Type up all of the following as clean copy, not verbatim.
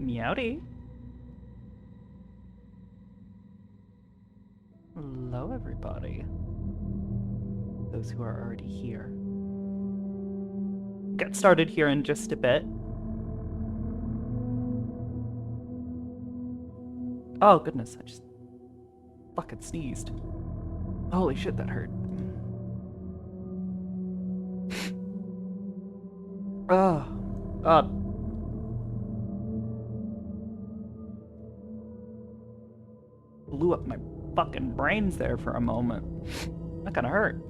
Meowdy. Hello, everybody. Those who are already here. Get started here in just a bit. Oh, goodness, I just fucking sneezed. Holy shit, that hurt. Oh, God. Blew up my fucking brains there for a moment. That kinda hurt.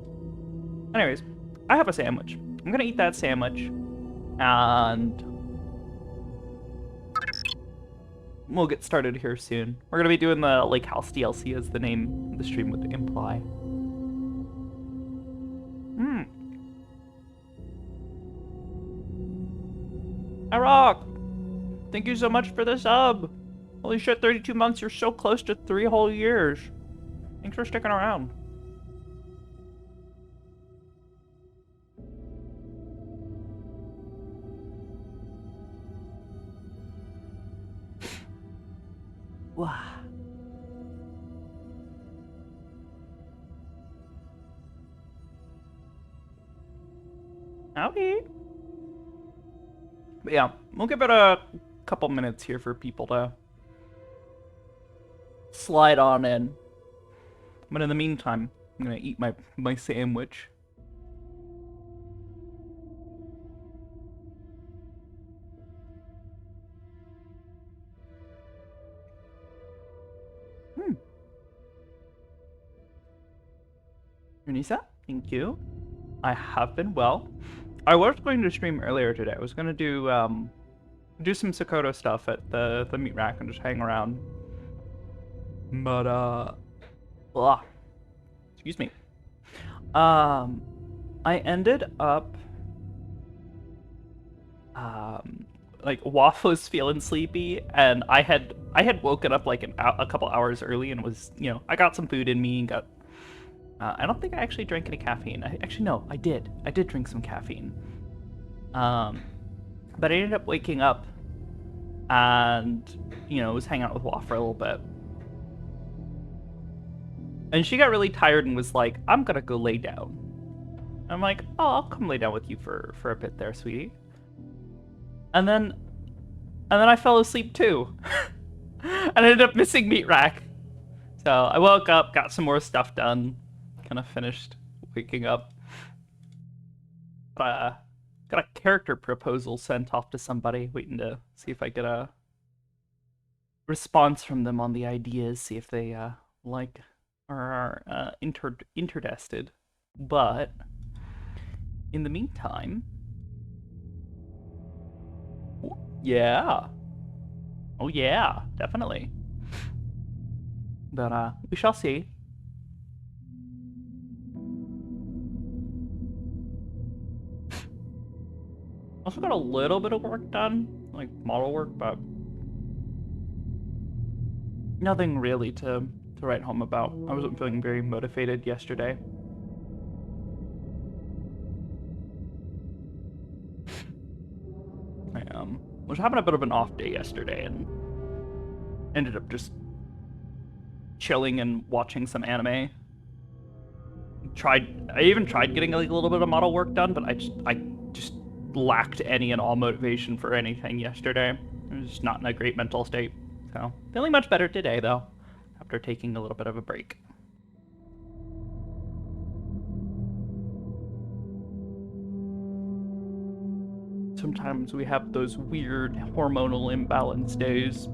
Anyways, I have a sandwich. I'm gonna eat that sandwich, and we'll get started here soon. We're gonna be doing the Lake House DLC, as the name of the stream would imply. Rock! Thank you so much for the sub! Holy shit, 32 months, you're so close to 3 whole years. Thanks for sticking around. Wow. Howdy. But yeah, we'll give it a couple minutes here for people to slide on in. But in the meantime, I'm gonna eat my sandwich. Unisa, thank you. I have been well. I was going to stream earlier today. I was gonna do some Sakoto stuff at the meat rack and just hang around. But excuse me. I ended up like Waff was feeling sleepy, and I had woken up like a couple hours early and was, I got some food in me and got. I don't think I actually drank any caffeine. Actually, no, I did. I did drink some caffeine. But I ended up waking up and, was hanging out with Waff for a little bit. And she got really tired and was like, I'm gonna go lay down. I'm like, oh, I'll come lay down with you for a bit there, sweetie. And then I fell asleep too. And I ended up missing meat rack. So I woke up, got some more stuff done, kind of finished waking up. Got a character proposal sent off to somebody, waiting to see if I get a response from them on the ideas, see if they like or are interested. But in the meantime, yeah. Oh yeah, definitely. But we shall see. Also got a little bit of work done, like model work, but nothing really to write home about. I wasn't feeling very motivated yesterday. I was having a bit of an off day yesterday and ended up just chilling and watching some anime. I even tried getting like a little bit of model work done, but I just lacked any and all motivation for anything yesterday. I was just not in a great mental state. So, feeling much better today though, after taking a little bit of a break. Sometimes we have those weird hormonal imbalance days.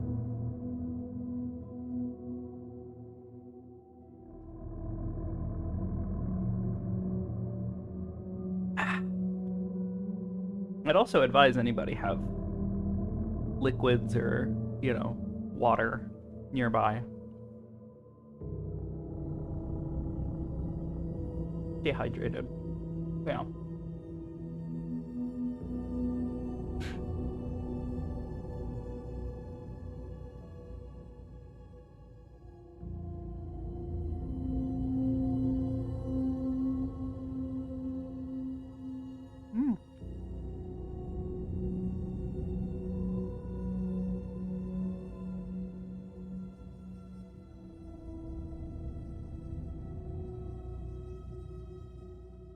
I'd also advise anybody have liquids or, water nearby. Stay hydrated. Yeah.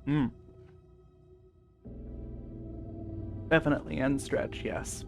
Mm. Definitely end stretch, yes.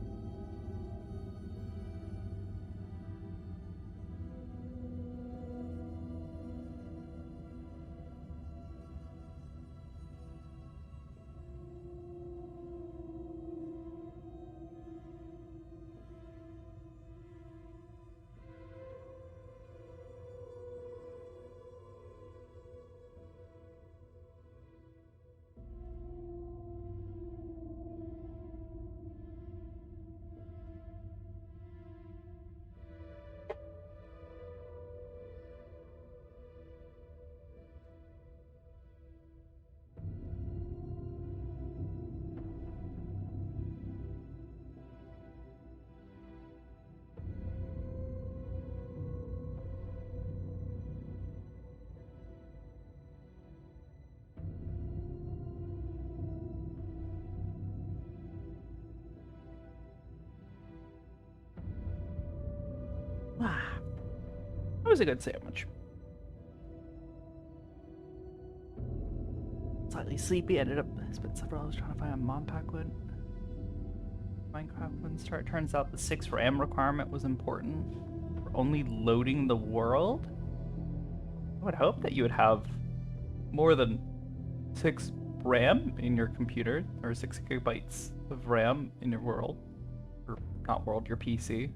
It was a good sandwich. Slightly sleepy, ended up spent several hours trying to find a mod pack would Minecraft wouldn't start. Turns out the 6 RAM requirement was important for only loading the world. I would hope that you would have more than 6 RAM in your computer, or 6 gigabytes of RAM in your world, or not world, your PC.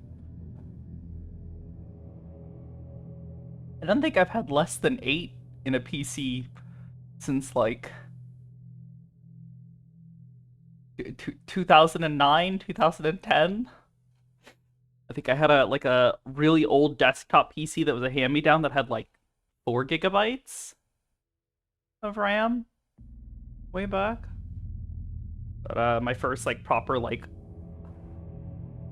I don't think I've had less than 8 in a PC since like 2009, 2010. I think I had a really old desktop PC that was a hand-me-down that had like 4 gigabytes of RAM way back. But my first like proper like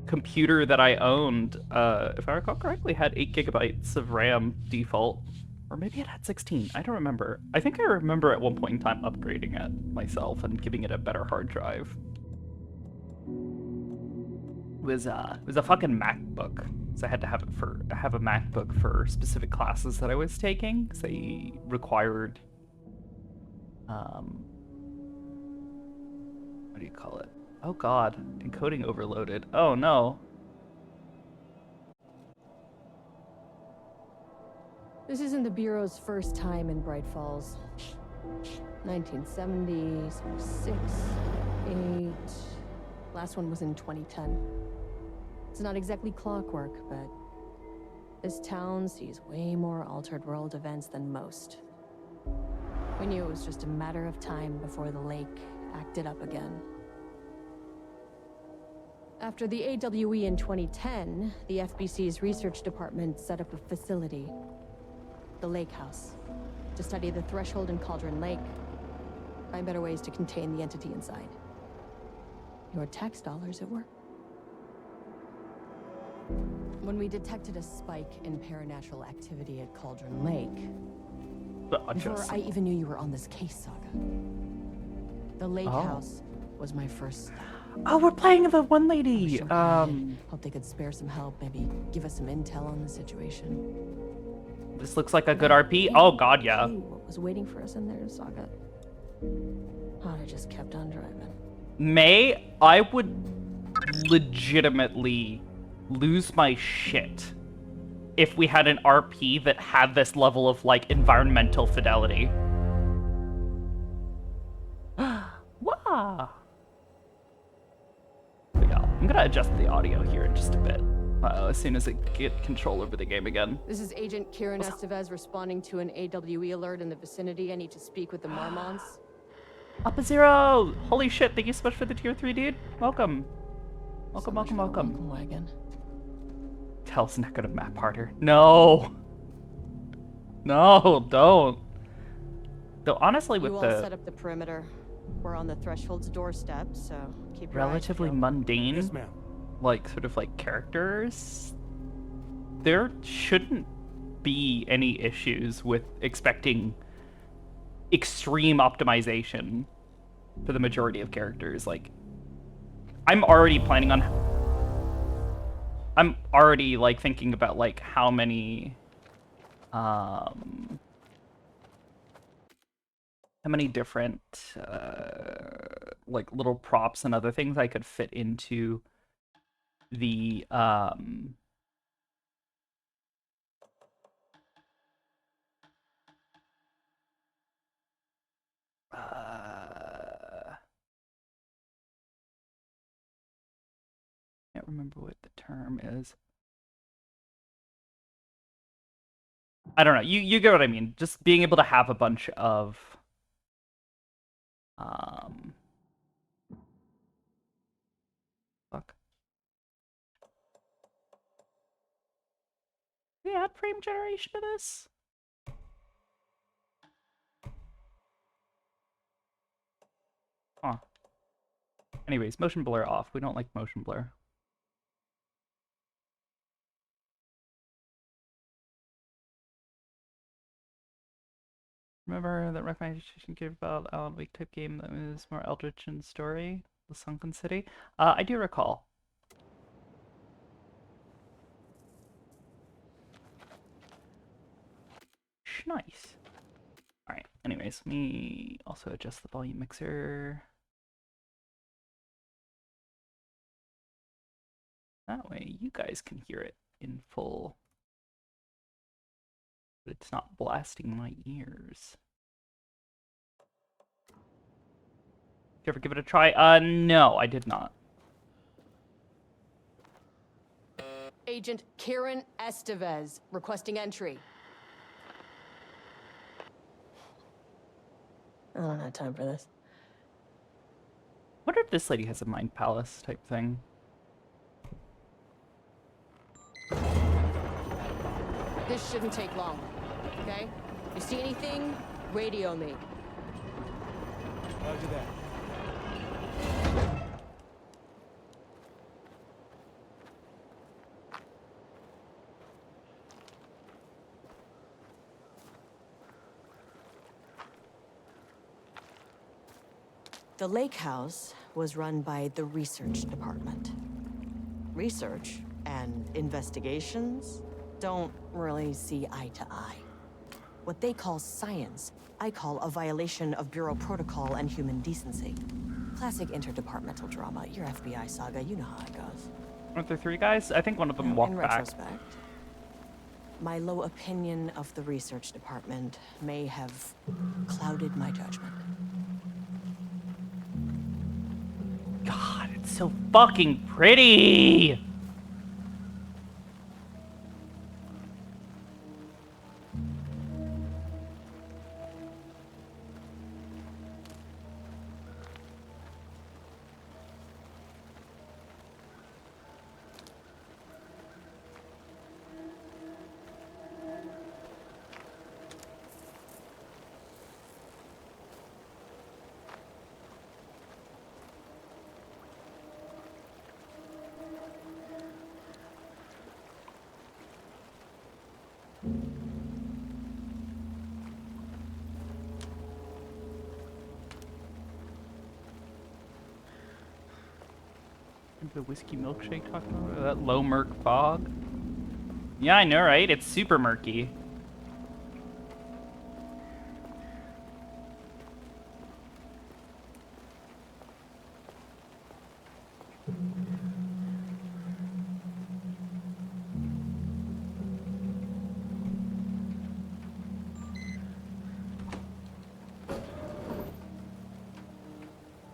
computer that I owned, if I recall correctly, had 8 gigabytes of RAM default. Or maybe it had 16. I don't remember. I think I remember at one point in time upgrading it myself and giving it a better hard drive. It was a fucking MacBook. So I had to have a MacBook for specific classes that I was taking, because they required what do you call it? Oh god, encoding overloaded. Oh no. This isn't the Bureau's first time in Bright Falls. 1970, 76, 8. Last one was in 2010. It's not exactly clockwork, but this town sees way more altered world events than most. We knew it was just a matter of time before the lake acted up again. After the AWE in 2010, the FBC's research department set up a facility, the Lake House, to study the threshold in Cauldron Lake, find better ways to contain the entity inside. Your tax dollars at work. When we detected a spike in paranatural activity at Cauldron Lake, before I even knew you were on this case, Saga, the Lake House was my first stop. Oh, we're playing the one lady. Hope they could spare some help, maybe give us some intel on the situation. This looks like a good RP. Oh god, yeah. What was waiting for us in there, Saga? Oh, I just kept on driving. May, I would legitimately lose my shit if we had an RP that had this level of like environmental fidelity. Wow. Yeah, I'm gonna adjust the audio here in just a bit. As soon as I get control over the game again. This is Agent Kieran Estevez responding to an AWE alert in the vicinity. I need to speak with the Marmons. Uppa Zero! Holy shit, thank you so much for the tier 3, dude. Welcome. Welcome, welcome, welcome. Wagon. Tell's not gonna map harder. No! No, don't. Though honestly with you all the set up the perimeter. We're on the threshold's doorstep, so keep your relatively eyes peeled. mundane, Yes, ma'am. like sort of like characters, there shouldn't be any issues with expecting extreme optimization for the majority of characters. Like, I'm already like thinking about like how many how many different like little props and other things I could fit into the can't remember what the term is. I don't know. You get what I mean. Just being able to have a bunch of fuck. Did we add frame generation to this? Huh. Anyways, motion blur off. We don't like motion blur. Remember that recommendation gave about Alan Wake type game that was more eldritch in story? The Sunken City? I do recall. Nice. Alright, anyways, let me also adjust the volume mixer. That way you guys can hear it in full. But it's not blasting my ears. Did you ever give it a try? No, I did not. Agent Kieran Estevez, requesting entry. I don't have time for this. I wonder if this lady has a mind palace type thing. This shouldn't take long, okay? You see anything, radio me. Roger that. The lake house was run by the research department. Research and investigations don't really see eye to eye. What they call science, I call a violation of Bureau protocol and human decency. Classic interdepartmental drama. Your FBI saga, you know how it goes. Weren't there 3 guys? I think one of them walked in back. retrospect, my low opinion of the research department may have clouded my judgment. God, it's so fucking pretty! The whiskey milkshake talking about that low murk fog. Yeah, I know, right? It's super murky.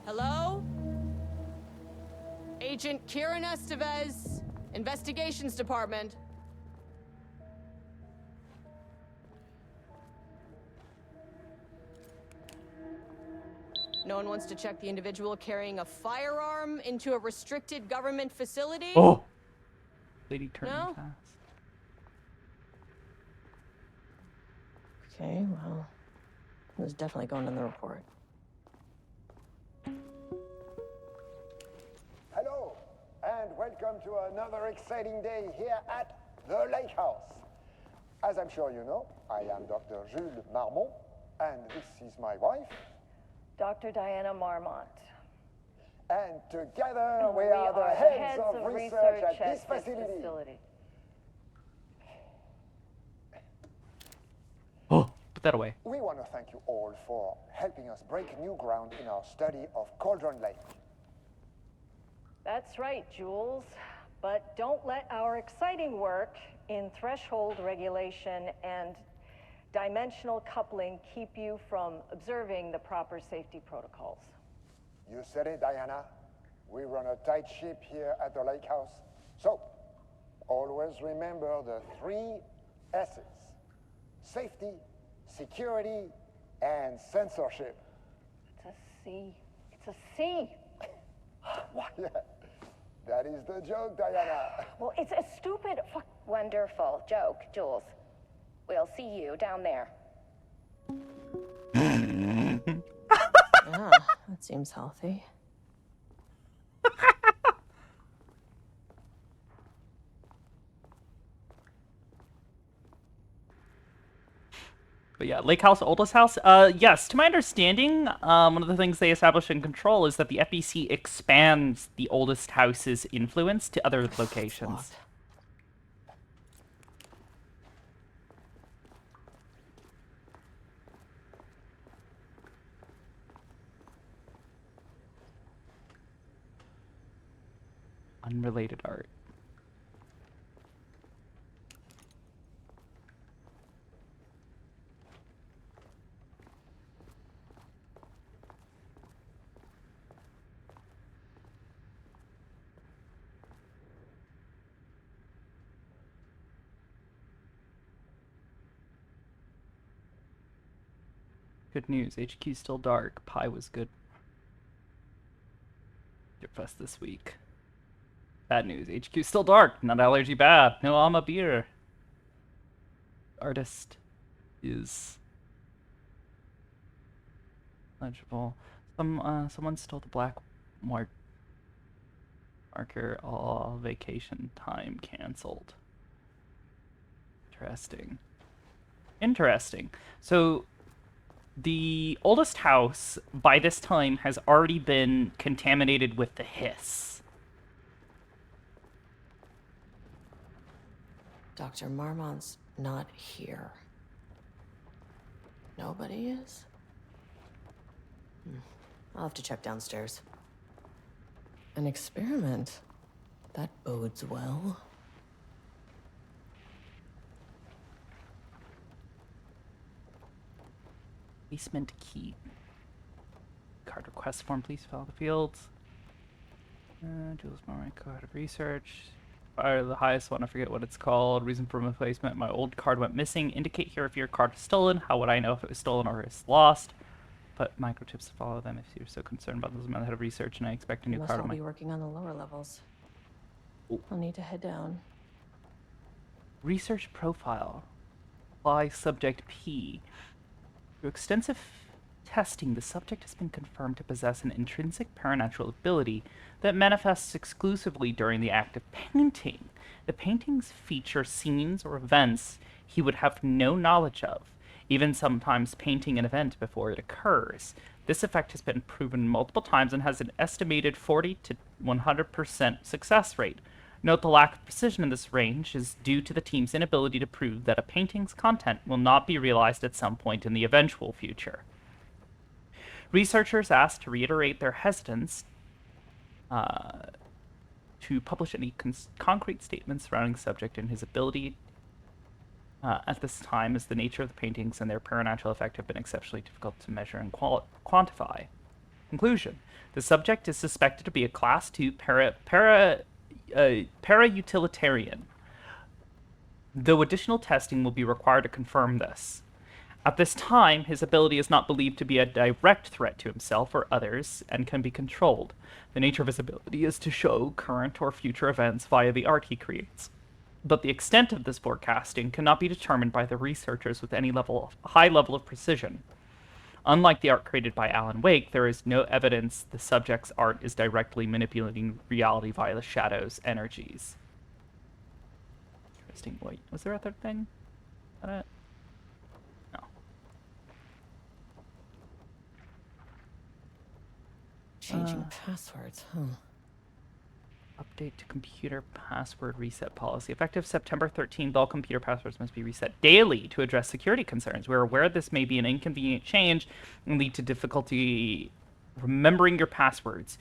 Hello? Agent Kieran Estevez, Investigations Department. No one wants to check the individual carrying a firearm into a restricted government facility? Oh! Lady turning No? fast. Okay, well, it was definitely going in the report. Hello, and welcome to another exciting day here at the Lake House. As I'm sure you know, I am Dr. Jules Marmont, and this is my wife. Dr. Diana Marmont. And together we are the heads of research at this facility. Oh, Put that away. We want to thank you all for helping us break new ground in our study of Cauldron Lake. That's right, Jules. But don't let our exciting work in threshold regulation and dimensional coupling keep you from observing the proper safety protocols. You said it, Diana. We run a tight ship here at the lake house. So, always remember the 3 S's. Safety, security, and censorship. It's a C. It's a C. Yeah, that is the joke, Diana. Well, it's a stupid fuck. Wonderful joke, Jules. We'll see you down there. Yeah, that seems healthy. But yeah, Lake House, Oldest House. Yes, to my understanding, one of the things they establish in Control is that the FBC expands the Oldest House's influence to other locations. Unrelated art. Good news, HQ's still dark. Pie was good. Beer Fest this week. Bad news, HQ's still dark. Not allergy bad. No Alma beer. Artist is legible. Someone stole the black marker. All vacation time canceled. Interesting. So the Oldest House by this time has already been contaminated with the hiss. Dr. Marmont's not here. Nobody is? I'll have to check downstairs. An experiment? That bodes well. Basement key. Card request form, please fill out the fields. Jules Marmont card of research. Fire the highest one, I forget what it's called. Reason for replacement. My old card went missing. Indicate here if your card is stolen. How would I know if it was stolen or is lost? Put microchips to follow them if you're so concerned about those amount of research, and I expect a new Must card all on my... be working on the lower levels. Ooh. I'll need to head down. Research profile. Apply subject P. Through extensive testing, the subject has been confirmed to possess an intrinsic paranatural ability that manifests exclusively during the act of painting. The paintings feature scenes or events he would have no knowledge of, even sometimes painting an event before it occurs. This effect has been proven multiple times and has an estimated 40 to 100% success rate. Note the lack of precision in this range is due to the team's inability to prove that a painting's content will not be realized at some point in the eventual future. Researchers asked to reiterate their hesitance to publish any concrete statements surrounding the subject and his ability at this time, as the nature of the paintings and their paranatural effect have been exceptionally difficult to measure and quantify. Conclusion. The subject is suspected to be a Class 2 para-utilitarian, though additional testing will be required to confirm this. At this time, his ability is not believed to be a direct threat to himself or others and can be controlled. The nature of his ability is to show current or future events via the art he creates. But the extent of this forecasting cannot be determined by the researchers with any high level of precision. Unlike the art created by Alan Wake, there is no evidence the subject's art is directly manipulating reality via the shadow's energies. Interesting. Wait, was there a third thing? Is that it? No. Changing passwords, huh? Update to computer password reset policy. Effective September 13th, all computer passwords must be reset daily to address security concerns. We're aware this may be an inconvenient change and lead to difficulty remembering your passwords.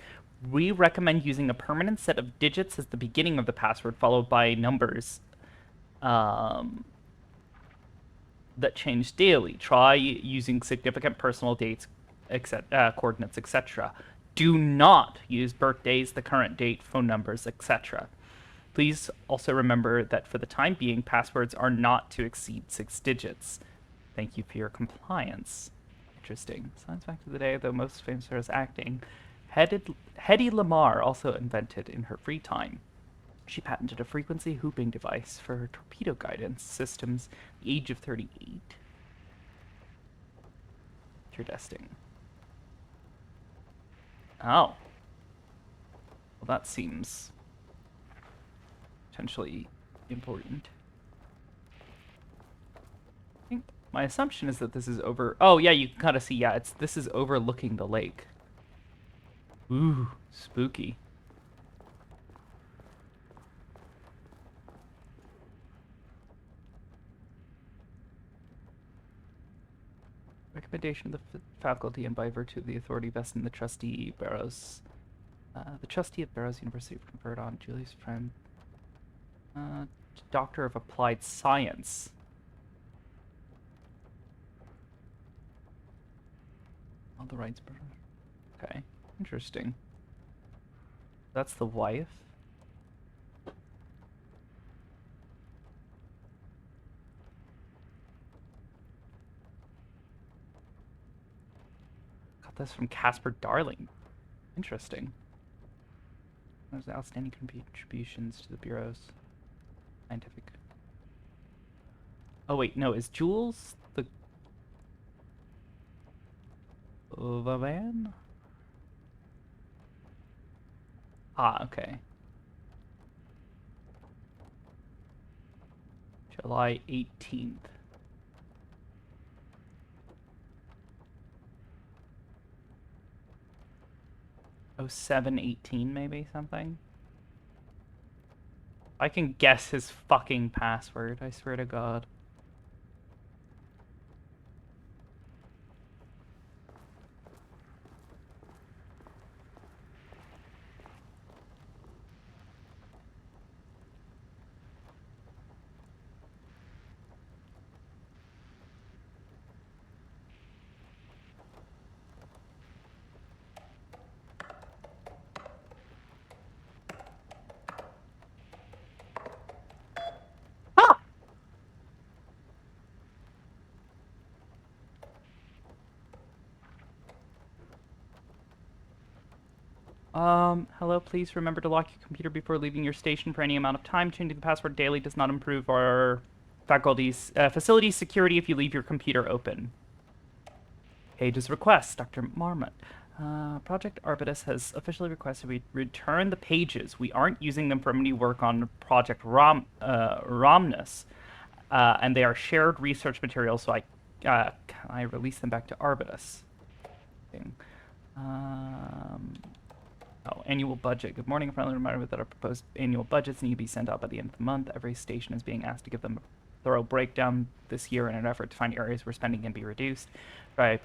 We recommend using a permanent set of digits as the beginning of the password, followed by numbers that change daily. Try using significant personal dates, coordinates, etc. Do not use birthdays, the current date, phone numbers, etc. Please also remember that for the time being, passwords are not to exceed 6 digits. Thank you for your compliance. Interesting. Science fact of the day, though most famous for his acting, Hedy Lamarr also invented in her free time. She patented a frequency hooping device for her torpedo guidance systems at the age of 38. Interesting. Oh. Well, that seems potentially important. I think my assumption is that this is over... Oh, yeah, you can kind of see, yeah, this is overlooking the lake. Ooh, spooky. Recommendation of the faculty and by virtue of the authority vested in the trustee Barrows. The trustee of Barrows University conferred on Julie's friend, Doctor of Applied Science. All the rights. Okay, interesting. That's the wife. That's from Casper Darling. Interesting. Those outstanding contributions to the Bureau's scientific... Oh wait, no, is Jules the man? Ah, okay. July 18th. 0718 maybe, something? I can guess his fucking password, I swear to God. Hello, please remember to lock your computer before leaving your station for any amount of time. Changing the password daily does not improve our faculty's facility security if you leave your computer open. Page's request, Dr. Marmot. Project Arbutus has officially requested we return the pages. We aren't using them for any work on Project Romnus, and they are shared research materials, so I release them back to Arbutus. Oh, annual budget. Good morning. A friendly reminder that our proposed annual budgets need to be sent out by the end of the month. Every station is being asked to give them a thorough breakdown this year in an effort to find areas where spending can be reduced. Should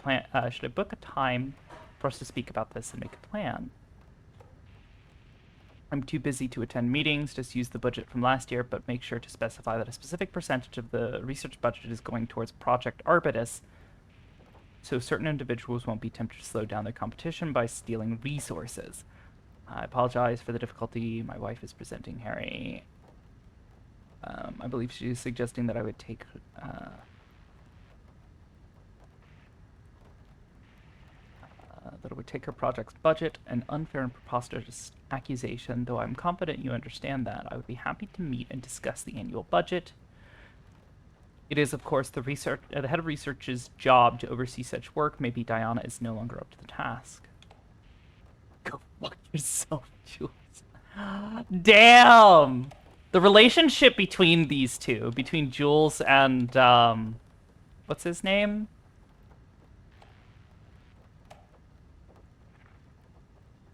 I book a time for us to speak about this and make a plan? I'm too busy to attend meetings. Just use the budget from last year, but make sure to specify that a specific percentage of the research budget is going towards Project Arbutus, so certain individuals won't be tempted to slow down their competition by stealing resources. I apologize for the difficulty. My wife is presenting Harry. I believe she is suggesting that I would take... that it would take her project's budget, an unfair and preposterous accusation. Though I'm confident you understand that, I would be happy to meet and discuss the annual budget. It is, of course, the head of research's job to oversee such work. Maybe Diana is no longer up to the task. Go fuck yourself, Jules. Damn! The relationship between these two, between Jules and, what's his name?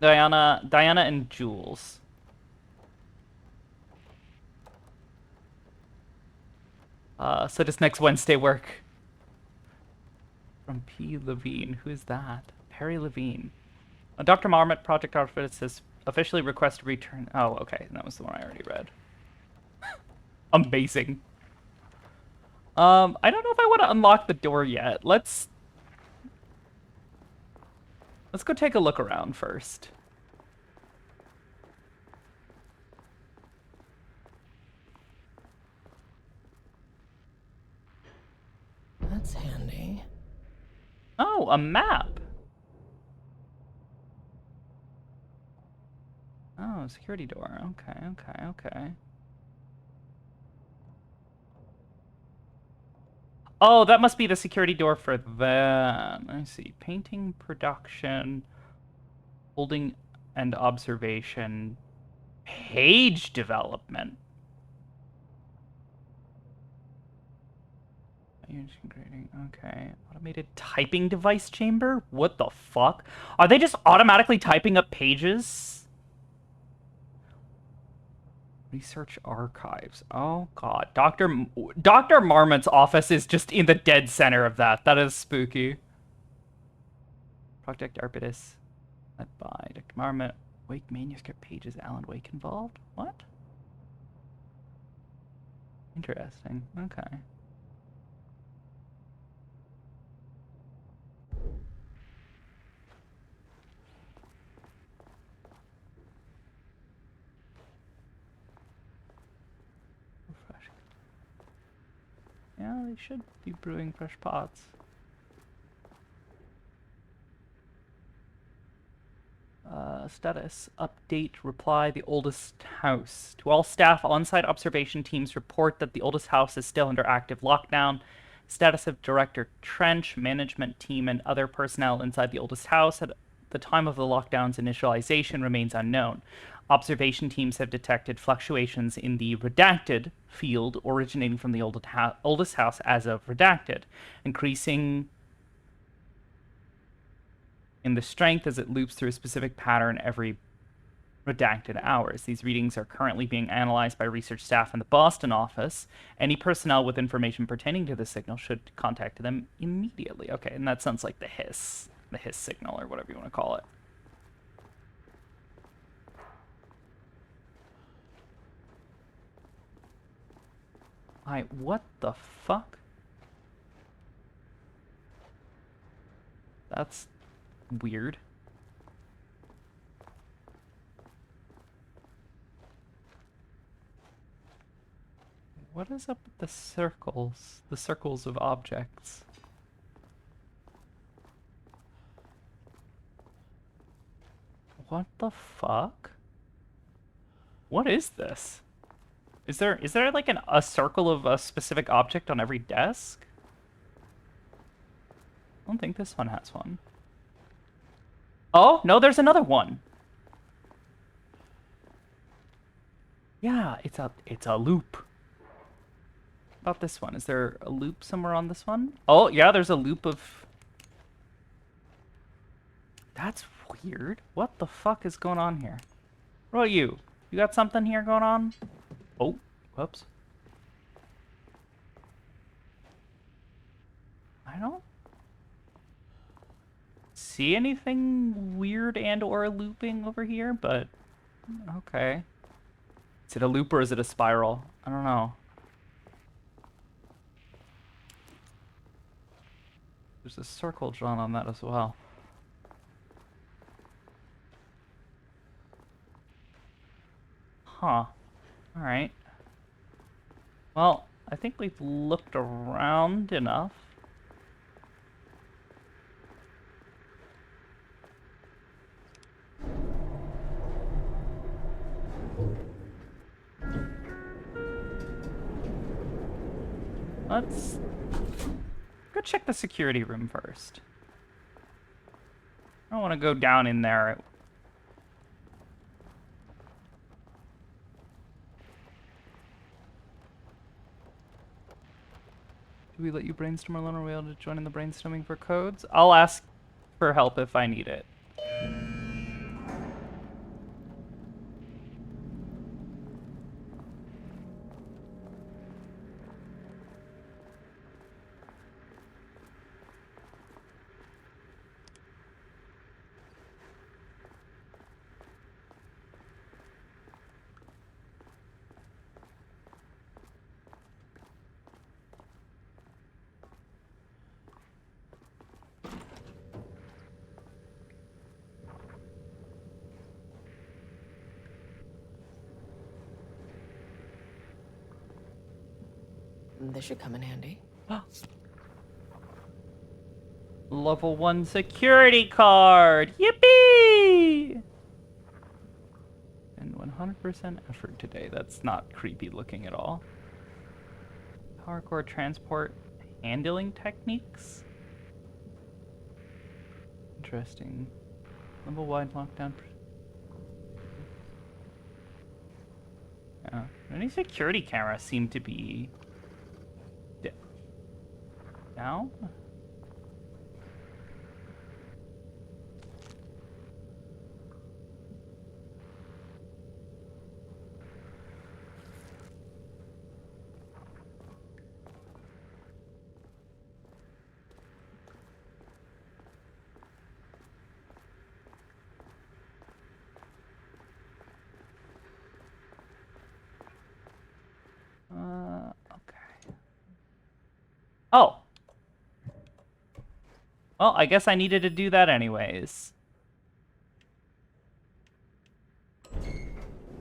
Diana and Jules. So does next Wednesday work? From P. Levine. Who is that? Perry Levine. Dr. Marmot, Project Artifice, has officially requested return. Oh, okay. That was the one I already read. Amazing. I don't know if I want to unlock the door yet. Let's go take a look around first. That's handy. Oh, a map. Oh, security door. Okay, okay, okay. Oh, that must be the security door for them. I see. Painting, production, holding and observation, page development. Grading. Okay. Automated typing device chamber? What the fuck? Are they just automatically typing up pages? Research archives. Oh god. Dr. Marmot's office is just in the dead center of that. That is spooky. Project Arpitus. Led by Dr. Marmot. Wake manuscript pages. Alan Wake involved? What? Interesting. Okay. Yeah, they should be brewing fresh pots. Status. Update. Reply. The oldest house. To all staff, on-site observation teams report that the oldest house is still under active lockdown. Status of Director Trench, management team, and other personnel inside the oldest house at the time of the lockdown's initialization remains unknown. Observation teams have detected fluctuations in the redacted field originating from the oldest house as of redacted, increasing in the strength as it loops through a specific pattern every redacted hours. These readings are currently being analyzed by research staff in the Boston office. Any personnel with information pertaining to the signal should contact them immediately. Okay, and that sounds like the hiss signal, or whatever you want to call it. What the fuck? That's weird. What is up with the circles? The circles of objects. What the fuck? What is this? Is there like a circle of a specific object on every desk? I don't think this one has one. Oh, no, there's another one. Yeah, it's a loop. What about this one? Is there a loop somewhere on this one? Oh, yeah, there's a loop of... That's weird. What the fuck is going on here? What about you? You got something here going on? Oh, whoops. I don't see anything weird and or looping over here, but okay. Is it a loop or is it a spiral? I don't know. There's a circle drawn on that as well. Huh. Alright. Well, I think we've looked around enough. Let's go check the security room first. I don't want to go down in there. Do we let you brainstorm alone, or are we able to join in the brainstorming for codes? I'll ask for help if I need it. This should come in handy. Level 1 security card! Yippee! And 100% effort today. That's not creepy looking at all. Power core transport handling techniques? Interesting. Level wide lockdown. Yeah. Any security cameras seem to be down? Okay. Oh. Well, I guess I needed to do that anyways.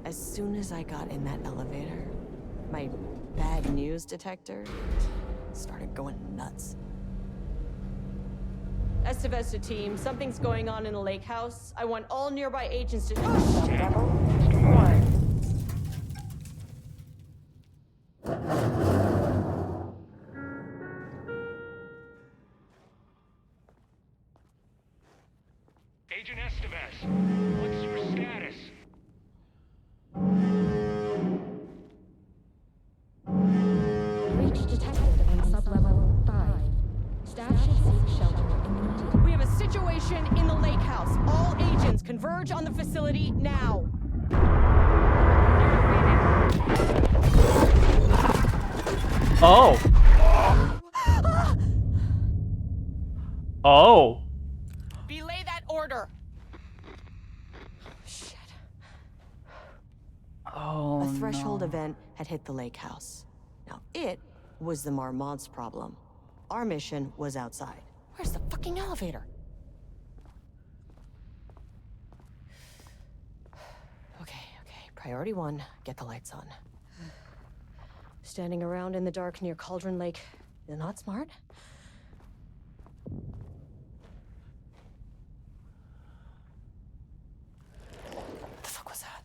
As soon as I got in that elevator, my bad news detector started going nuts. Estevez to team, something's going on in the lake house. I want all nearby agents to... Oh, shit. Agent Estevez, what's your status? Breach detected in sublevel 5. Staff should seek shelter immediately. We have a situation in the lake house. All agents converge on the facility now. Oh. Oh. Belay that order. Shit. Oh, A threshold no. event had hit the lake house. Now, it was the Marmont's problem. Our mission was outside. Where's the fucking elevator? Okay. Priority 1, get the lights on. Standing around in the dark near Cauldron Lake, is not smart? What the fuck was that?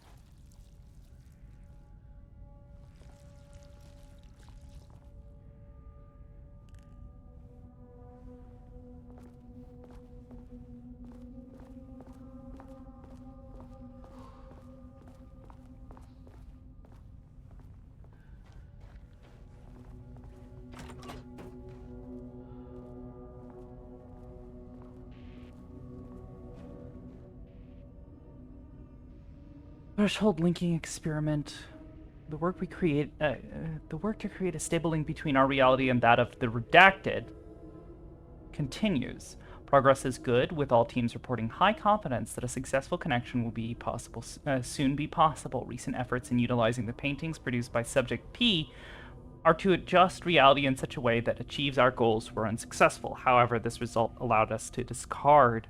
Threshold linking experiment. The work to create a stable link between our reality and that of the redacted continues. Progress is good, with all teams reporting high confidence that a successful connection will be possible soon be possible. Recent efforts in utilizing the paintings produced by Subject P are to adjust reality in such a way that achieves our goals were unsuccessful. However, this result allowed us to discard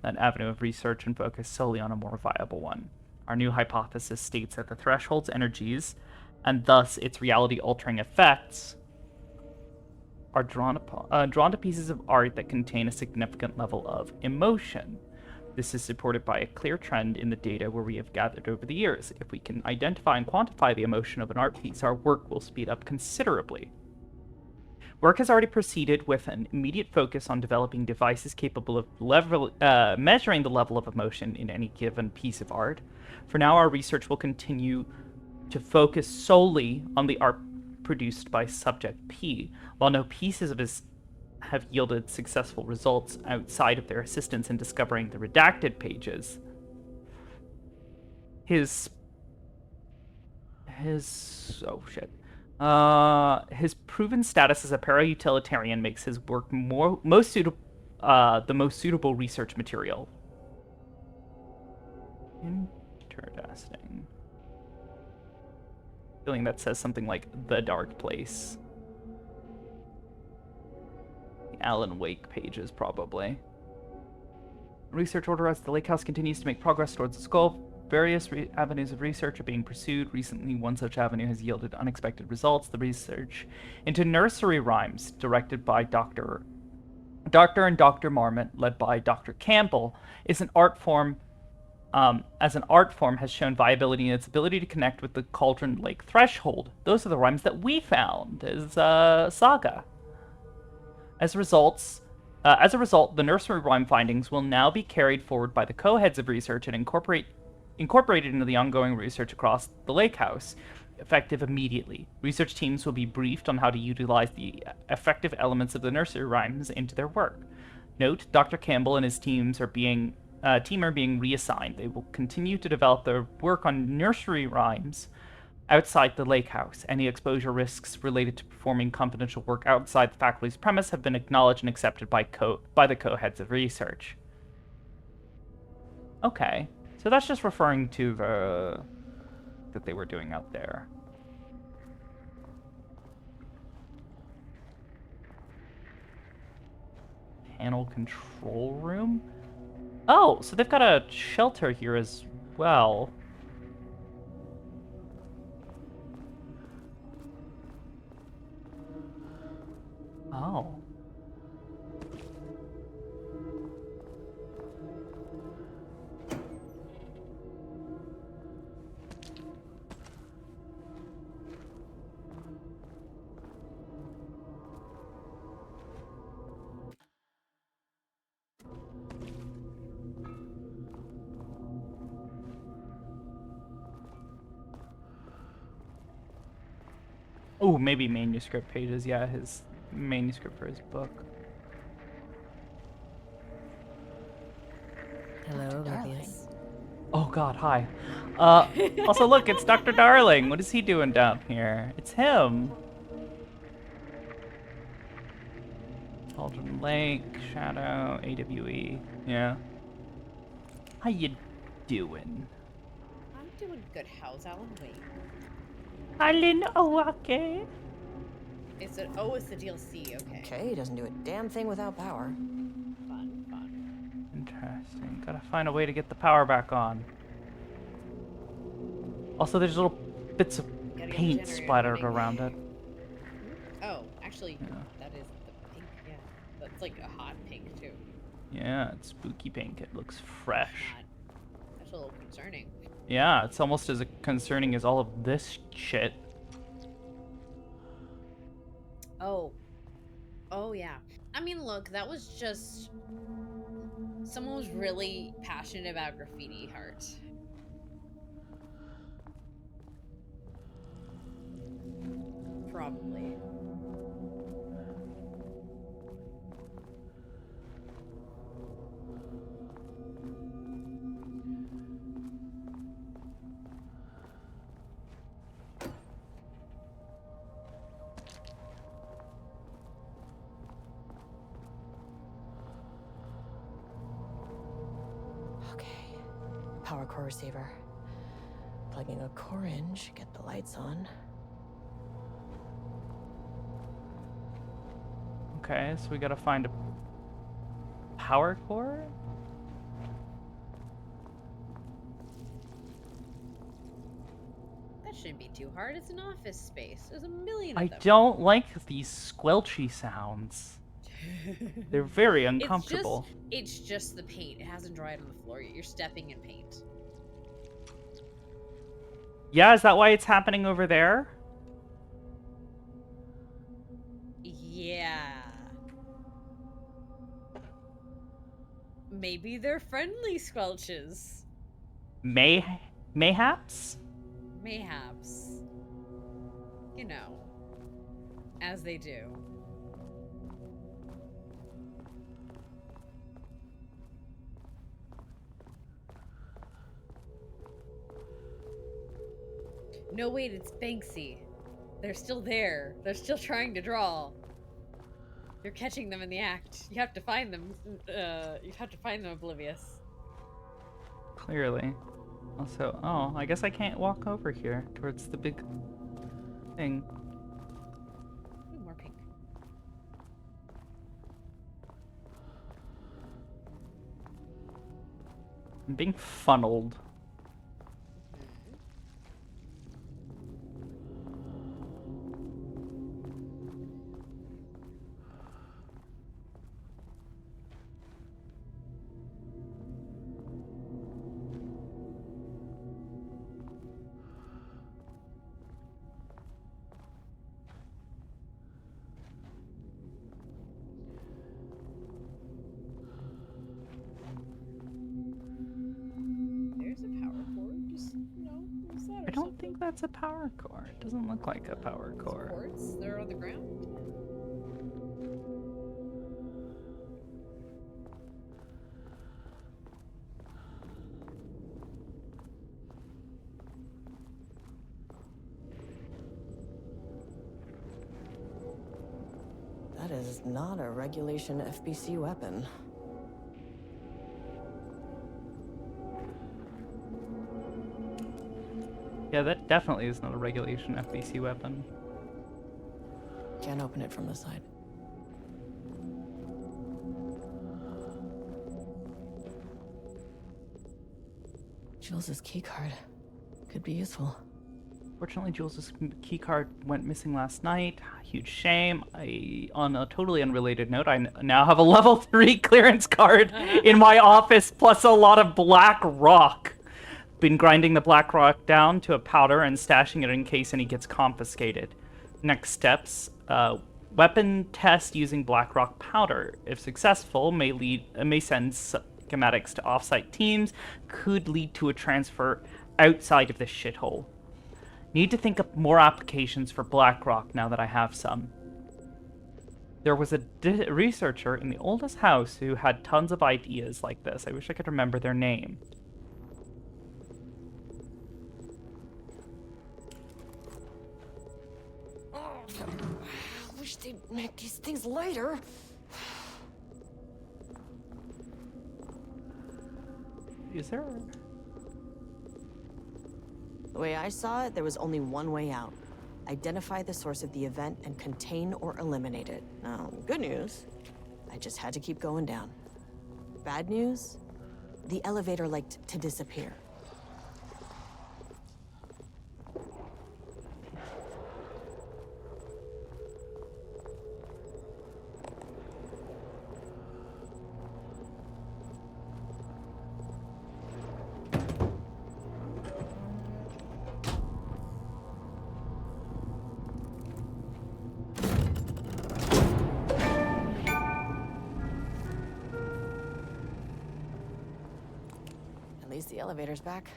that avenue of research and focus solely on a more viable one. Our new hypothesis states that the threshold's energies, and thus its reality-altering effects, are drawn to pieces of art that contain a significant level of emotion. This is supported by a clear trend in the data where we have gathered over the years. If we can identify and quantify the emotion of an art piece, our work will speed up considerably. Work has already proceeded with an immediate focus on developing devices capable of measuring the level of emotion in any given piece of art. For now, our research will continue to focus solely on the art produced by Subject P. While no pieces of his have yielded successful results outside of their assistance in discovering the redacted pages, his proven status as a para-utilitarian makes his work the most suitable research material. Interesting. Feeling that says something like The Dark Place. The Alan Wake pages, probably. Research order as the lake house continues to make progress towards its goal. various avenues of research are being pursued. Recently, one such avenue has yielded unexpected results. The research into nursery rhymes, directed by Dr. and Dr. Marmot, led by Dr. Campbell, is an art form. As an art form, has shown viability in its ability to connect with the Cauldron Lake threshold. Those are the rhymes that we found as Saga. As a result, the nursery rhyme findings will now be carried forward by the co-heads of research and incorporated into the ongoing research across the lake house, effective immediately. Research teams will be briefed on how to utilize the effective elements of the nursery rhymes into their work. Note, Dr. Campbell and his team are being reassigned. They will continue to develop their work on nursery rhymes outside the lake house. Any exposure risks related to performing confidential work outside the faculty's premise have been acknowledged and accepted by the co-heads of research. Okay, so that's just referring to that they were doing out there. Panel control room? Oh, so they've got a shelter here as well. Oh. Oh, maybe manuscript pages. Yeah, his manuscript for his book. Hello, Livius. Oh god, hi. Also look, it's Dr. Darling. What is he doing down here? It's him. Cauldron Lake, Shadow, AWE. Yeah. How you doing? I'm doing good. How's Alan Wake? Alan Owake. It's the DLC, okay. Okay, he doesn't do a damn thing without power. Fun. Interesting. Gotta find a way to get the power back on. Also, there's little bits of Gotta get the paint generator splattered running. around it. Oh, actually, Yeah. that is the pink, yeah. That's like a hot pink, too. Yeah, it's spooky pink. It looks fresh. Not, that's a little concerning. Yeah, it's almost as concerning as all of this shit. Oh, yeah. I mean, look, that was just... Someone was really passionate about graffiti art. Probably. Okay. Power core receiver. Plugging a core in should get the lights on. Okay, so we gotta find a power core? That shouldn't be too hard. It's an office space. There's a million I of them. don't like these squelchy sounds. They're very uncomfortable. It's just the paint. It hasn't dried on the floor yet. You're stepping in paint. Yeah, is that why it's happening over there? Yeah. Maybe they're friendly squelches. Mayhaps? Mayhaps. You know. As they do. No, wait, it's Banksy. They're still there. They're still trying to draw. You're catching them in the act. You have to find them. You have to find them oblivious. Clearly. Also, oh, I guess I can't walk over here towards the big thing. Ooh, more pink. I'm being funneled. that's a power core. It doesn't look like a power core. Cords, they're on the ground. That is not a regulation FBC weapon. Yeah, that definitely is not a regulation FBC weapon. Can't open it from the side. Jules's keycard could be useful. Fortunately, Jules's keycard went missing last night. Huge shame. On a totally unrelated note, I now have a level 3 clearance card in my office, plus a lot of black rock. Been grinding the black rock down to a powder and stashing it in case any gets confiscated. Next steps: weapon test using black rock powder. If successful, may send schematics to offsite teams. Could lead to a transfer outside of this shithole. Need to think up more applications for Blackrock now that I have some. There was a researcher in the oldest house who had tons of ideas like this. I wish I could remember their name. I wish they'd make these things lighter. Is there... The way I saw it, there was only one way out. Identify the source of the event and contain or eliminate it. Now, good news, I just had to keep going down. Bad news, the elevator liked to disappear. At least the elevator's back.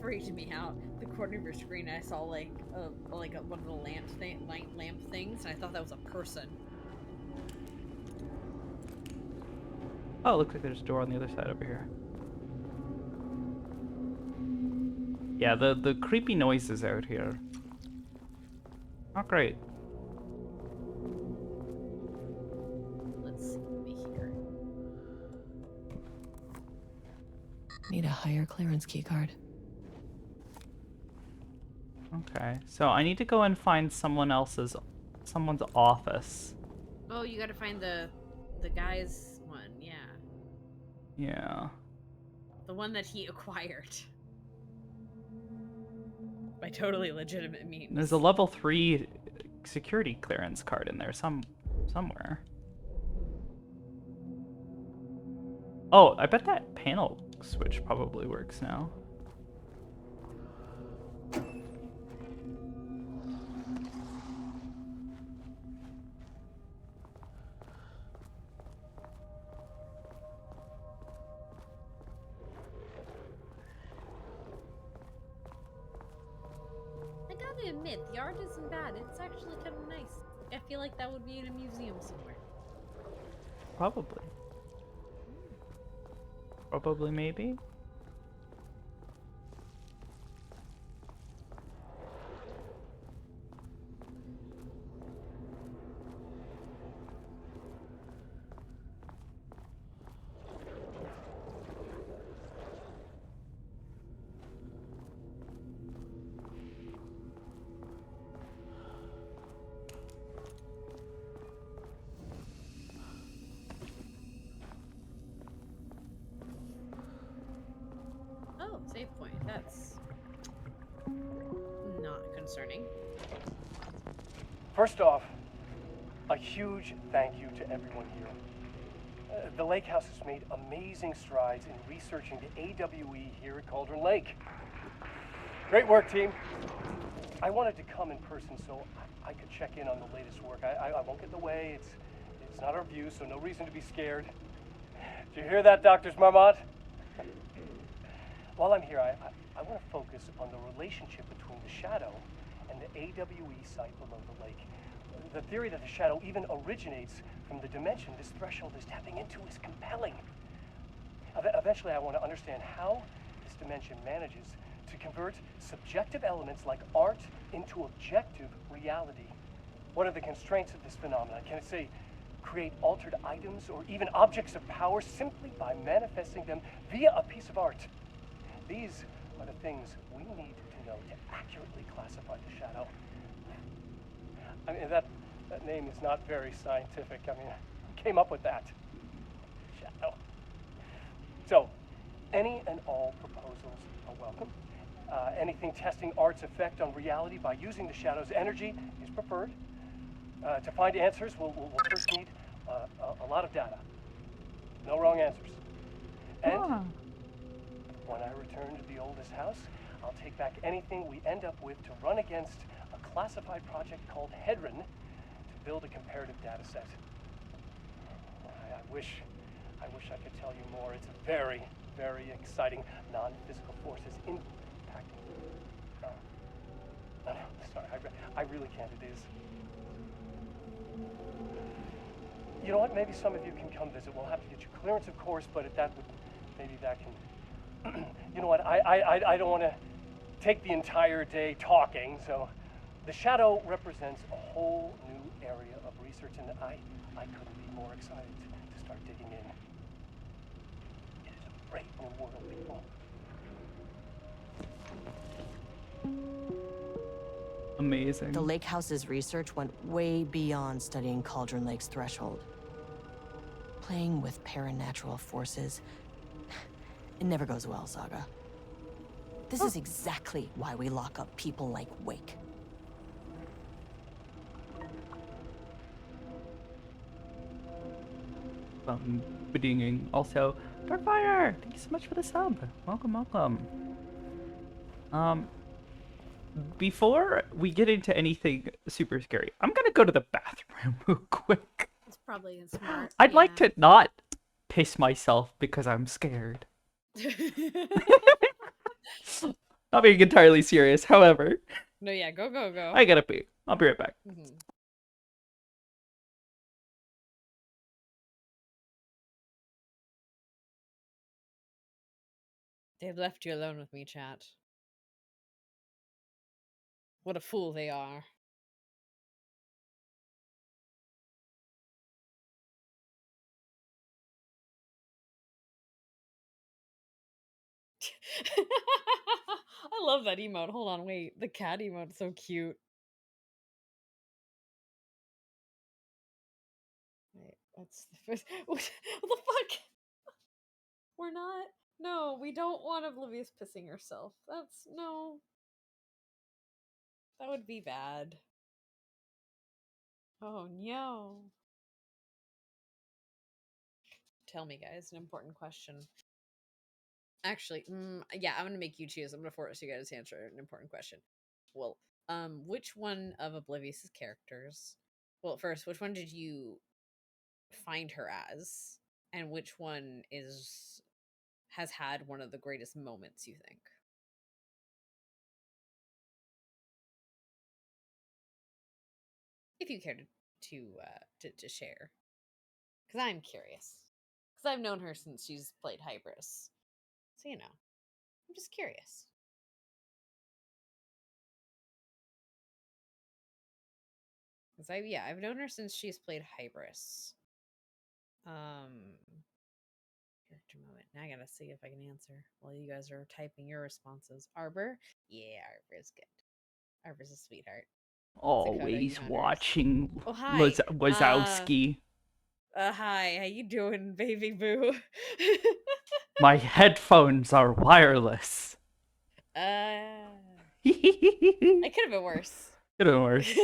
Freaked me out. The corner of your screen, I saw like one of the lamp things, and I thought that was a person. Oh, it looks like there's a door on the other side over here. Yeah, the creepy noises out here. Not great. Let's see here. Need a higher clearance keycard. Okay, so I need to go and find someone's office. Oh, you gotta find the guy's one, yeah. Yeah. The one that he acquired. By totally legitimate means. There's a level 3 security clearance card in there somewhere. Oh, I bet that panel switch probably works now. I gotta admit, the art isn't bad. It's actually kind of nice. I feel like that would be in a museum somewhere. Probably. Probably, maybe? Oh, save point. That's not concerning. First off, a huge thank you to everyone here. The Lake House has made amazing strides in researching the AWE here at Cauldron Lake. Great work, team. I wanted to come in person so I could check in on the latest work. I won't get in the way. It's not our view, so no reason to be scared. Did you hear that, Dr. Marmot? While I'm here, I want to focus on the relationship between the shadow and the AWE site below the lake. The theory that the shadow even originates from the dimension this threshold is tapping into is compelling. Eventually, I want to understand how this dimension manages to convert subjective elements like art into objective reality. What are the constraints of this phenomenon? Can it, say, create altered items or even objects of power simply by manifesting them via a piece of art? These are the things we need to know to accurately classify the shadow. I mean, that name is not very scientific. I mean, who came up with that? Shadow. So, any and all proposals are welcome. Anything testing art's effect on reality by using the shadow's energy is preferred. To find answers, we'll first need a lot of data. No wrong answers. And when I return to the oldest house, I'll take back anything we end up with to run against a classified project called Hedron to build a comparative data set. I wish I could tell you more. It's a very, very exciting non-physical forces impacting. No, sorry, I really can't. It is. You know what? Maybe some of you can come visit. We'll have to get you clearance, of course, but if that would, maybe that can. You know what? I don't want to take the entire day talking. So, the shadow represents a whole new area of research, and I couldn't be more excited to start digging in. It is a great new world, people. Amazing. The Lake House's research went way beyond studying Cauldron Lake's threshold. Playing with paranatural forces. It never goes well, Saga. This is exactly why we lock up people like Wake. Bedinging. Also, Darkfire, thank you so much for the sub. Welcome, welcome. Before we get into anything super scary, I'm gonna go to the bathroom real quick. It's probably smart. I'd like to not piss myself because I'm scared. Not being entirely serious, however. No, yeah, go. I gotta pee. I'll be right back. Mm-hmm. They've left you alone with me, chat. What a fool they are. I love that emote. Hold on, wait. The cat emote's so cute. Wait, what's the first? What the fuck? We're not. No, we don't want Oblivious pissing herself. That's no. That would be bad. Oh no. Tell me, guys, an important question. Actually, yeah, I'm gonna make you choose. I'm gonna force you guys to answer an important question. Well, which one of Oblivious's characters? Well, first, which one did you find her as, and which one has had one of the greatest moments, you think? If you care to share, because I'm curious. Because I've known her since she's played Hybris, so you know, I'm just curious. Because I've known her since she's played Hybris. Character moment. Now I gotta see if I can answer while you guys are typing your responses. Arbor? Yeah, Arbor's good. Arbor's a sweetheart. Always watching hi. Wazowski. Hi, how you doing, baby boo? My headphones are wireless. It could have been worse. Could have been worse.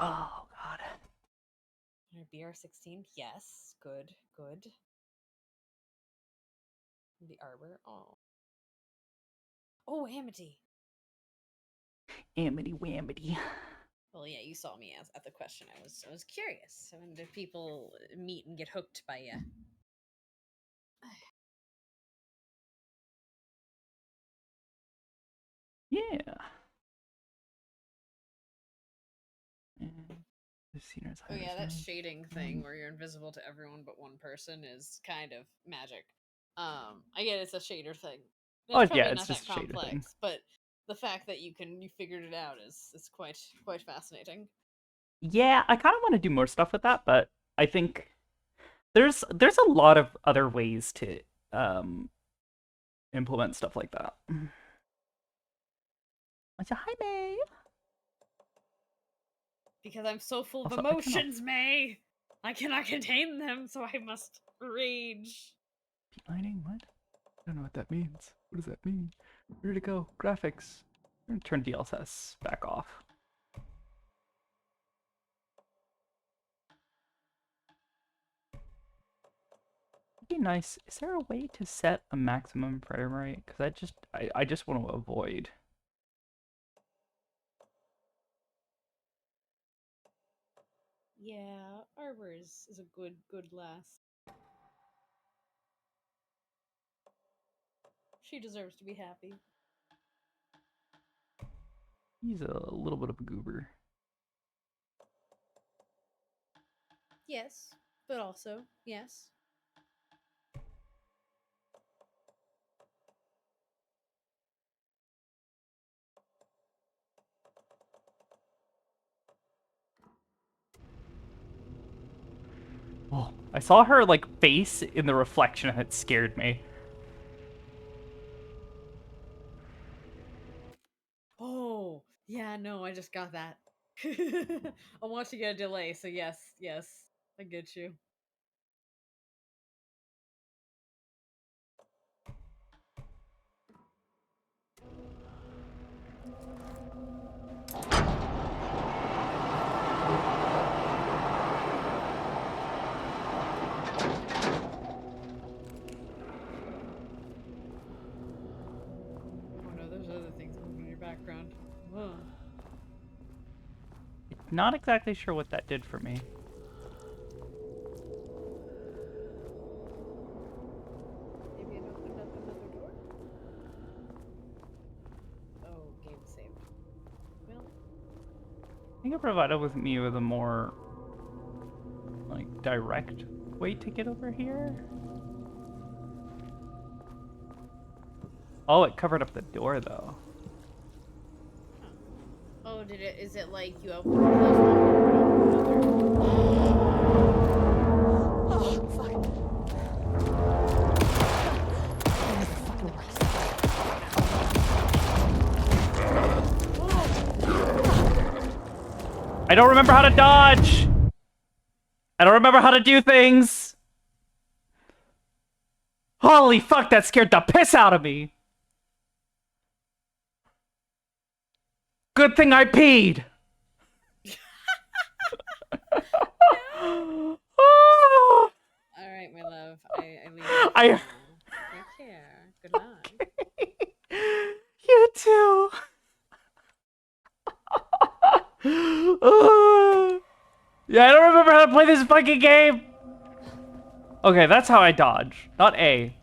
Oh, God. BR-16. Yes, good, good. The Arbor. Oh, Amity. Amity wamity. Well, yeah, you saw me at the question. I was curious. I mean, do people meet and get hooked by you? Yeah. And casinos Oh yeah, that high shading thing where you're invisible to everyone but one person is kind of magic. I get it's a shader thing. Oh, It's yeah, probably it's not just that a shader thing. complex, but the fact that you figured it out is quite fascinating. Yeah, I kind of want to do more stuff with that, but I think there's a lot of other ways to implement stuff like that. Also, hi May. Because I'm so full of Also, I cannot- emotions, May. I cannot contain them, so I must rage. Peat lighting? What? I don't know what that means. What does that mean? Where did it go? Graphics. I'm gonna turn DLSS back off. It'd be nice. Is there a way to set a maximum frame rate? Because I just want to avoid. Yeah, Arbor is a good lass. She deserves to be happy. He's a little bit of a goober. Yes, but also, yes. Oh, I saw her like face in the reflection and it scared me. Oh, yeah, no, I just got that. I'm watching a delay, so yes, I get you. Oh no, there's other things moving in your background. Ugh. Not exactly sure what that did for me. Maybe it opened up another door? Oh, game saved. Well, I think it provided me with a more like direct way to get over here. Oh, it covered up the door though. oh, is it like you open one of those one? Oh, fuck. That was the fucking worst. I don't remember how to dodge! I don't remember how to do things! Holy fuck, that scared the piss out of me! Good thing I peed! Alright, my love. I leave I- you. Take care. Good night. You too! Yeah, I don't remember how to play this fucking game! Okay, that's how I dodge, not A.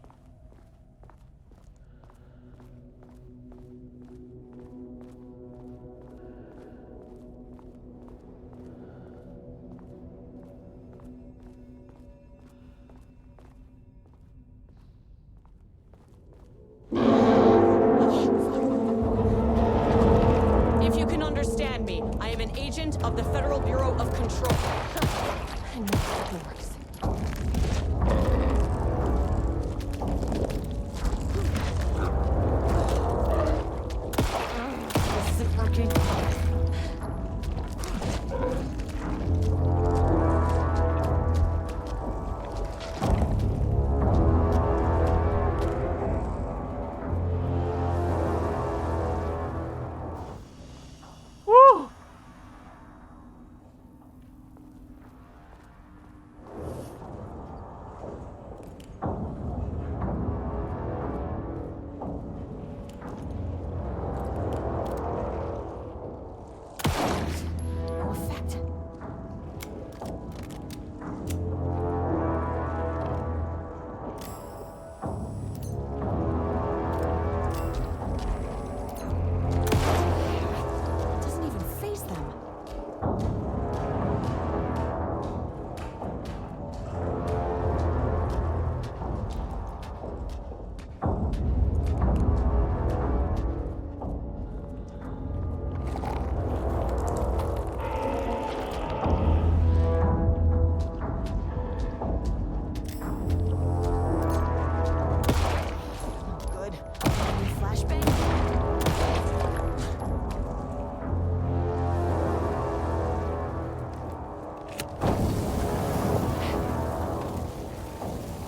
If you can understand me, I am an agent of the Federal Bureau of Control. I know how it works. This isn't working. Woo!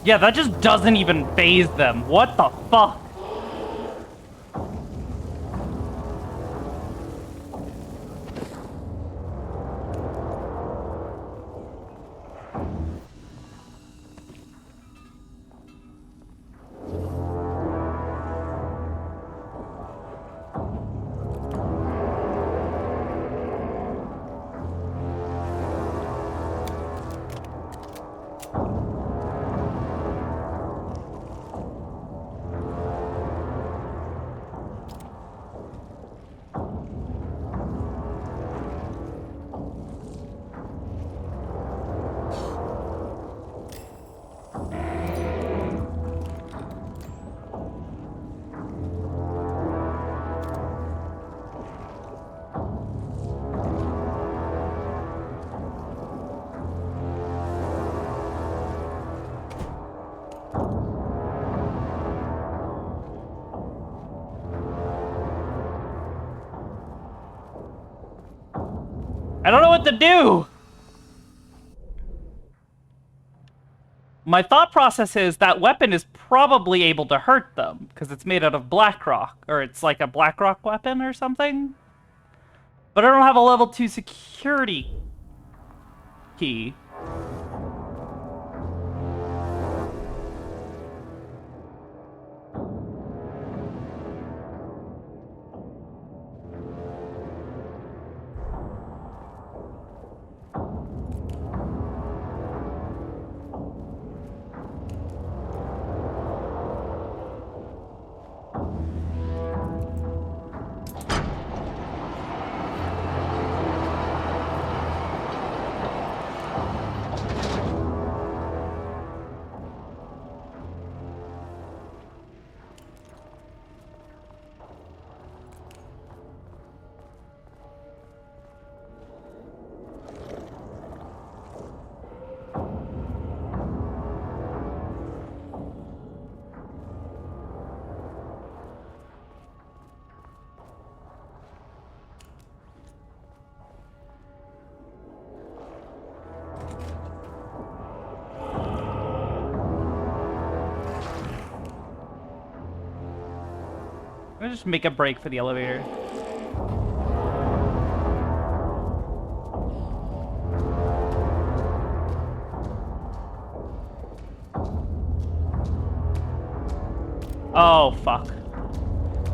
Yeah, that just doesn't even faze them. What the fuck? I don't know what to do! My thought process is that weapon is probably able to hurt them, because it's made out of black rock, or it's like a black rock weapon or something. But I don't have a level 2 security key. I'm gonna just make a break for the elevator. Oh, fuck.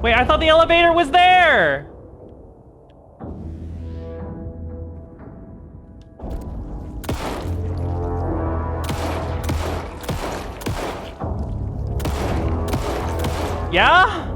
Wait, I thought the elevator was there! Yeah?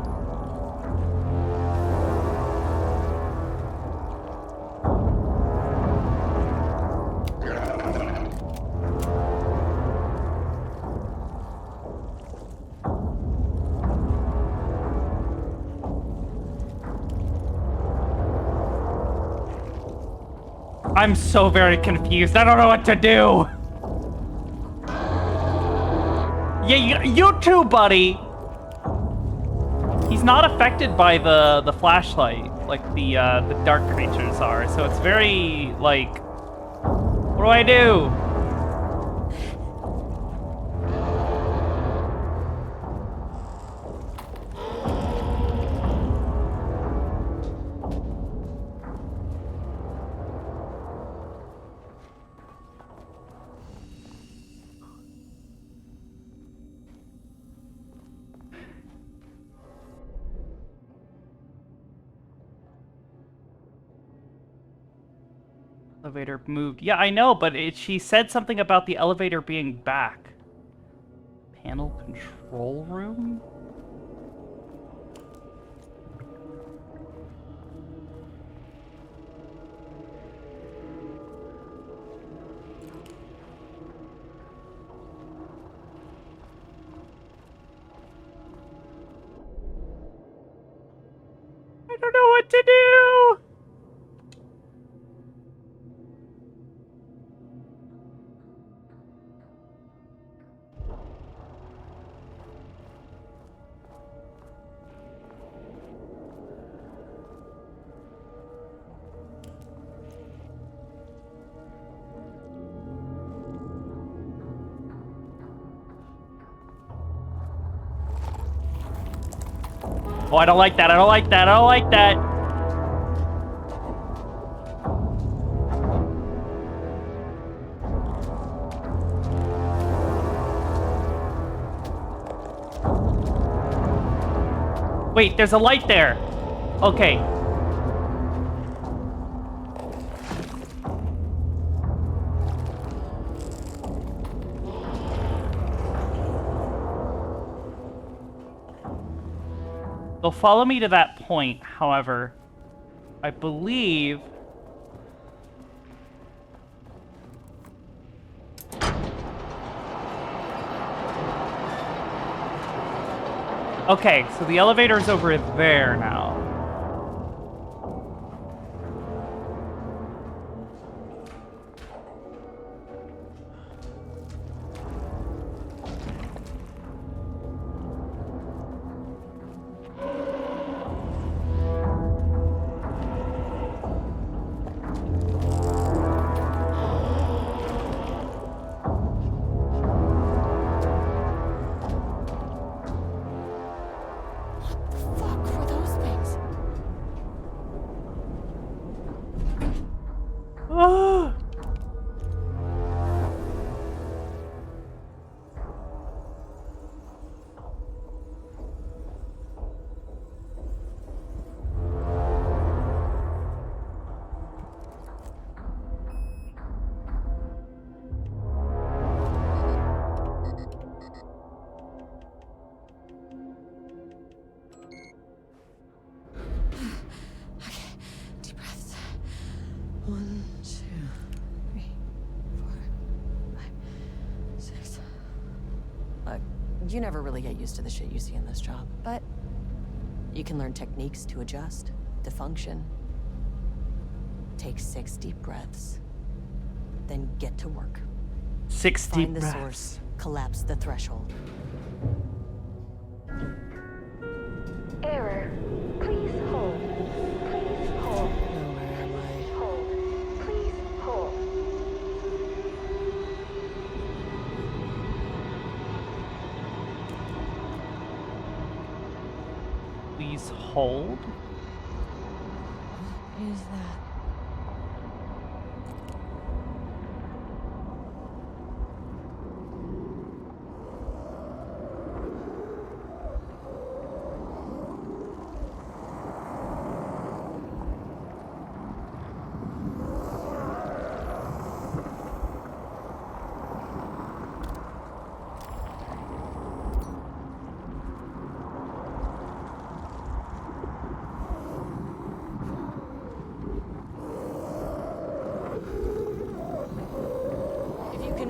I'm so very confused. I don't know what to do. Yeah, you too, buddy. He's not affected by the flashlight like the dark creatures are. So it's very like, what do I do? Elevator moved. Yeah, I know, but she said something about the elevator being back. Panel control room? I don't know what to do! Oh, I don't like that. I don't like that. I don't like that. Wait, there's a light there. Okay. They'll follow me to that point, however, I believe... Okay, so the elevator's over there now. You never really get used to the shit you see in this job, but you can learn techniques to adjust, to function. Take 6 deep breaths, then get to work. 6 deep breaths. Find the source, collapse the threshold. Error. Please hold. Please hold. Now where am I? Hold. Please hold. Please hold. What is that?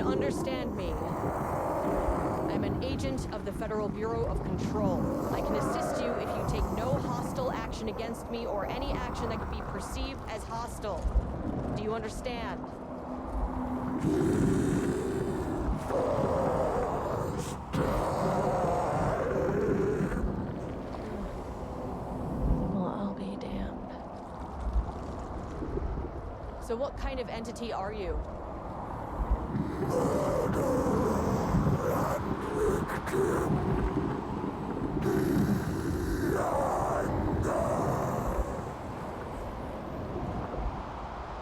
Understand me. I'm an agent of the Federal Bureau of Control. I can assist you if you take no hostile action against me or any action that could be perceived as hostile. Do you understand? Well, I'll be damned. So what kind of entity are you?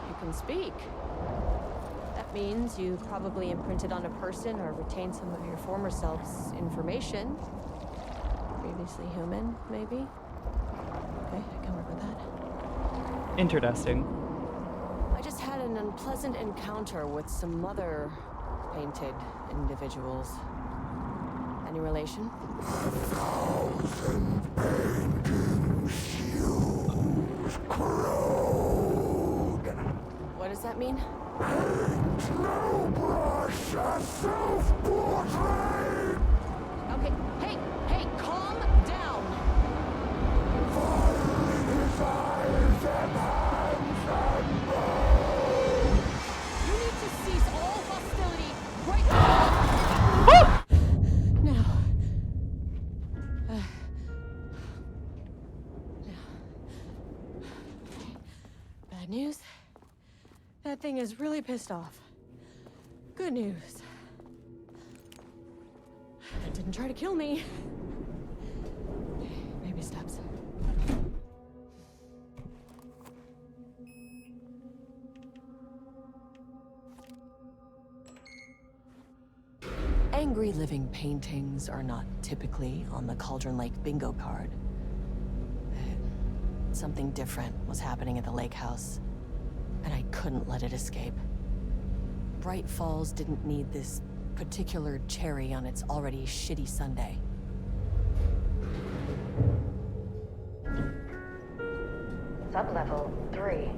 You can speak. That means you probably imprinted on a person or retained some of your former self's information. Previously human, maybe? Okay, I can work with that. Interesting. I just had an unpleasant encounter with some other painted individuals. Any relation? 1,000 painting shoes corrode. What does that mean? Paint no brush a self-portrait. Okay, hey, calm down. His eyes and hands and bones. You need to cease all hostility right now. Now. Bad news. That thing is really pissed off. Good news. It didn't try to kill me. Baby steps. Hungry Living paintings are not typically on the Cauldron Lake bingo card. But something different was happening at the lake house, and I couldn't let it escape. Bright Falls didn't need this particular cherry on its already shitty sundae. Sublevel 3.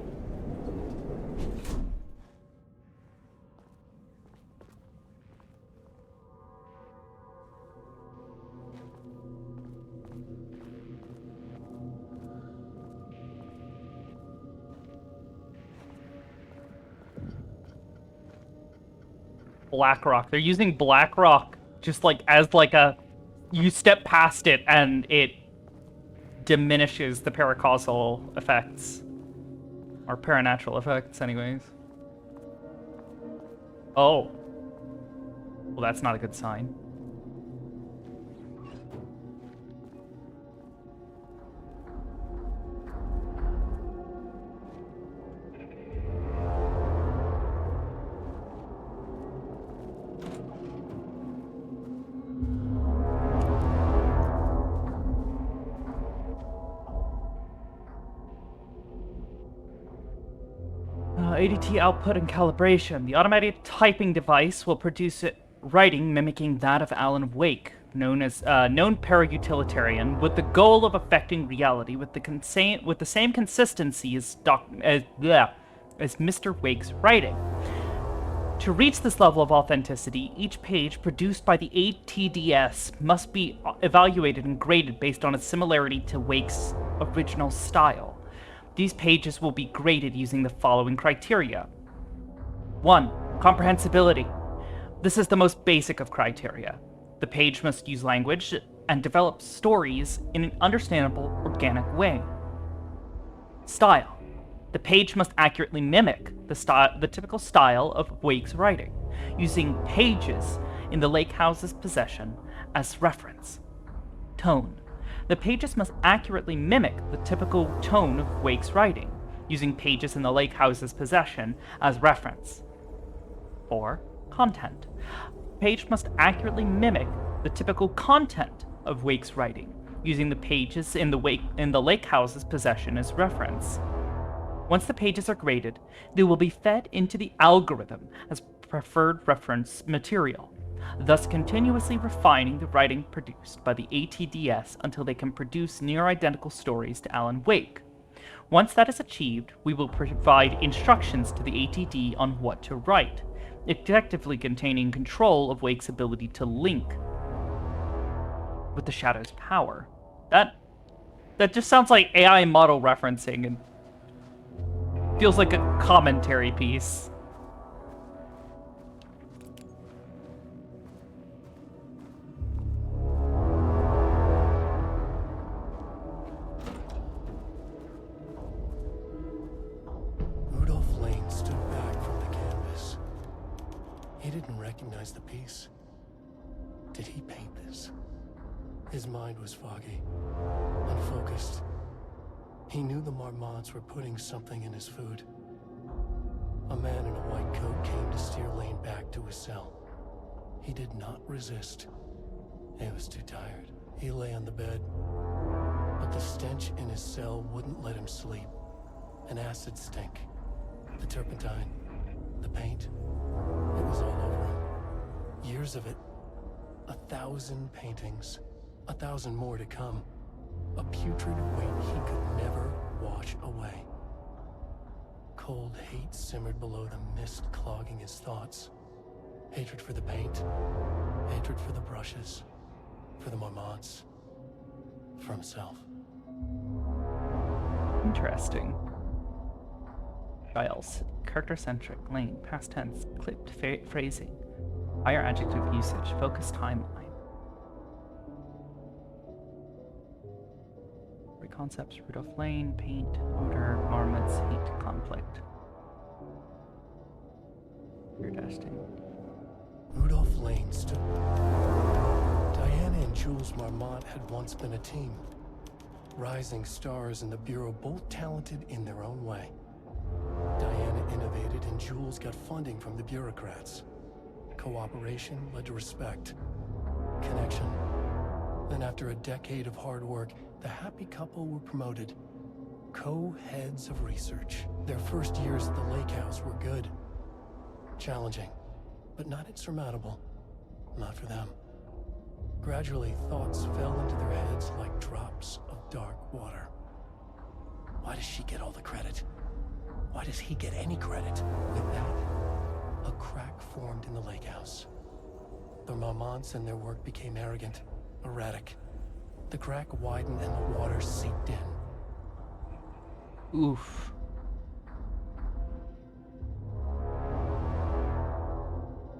Blackrock. They're using Blackrock just like as like a... You step past it and it diminishes the paracausal effects. Or paranatural effects, anyways. Oh. Well, that's not a good sign. ADT output and calibration. The automated typing device will produce writing mimicking that of Alan Wake, known para-utilitarian, with the goal of affecting reality with the same consistency as Mr. Wake's writing. To reach this level of authenticity, each page produced by the ATDS must be evaluated and graded based on its similarity to Wake's original style. These pages will be graded using the following criteria. 1. Comprehensibility. This is the most basic of criteria. The page must use language and develop stories in an understandable, organic way. Style. The page must accurately mimic the typical style of Wake's writing, using pages in the lake house's possession as reference. Tone. The pages must accurately mimic the typical tone of Wake's writing, using pages in the lake house's possession as reference. 4. Content. The page must accurately mimic the typical content of Wake's writing, using the pages in the lake house's possession as reference. Once the pages are graded, they will be fed into the algorithm as preferred reference material, thus continuously refining the writing produced by the ATDS until they can produce near-identical stories to Alan Wake. Once that is achieved, we will provide instructions to the ATD on what to write, effectively containing control of Wake's ability to link with the Shadow's power. That just sounds like AI model referencing and feels like a commentary piece. Rudolph Lane stood back from the canvas. He didn't recognize the piece. Did he paint this? His mind was foggy, unfocused. He knew the Marmots were putting something in his food. A man in a white coat came to steer Lane back to his cell. He did not resist. He was too tired. He lay on the bed, but the stench in his cell wouldn't let him sleep. An acid stink. The turpentine. The paint. It was all over him. Years of it. 1,000 paintings. 1,000 more to come. A putrid weight he could never wash away. Cold hate simmered below the mist clogging his thoughts. Hatred for the paint. Hatred for the brushes. For the Marmots. For himself. Interesting. Giles. Character-centric. Lane. Past tense. Clipped phrasing. Higher adjective usage. Focus timeline. Concepts, Rudolph Lane, paint, odor, marmots, heat, conflict. Your destiny. Rudolph Lane stood. Diana and Jules Marmot had once been a team. Rising stars in the Bureau, both talented in their own way. Diana innovated and Jules got funding from the bureaucrats. Cooperation led to respect, connection. Then after a decade of hard work, the happy couple were promoted. Co-heads of research. Their first years at the lake house were good. Challenging, but not insurmountable. Not for them. Gradually, thoughts fell into their heads like drops of dark water. Why does she get all the credit? Why does he get any credit? With that, a crack formed in the lake house. The Marmonts and their work became arrogant, erratic. The crack widened and the water seeped in. Oof.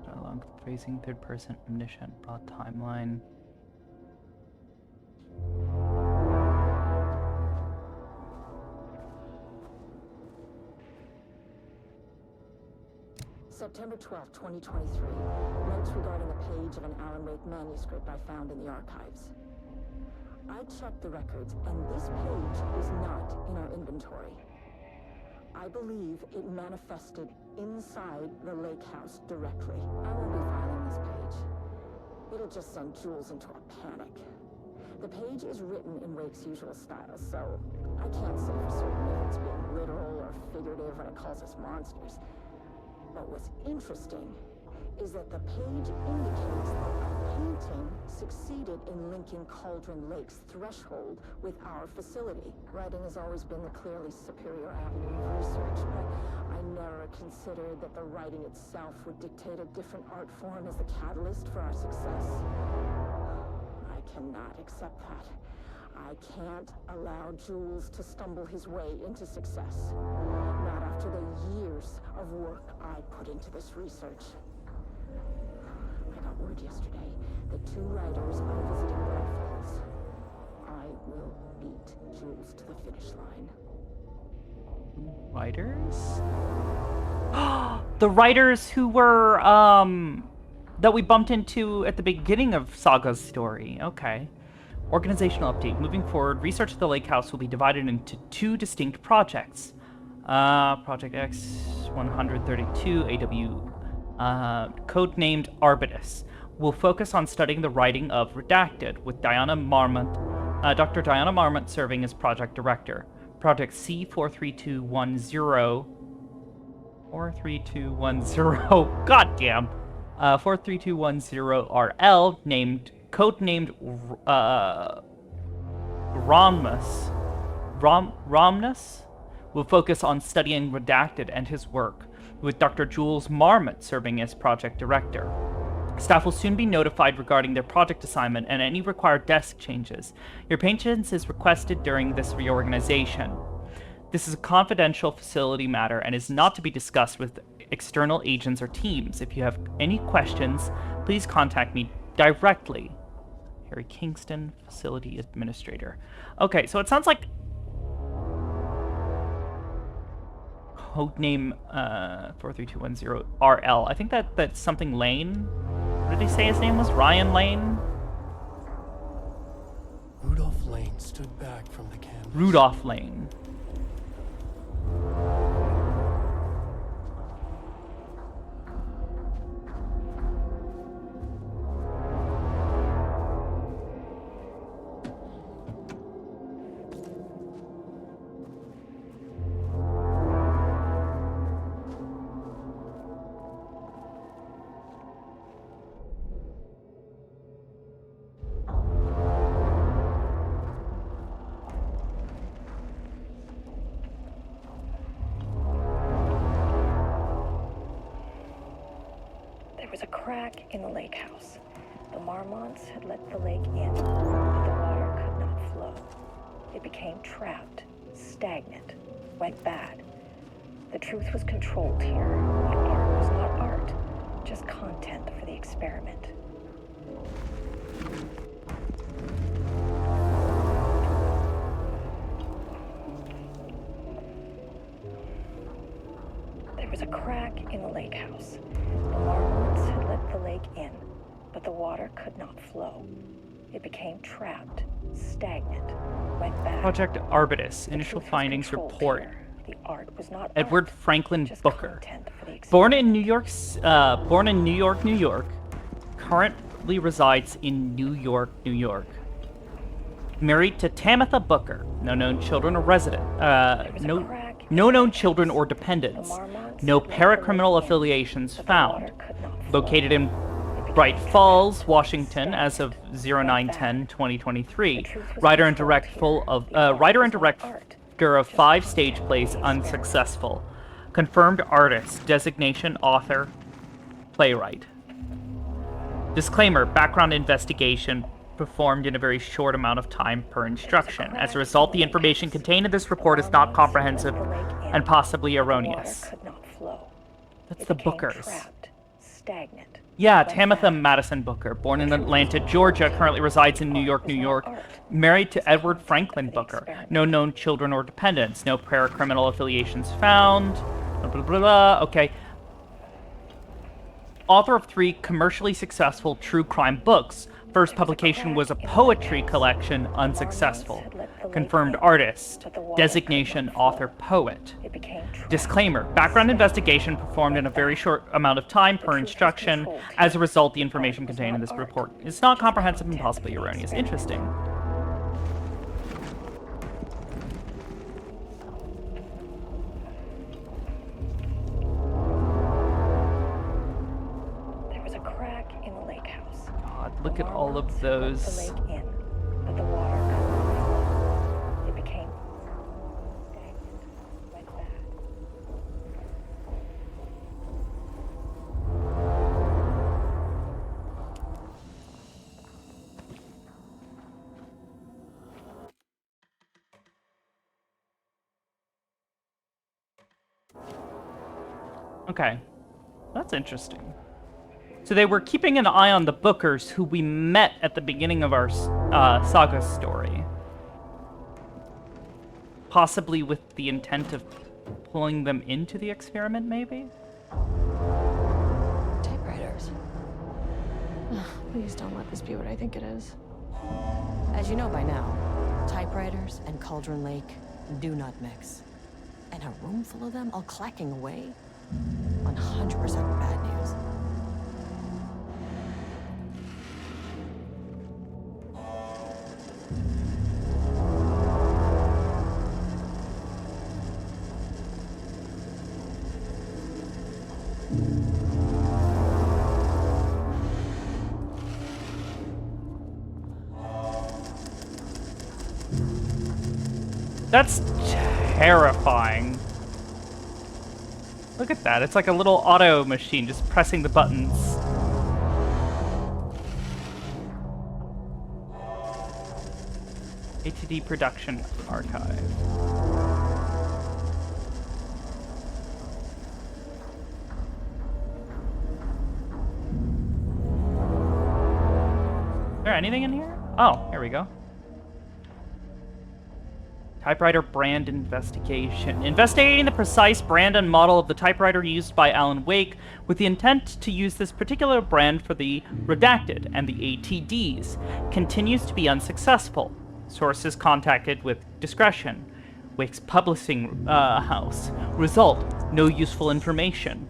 Dialogue facing third-person omniscient broad timeline. September 12, 2023. Notes regarding a page of an Alan Wake manuscript I found in the archives. I checked the records, and this page is not in our inventory. I believe it manifested inside the lake house directly. I won't be filing this page. It'll just send Jules into a panic. The page is written in Wake's usual style, so I can't say for certain if it's being literal or figurative when it calls us monsters. But what's interesting is that the page indicates that a painting succeeded in linking Cauldron Lake's threshold with our facility. Writing has always been the clearly superior avenue of research, but I never considered that the writing itself would dictate a different art form as the catalyst for our success. I cannot accept that. I can't allow Jules to stumble his way into success. Not after the years of work I put into this research. I got word yesterday that 2 writers are visiting Bright Falls. I will beat Jules to the finish line. Writers? The writers who were, that we bumped into at the beginning of Saga's story. Okay. Organizational update. Moving forward, research at the lake house will be divided into 2 distinct projects. Project X-132 AW, codenamed Arbitus, will focus on studying the writing of Redacted, with Dr. Diana Marmont serving as project director. Project C-43210, 43210, goddamn, 43210RL, codenamed Romnus, will focus on studying Redacted and his work, with Dr. Jules Marmont serving as project director. Staff will soon be notified regarding their project assignment and any required desk changes. Your patience is requested during this reorganization. This is a confidential facility matter and is not to be discussed with external agents or teams. If you have any questions, please contact me directly. Harry Kingston, Facility Administrator. Okay, so it sounds like codename 43210RL. I think that's something Lane. What did he say his name was? Ryan Lane? Rudolph Lane stood back from the canvas. Rudolph Lane. In the lake house. The Marmonts had let the lake in, but the water could not flow. It became trapped, stagnant, went bad. The truth was controlled here. What art was not art, just content for the experiment. There was a crack in the lake house. The Marmonts had let the lake in, but the water could not flow. It became trapped, stagnant, went bad. Project Arbitus. Initial findings report. The art was not Edward art, Franklin just Booker. content for the Born in New York, New York, currently resides in New York, New York. Married to Tamitha Booker. No known children or no known children or dependents. No paracriminal affiliations found. Located in Bright Falls, Washington, as of 09/10/2023. Writer and director of 5 stage plays, unsuccessful. Confirmed artist, designation author, playwright. Disclaimer: background investigation performed in a very short amount of time per instruction. As a result, the information contained in this report is not comprehensive and possibly erroneous. That's the Bookers. Stagnant. Yeah, Tamitha Madison Booker, born in Atlanta, Georgia, currently resides in New York, New York. Married to Edward Franklin Booker. No known children or dependents. No paracriminal affiliations found. Blah, blah, blah, blah. Okay. Author of 3 commercially successful true crime books. First publication was a poetry collection, unsuccessful. Confirmed artist. Designation author poet. Disclaimer: background investigation performed in a very short amount of time per instruction. As a result, the information contained in this report is not comprehensive and possibly erroneous. Interesting. There was a crack in the lake house. God, look at all of those. The lake in, but the water could not flow. It became stagnant, went bad. Okay. That's interesting. So they were keeping an eye on the Bookers, who we met at the beginning of our saga story. Possibly with the intent of pulling them into the experiment, maybe? Typewriters. Please don't let this be what I think it is. As you know by now, typewriters and Cauldron Lake do not mix. And a room full of them all clacking away? 100% bad news. That's terrifying. Look at that. It's like a little auto machine just pressing the buttons. ATD Production Archive. Is there anything in here? Oh, here we go. Typewriter brand investigation. Investigating the precise brand and model of the typewriter used by Alan Wake with the intent to use this particular brand for the redacted and the ATDs continues to be unsuccessful. Sources contacted with discretion. Wake's publishing house. Result: no useful information.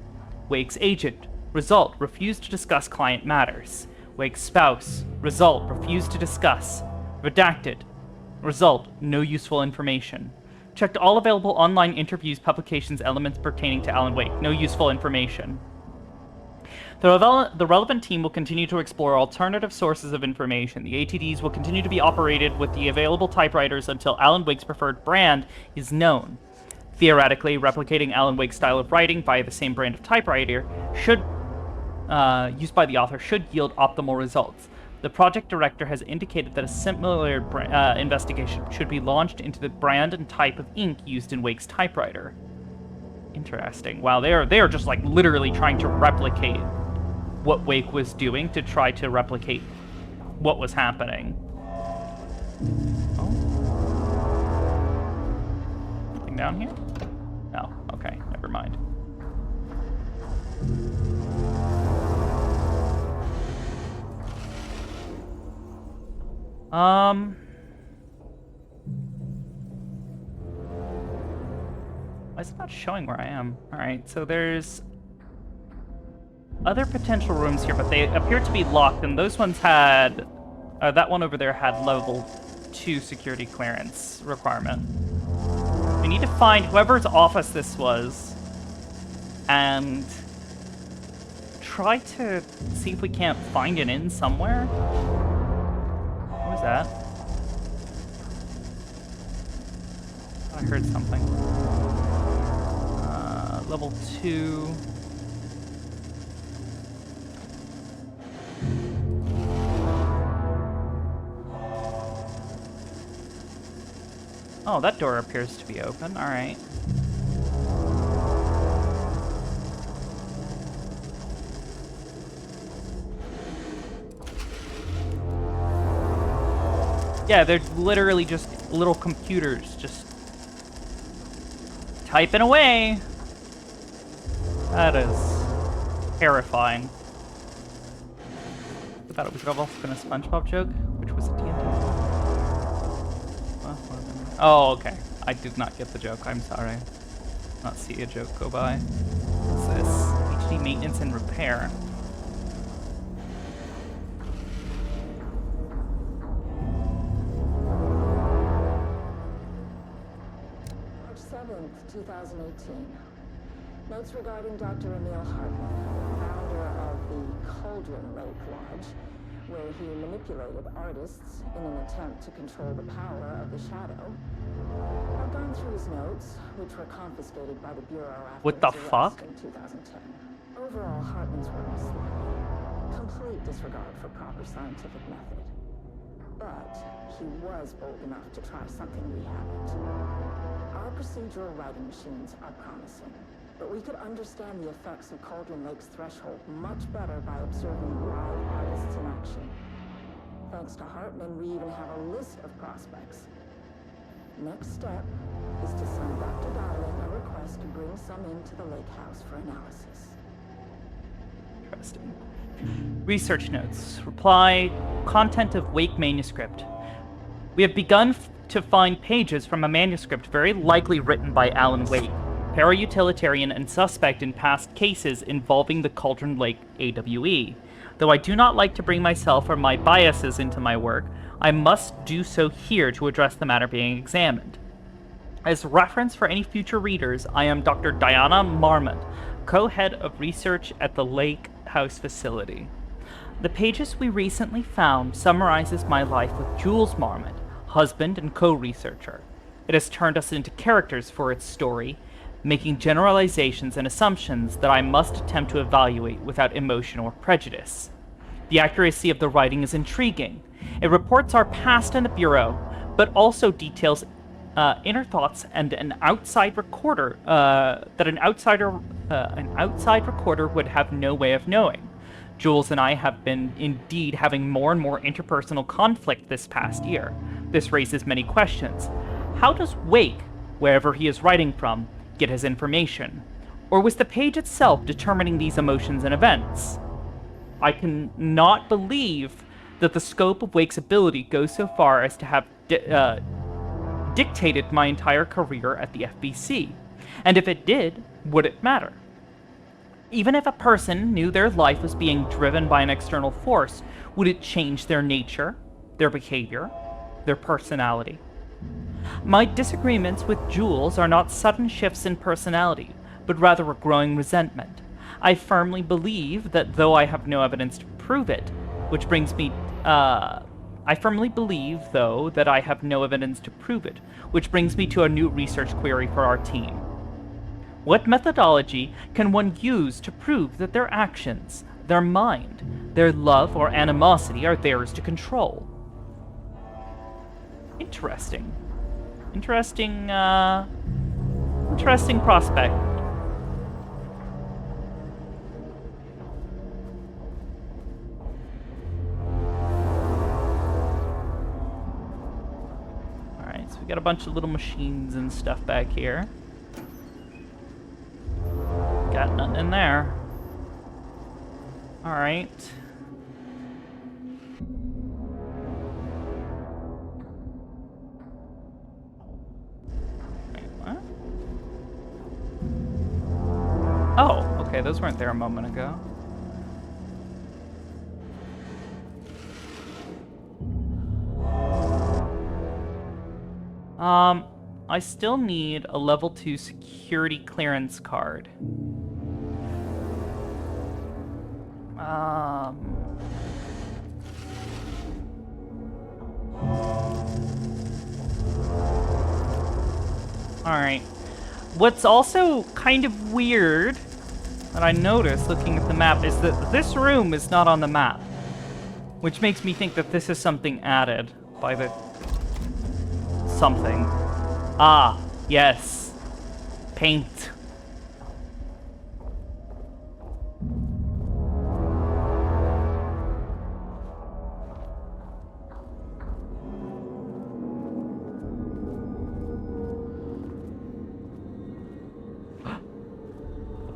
Wake's agent. Result: refused to discuss client matters. Wake's spouse. Result: refused to discuss. Redacted. Result: no useful information. Checked all available online interviews, publications, elements pertaining to Alan Wake. No useful information. The relevant team will continue to explore alternative sources of information. The ATDs will continue to be operated with the available typewriters until Alan Wake's preferred brand is known. Theoretically, replicating Alan Wake's style of writing via the same brand of typewriter used by the author should yield optimal results. The project director has indicated that a similar investigation should be launched into the brand and type of ink used in Wake's typewriter. Interesting. Wow, they are just like literally trying to replicate what Wake was doing to try to replicate what was happening. Oh. Anything down here? No. Okay, never mind. Why is it not showing where I am? Alright, so there's other potential rooms here, but they appear to be locked, and those ones had... that one over there had level 2 security clearance requirement. We need to find whoever's office this was, and try to see if we can't find an in somewhere. What was that? I heard something. Level 2. Oh, that door appears to be open. All right. Yeah, they're literally just little computers just typing away. That is terrifying. I thought it was off in a SpongeBob joke, which was a TNT. Oh, okay. I did not get the joke. I'm sorry. Not see a joke go by. What's this? HD maintenance and repair. March 7th, 2018. Notes regarding Dr. Emil Hartman, founder of the Cauldron Lake Lodge, where he manipulated artists in an attempt to control the power of the Shadow. I've gone through his notes, which were confiscated by the Bureau after What the his fuck? arrest in 2010. Overall, Hartman's work was sloppy. Complete disregard for proper scientific method. But he was bold enough to try something we haven't. Our procedural writing machines are promising, but we could understand the effects of Cauldron Lake's threshold much better by observing live artists in action. Thanks to Hartman, we even have a list of prospects. Next step is to send Dr. Darling a request to bring some into the lake house for analysis. Interesting. Research notes. Reply. Content of Wake manuscript. We have begun to find pages from a manuscript very likely written by Alan Wake, para-utilitarian and suspect in past cases involving the Cauldron Lake AWE. Though I do not like to bring myself or my biases into my work, I must do so here to address the matter being examined. As reference for any future readers, I am Dr. Diana Marmont, co-head of research at the Lake House facility. The pages we recently found summarizes my life with Jules Marmont, husband and co-researcher. It has turned us into characters for its story, making generalizations and assumptions that I must attempt to evaluate without emotion or prejudice. The accuracy of the writing is intriguing. It reports our past in the Bureau, but also details inner thoughts and an outside recorder that an outside recorder would have no way of knowing. Jules and I have been indeed having more and more interpersonal conflict this past year. This raises many questions. How does Wake, wherever he is writing from, get his information? Or was the page itself determining these emotions and events? I can not believe that the scope of Wake's ability goes so far as to have dictated my entire career at the FBC. And if it did, would it matter? Even if a person knew their life was being driven by an external force, would it change their nature, their behavior, their personality? My disagreements with Jules are not sudden shifts in personality, but rather a growing resentment. I firmly believe that though I have no evidence to prove it, which brings me, to a new research query for our team. What methodology can one use to prove that their actions, their mind, their love or animosity are theirs to control? Interesting. Interesting prospect. Alright, so we got a bunch of little machines and stuff back here. Got nothing in there. Alright. Wait, what? okay, those weren't there a moment ago. I still need a level 2 security clearance card. Alright. What's also kind of weird that I noticed looking at the map is that this room is not on the map. Which makes me think that this is something added by the... something. Ah, yes. Paint.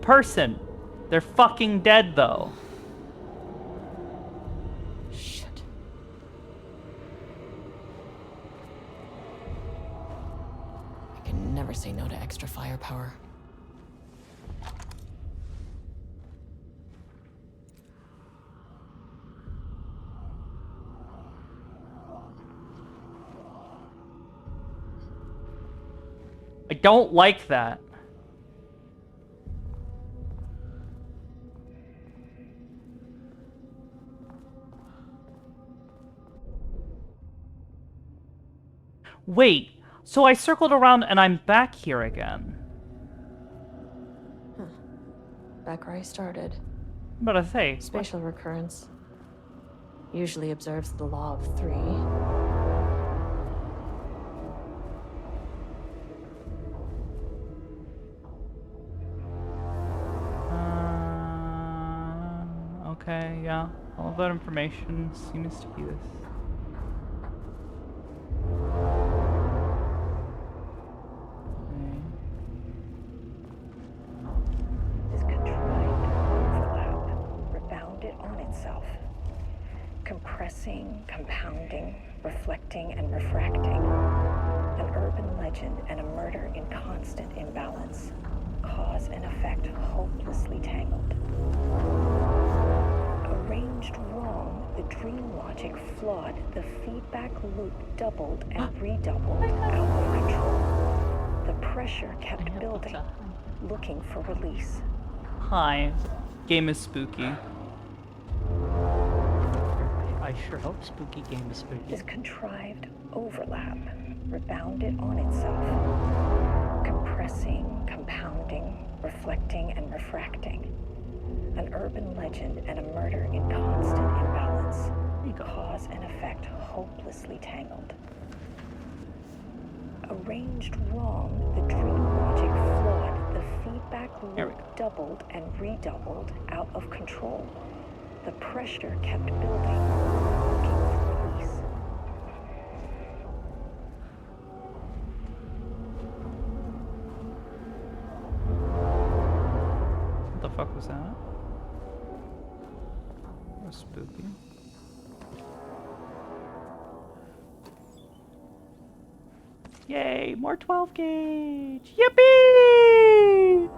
Person. They're fucking dead, though. Shit. I can never say no to extra firepower. I don't like that. Wait, so I circled around and I'm back here again. Huh. Back where I started. But I say... Spatial recurrence. Usually observes the law of 3. Okay, yeah. All of that information seems to be this. This contrived overlap rebounded on itself, compressing, compounding, reflecting, and refracting. An urban legend and a murder in constant imbalance. Cause and effect hopelessly tangled. Arranged wrong, the dream logic flawed, the feedback loop doubled and redoubled, out of control. The pressure kept building, looking for release. Hi. Game is spooky. I sure hope spooky game is spooky. This contrived overlap rebounded on itself, compressing, compounding, reflecting, and refracting. An urban legend and a murder in constant imbalance. Cause and effect hopelessly tangled. Arranged wrong, the dream logic flawed, the feedback loop doubled and redoubled, out of control. The pressure kept building, looking for release. What the fuck was that? That was spooky. Yay, more 12 gauge! Yippee!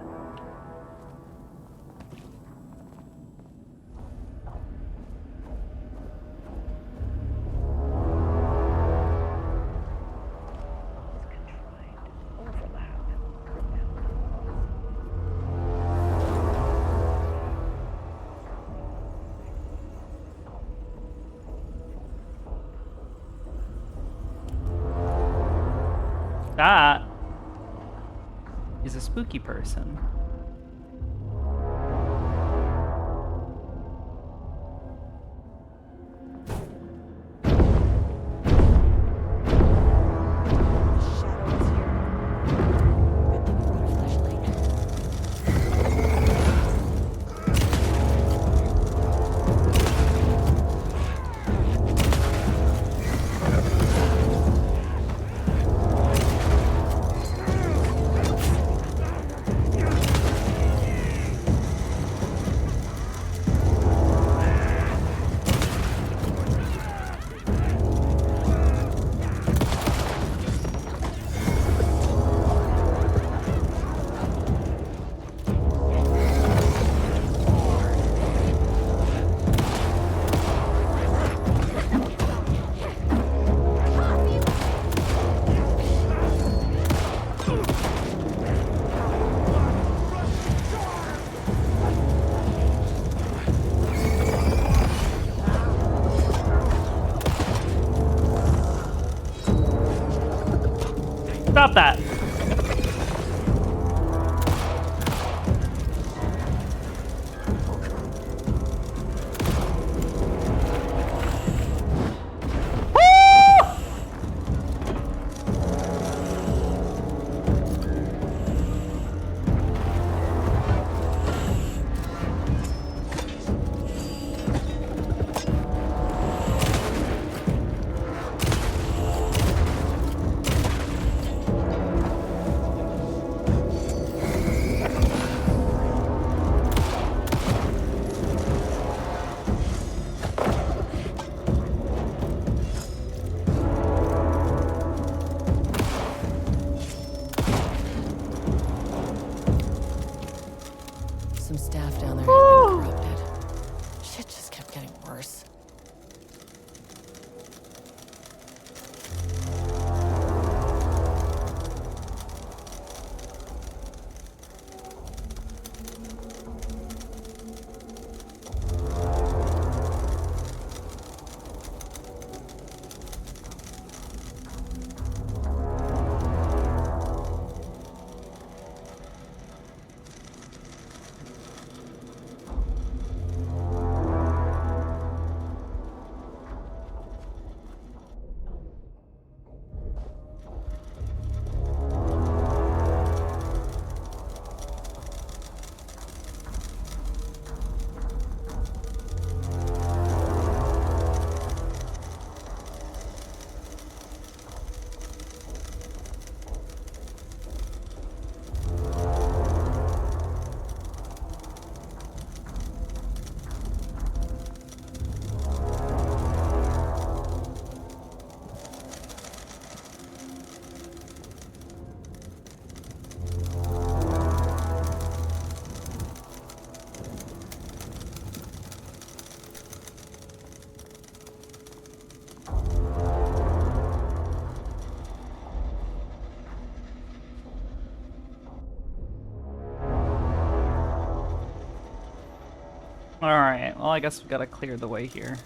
That is a spooky person. Stop that! Some staff down there had been corrupted. Shit just kept getting worse. Alright, well I guess we gotta clear the way here.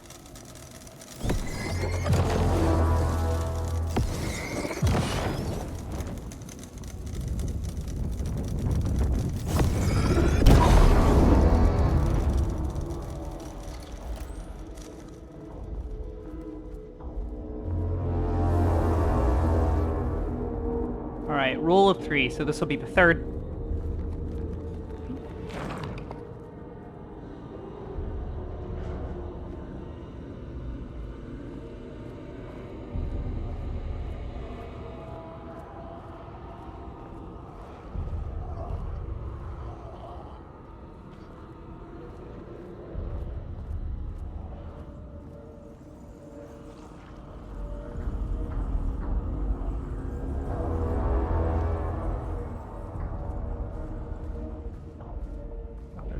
Alright, rule of 3, so this will be the third.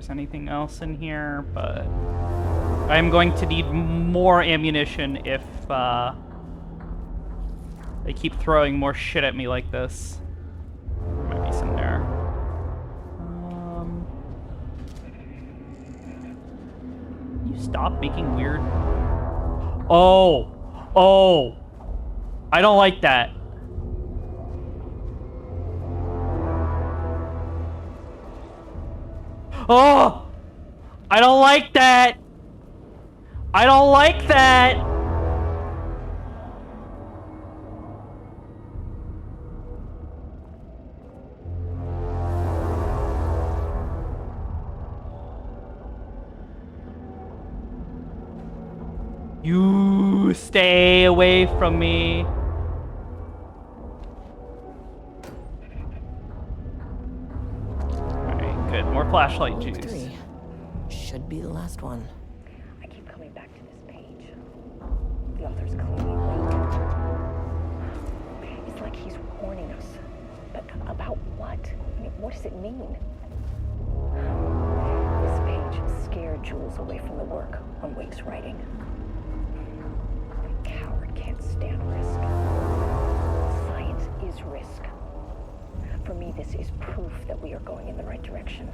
Anything else in here, but I'm going to need more ammunition if they keep throwing more shit at me like this. There might be some there. You stop making weird. Oh, I don't like that. Oh! I don't like that! I don't like that! You stay away from me. Good, more flashlight juice. 3. Should be the last one. I keep coming back to this page. The author's clearly right. It's like he's warning us. But about what? I mean, what does it mean? This page scared Jules away from the work on Wake's writing. A coward can't stand risk. Science is risk. For me, this is proof that we are going in the right direction.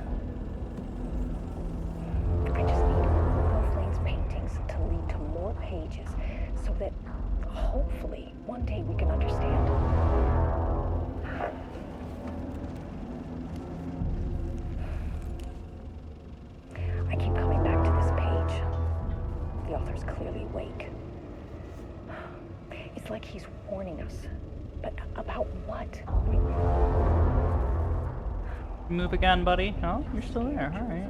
I just need Will Flame's paintings to lead to more pages so that hopefully one day we can understand. like he's warning us. But about what? Move again, buddy. Oh, you're still there. All right.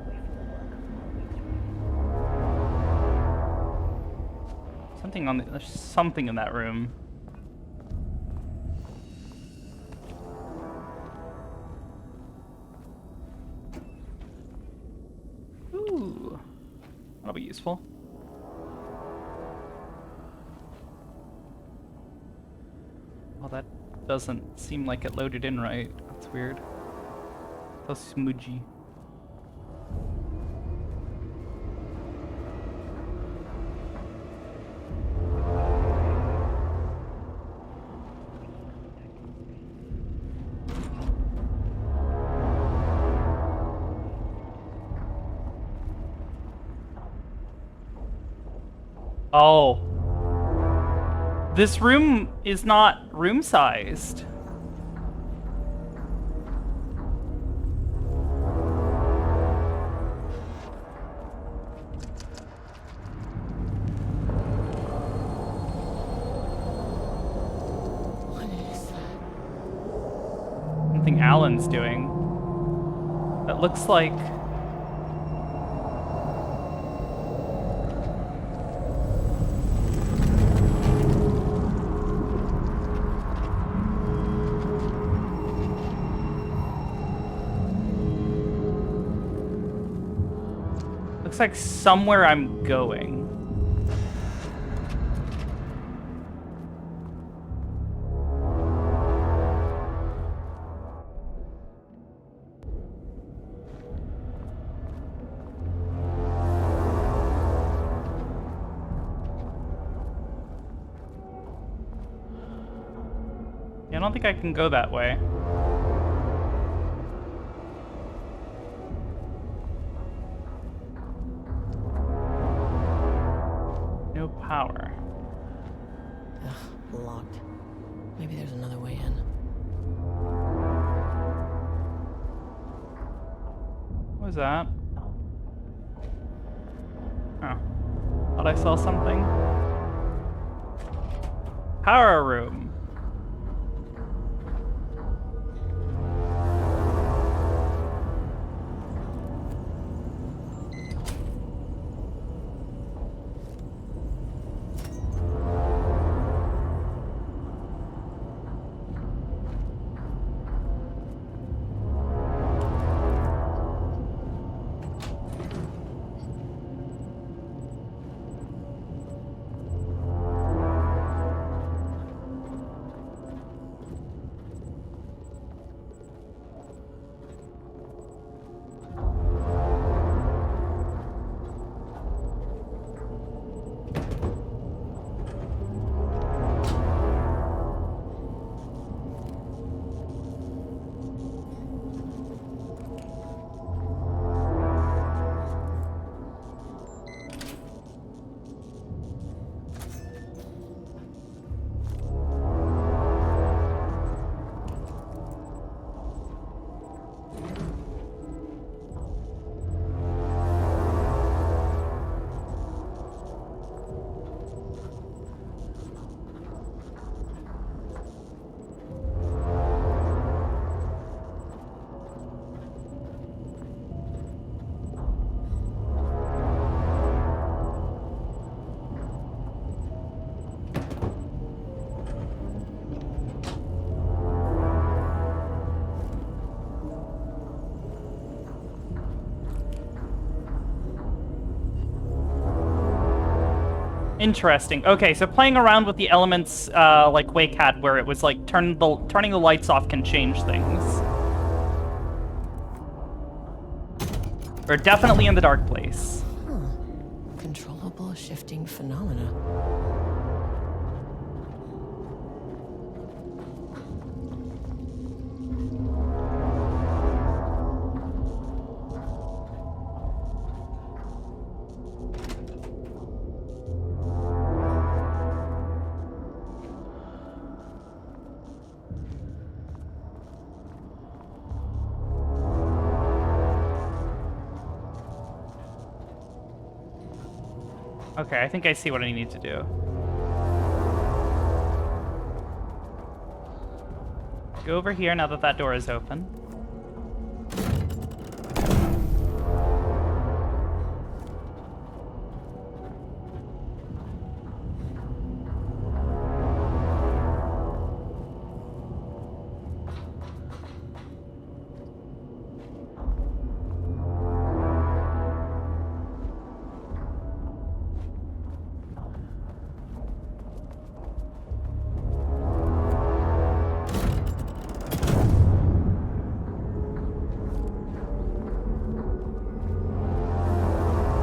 There's something in that room. Ooh, that'll be useful. Well, that doesn't seem like it loaded in right. That's weird. So smudgy. Oh. This room is not room-sized. What is that? Something Alan's doing. That looks like... Looks like somewhere I'm going. Yeah, I don't think I can go that way. No power. Ugh, locked. Maybe there's another way in. What was that? Oh. Thought I saw something. Power room. Interesting. Okay, so playing around with the elements like Wake had, where it was like turning the lights off can change things. We're definitely in the dark place. Controllable shifting phenomena. Okay, I think I see what I need to do. Go over here now that that door is open.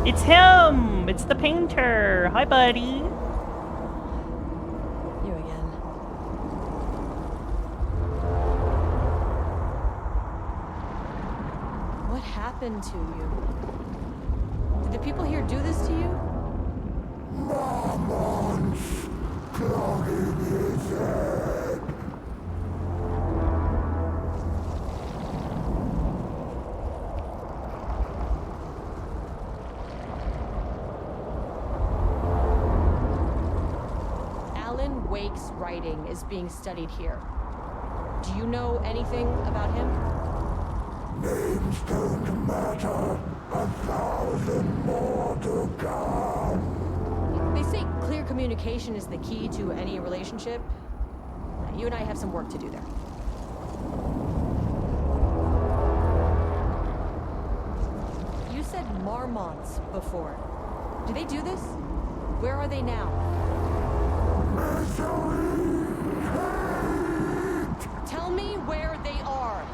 It's him! It's the painter! Hi, buddy! You again. What happened to you? Did the people here do this to you? Marmon's clogging his head. Alan Wake's writing is being studied here. Do you know anything about him? Names don't matter. 1,000 more to come. They say clear communication is the key to any relationship. You and I have some work to do there. You said Marmonts before. Do they do this? Where are they now? Misery, hate. Tell me where they are.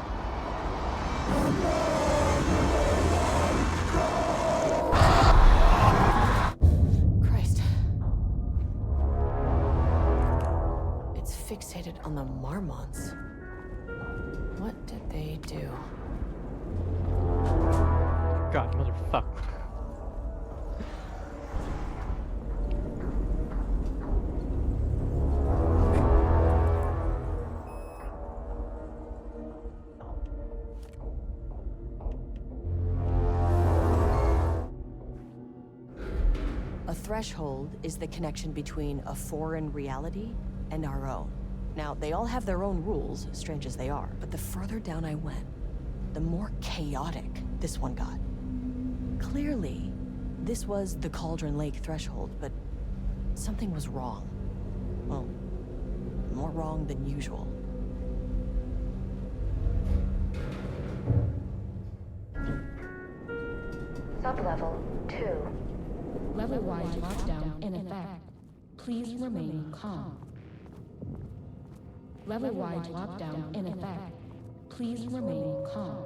Christ. It's fixated on the Marmonts. What did they do? God, motherfucker. A threshold is the connection between a foreign reality and our own. Now, they all have their own rules, strange as they are, but the further down I went, the more chaotic this one got. Clearly, this was the Cauldron Lake threshold, but something was wrong. Well, more wrong than usual. Sublevel 2. Level-wide lockdown in effect. Please remain calm. Level-wide lockdown in effect. Please remain calm.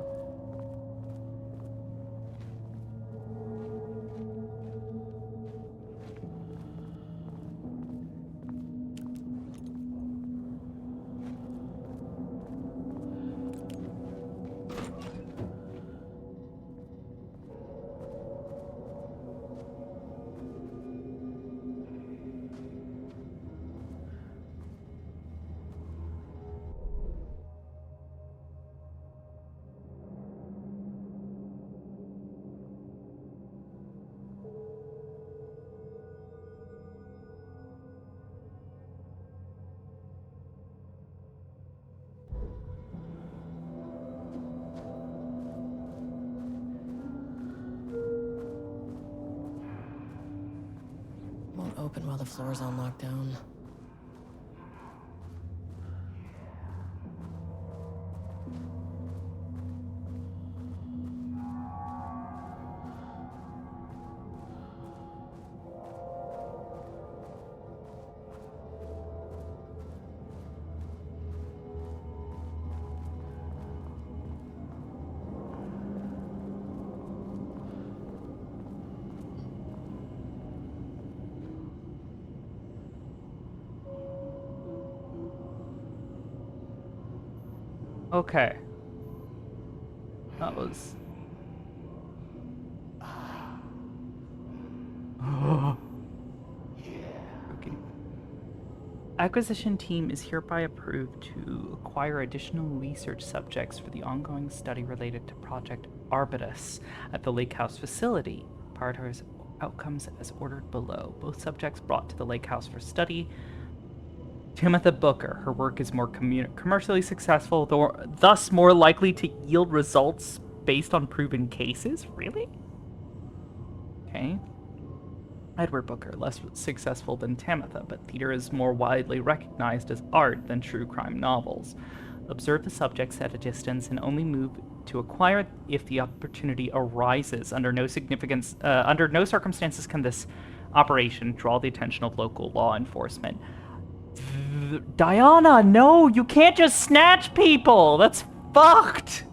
Won't open while the floor's on lockdown. Okay. That was... Okay. Acquisition team is hereby approved to acquire additional research subjects for the ongoing study related to Project Arbutus at the Lake House facility. Outcomes as ordered below. Both subjects brought to the Lake House for study Tamitha Booker. Her work is more commercially successful, thus more likely to yield results based on proven cases? Really? Okay. Edward Booker, less successful than Tamitha, but theater is more widely recognized as art than true crime novels. Observe the subjects at a distance and only move to acquire if the opportunity arises. Under no circumstances can this operation draw the attention of local law enforcement. Diana, no, you can't just snatch people. That's fucked.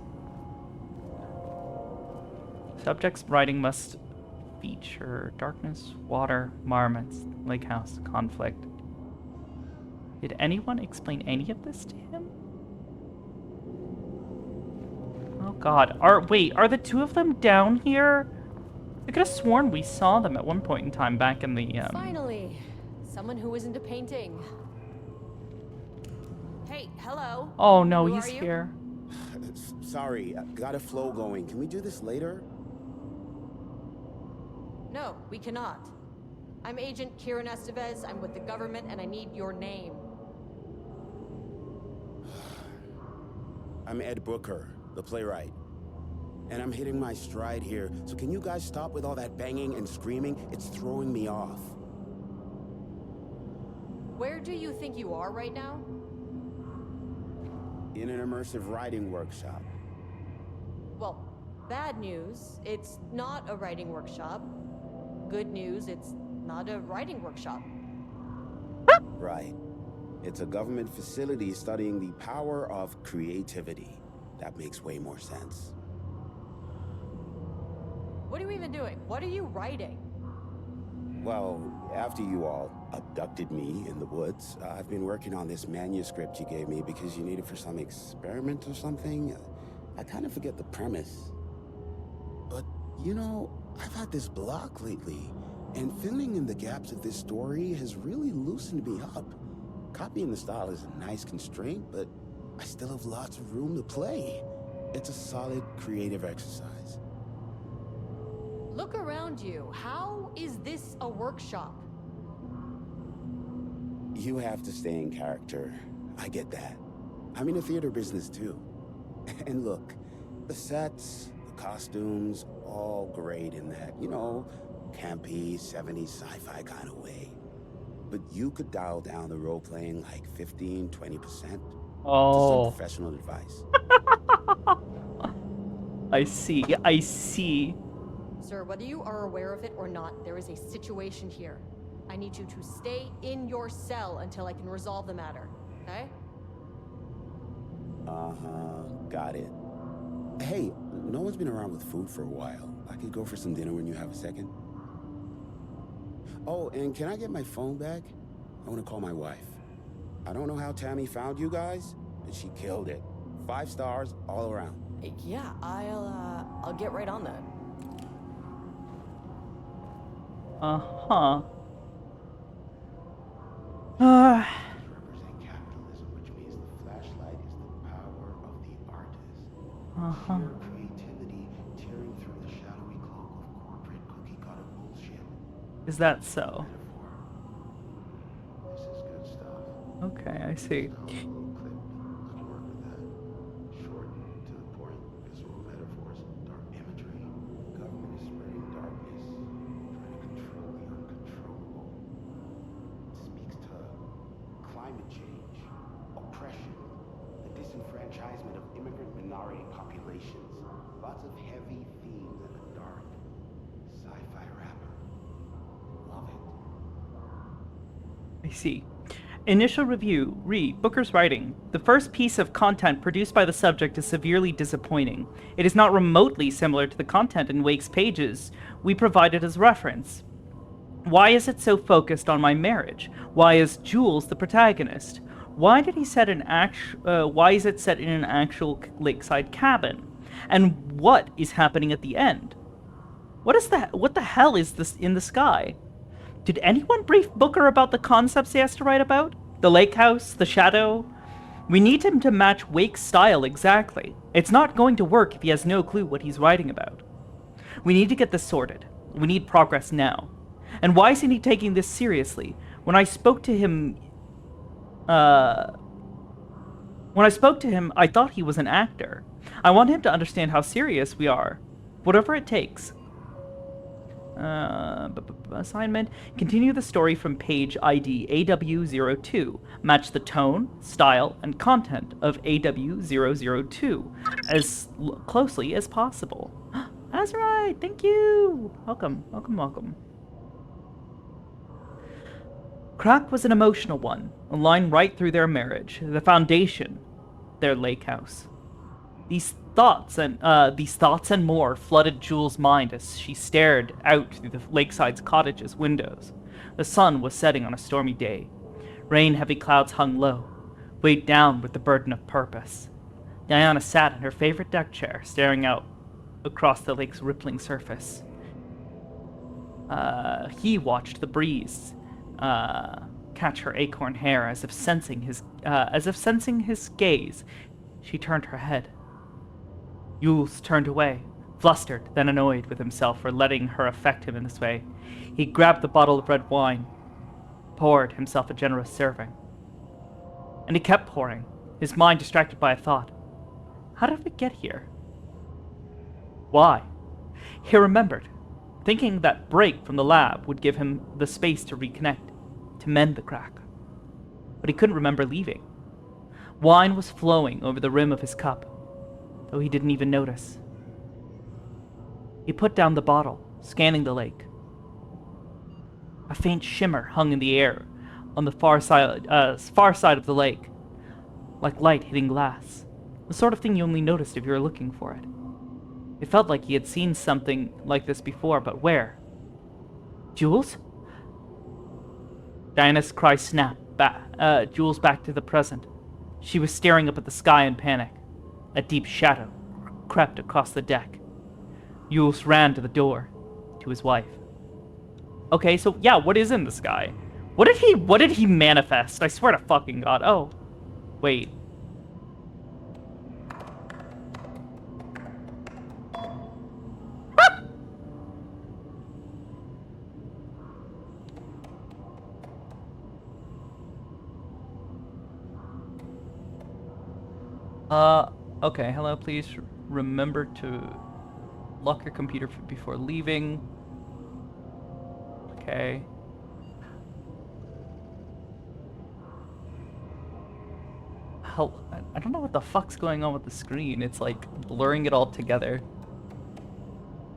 Subject's writing must feature darkness, water, marmots, lake house, conflict. Did anyone explain any of this to him? Oh god. Are the two of them down here? I could have sworn we saw them at one point in time back in the Finally, someone who isn't a painting. Hey, hello. Oh no, Who he's are you? here. Sorry, got a flow going. Can we do this later? No, we cannot. I'm Agent Kieran Estevez. I'm with the government and I need your name. I'm Ed Booker, the playwright. And I'm hitting my stride here, so can you guys stop with all that banging and screaming? It's throwing me off. Where do you think you are right now? In an immersive writing workshop. Well, bad news, it's not a writing workshop. Good news, it's not a writing workshop. Right. It's a government facility studying the power of creativity. That makes way more sense. What are you even doing? What are you writing? Well, after you all abducted me in the woods, I've been working on this manuscript you gave me because you need it for some experiment or something. I kind of forget the premise. But, you know, I've had this block lately, and filling in the gaps of this story has really loosened me up. Copying the style is a nice constraint, but I still have lots of room to play. It's a solid creative exercise. Look around you. How is this a workshop? You have to stay in character. I get that. I'm in the theater business too. And look, the sets, the costumes, all great in that, you know, campy, 70s sci-fi kind of way. But you could dial down the role-playing like 15-20%. Oh. Just some professional advice. I see. Sir, whether you are aware of it or not, there is a situation here. I need you to stay in your cell until I can resolve the matter, okay? Got it. Hey, no one's been around with food for a while. I could go for some dinner when you have a second. Oh, and can I get my phone back? I want to call my wife. I don't know how Tammy found you guys, but she killed it. 5 stars all around. Yeah, I'll get right on that. Uh-huh. Represent capitalism, which means the flashlight is the power of the artist. Uh-huh. Sheer creativity tearing through the shadowy cloak of corporate cookie-cutter bullshit. Is that so? This is good stuff. Okay, I see. Short, to the point, visual metaphors, dark imagery. Government is spreading darkness, trying to control the uncontrollable. It speaks to climate change, oppression, the disenfranchisement of immigrant minority populations. Lots of heavy themes and a dark sci-fi wrapper. Love it. I see. Initial review. Read. Booker's writing. The first piece of content produced by the subject is severely disappointing. It is not remotely similar to the content in Wake's pages we provided as reference. Why is it so focused on my marriage? Why is Jules the protagonist? Why is it set in an actual lakeside cabin? And what is happening at the end? What the hell is this in the sky? Did anyone brief Booker about the concepts he has to write about? The lake house, the shadow? We need him to match Wake's style exactly. It's not going to work if he has no clue what he's writing about. We need to get this sorted. We need progress now. And why isn't he taking this seriously? When I spoke to him When I spoke to him, I thought he was an actor. I want him to understand how serious we are. Whatever it takes. Assignment. Continue the story from page ID AW02. Match the tone, style, and content of AW002 as closely as possible. That's right. Thank you. Welcome, welcome, welcome. Crack was an emotional one, a line right through their marriage, the foundation, their lake house. These thoughts and more flooded Jules' mind as she stared out through the lakeside's cottage's windows. The sun was setting on a stormy day. Rain-heavy clouds hung low, weighed down with the burden of purpose. Diana sat in her favorite deck chair, staring out across the lake's rippling surface. He watched the breeze catch her acorn hair, as if sensing his gaze. She turned her head. Jules turned away, flustered, then annoyed with himself for letting her affect him in this way. He grabbed the bottle of red wine, poured himself a generous serving. And he kept pouring, his mind distracted by a thought. How did we get here? Why? He remembered, thinking that break from the lab would give him the space to reconnect, to mend the crack. But he couldn't remember leaving. Wine was flowing over the rim of his cup, though he didn't even notice. He put down the bottle, scanning the lake. A faint shimmer hung in the air on the far side of the lake, like light hitting glass, the sort of thing you only noticed if you were looking for it. It felt like he had seen something like this before, but where? Jules? Diana's cry snapped Jules back to the present. She was staring up at the sky in panic. A deep shadow crept across the deck. Jules ran to the door, to his wife. Okay, so yeah, what is in the sky? What did he manifest? I swear to fucking God. Oh, wait. Okay, hello, please remember to lock your computer before leaving. Okay. Hell, I don't know what the fuck's going on with the screen. It's like blurring it all together.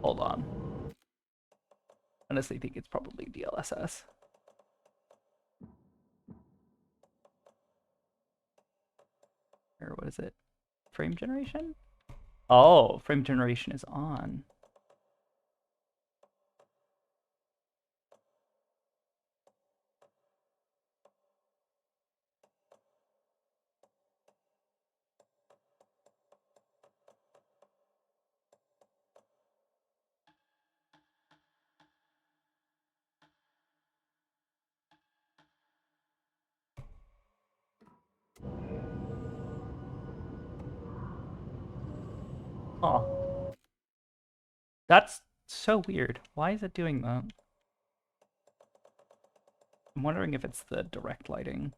Hold on. Honestly, think it's probably DLSS. Or what is it? Frame generation? Oh, frame generation is on. Oh. That's so weird. Why is it doing that? I'm wondering if it's the direct lighting.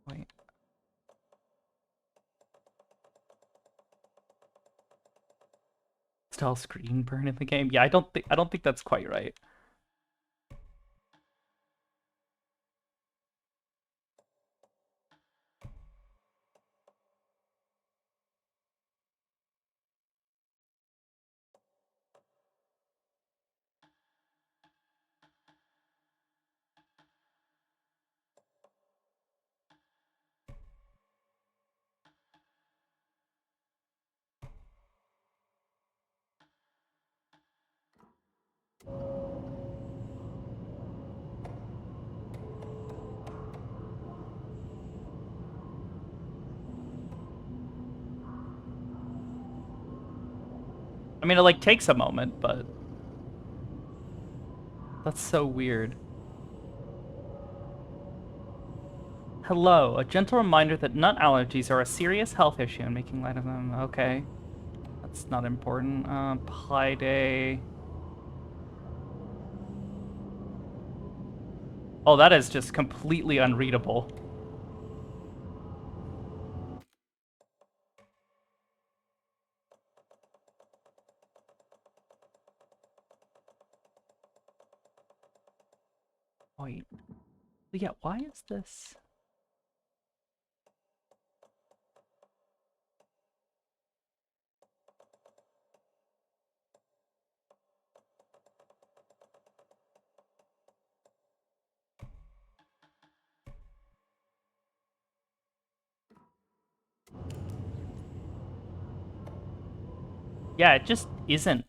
Wait. Style screen burn in the game. Yeah, I don't think that's quite right. I mean, it like takes a moment, but that's so weird. Hello, a gentle reminder that nut allergies are a serious health issue and making light of them. Okay. That's not important. Pi Day. Oh, that is just completely unreadable. Wait. But yeah, why is this? Yeah, it just isn't.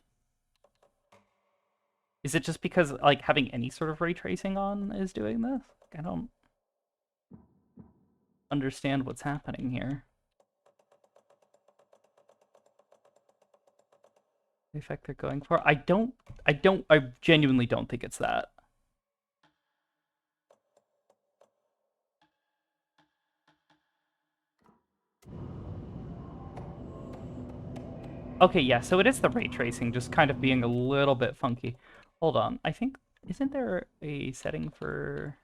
Is it just because, like, having any sort of ray tracing on is doing this? I don't understand what's happening here. The effect they're going for? I genuinely don't think it's that. Okay, yeah, so it is the ray tracing just kind of being a little bit funky. Hold on, I think, isn't there a setting for...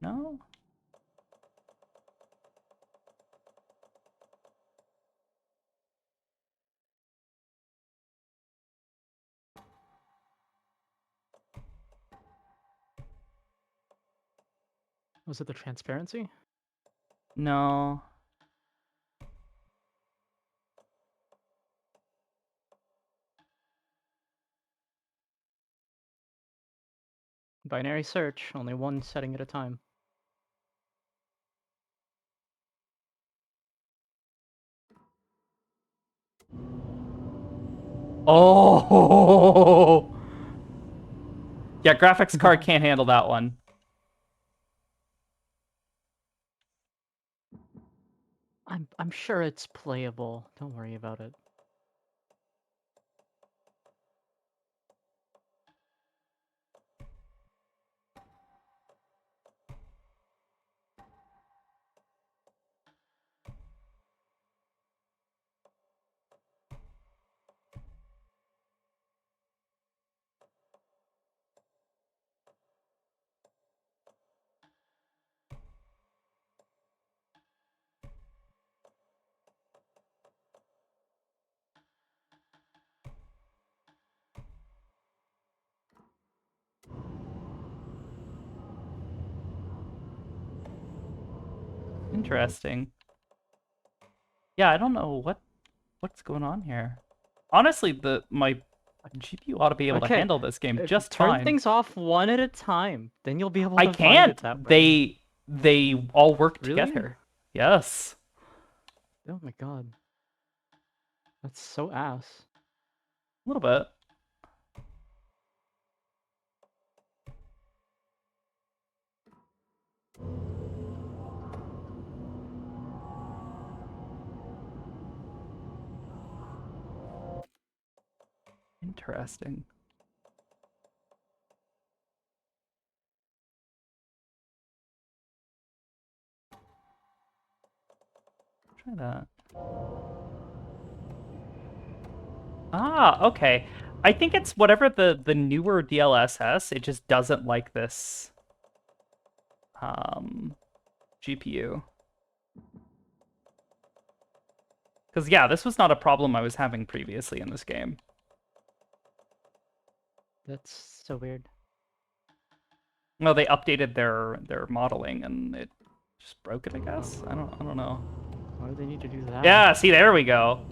No? Was it the transparency? No. Binary search, only one setting at a time. Oh! Yeah, graphics card can't handle that one. I'm sure it's playable. Don't worry about it. Interesting. Yeah, I don't know what's going on here. Honestly, my GPU ought to be able to handle this game just turn fine. things off one at a time, then you'll be able I to find it can't. that way. They all work Really? together. Yes. Oh my god. That's so ass. A little bit. Interesting. Try that. Ah, okay. I think it's whatever the newer DLSS, it just doesn't like this GPU. Because yeah, this was not a problem I was having previously in this game. That's so weird. Well, they updated their modeling and it just broke it, I guess. I don't know. Why do they need to do that? Yeah, see, there we go.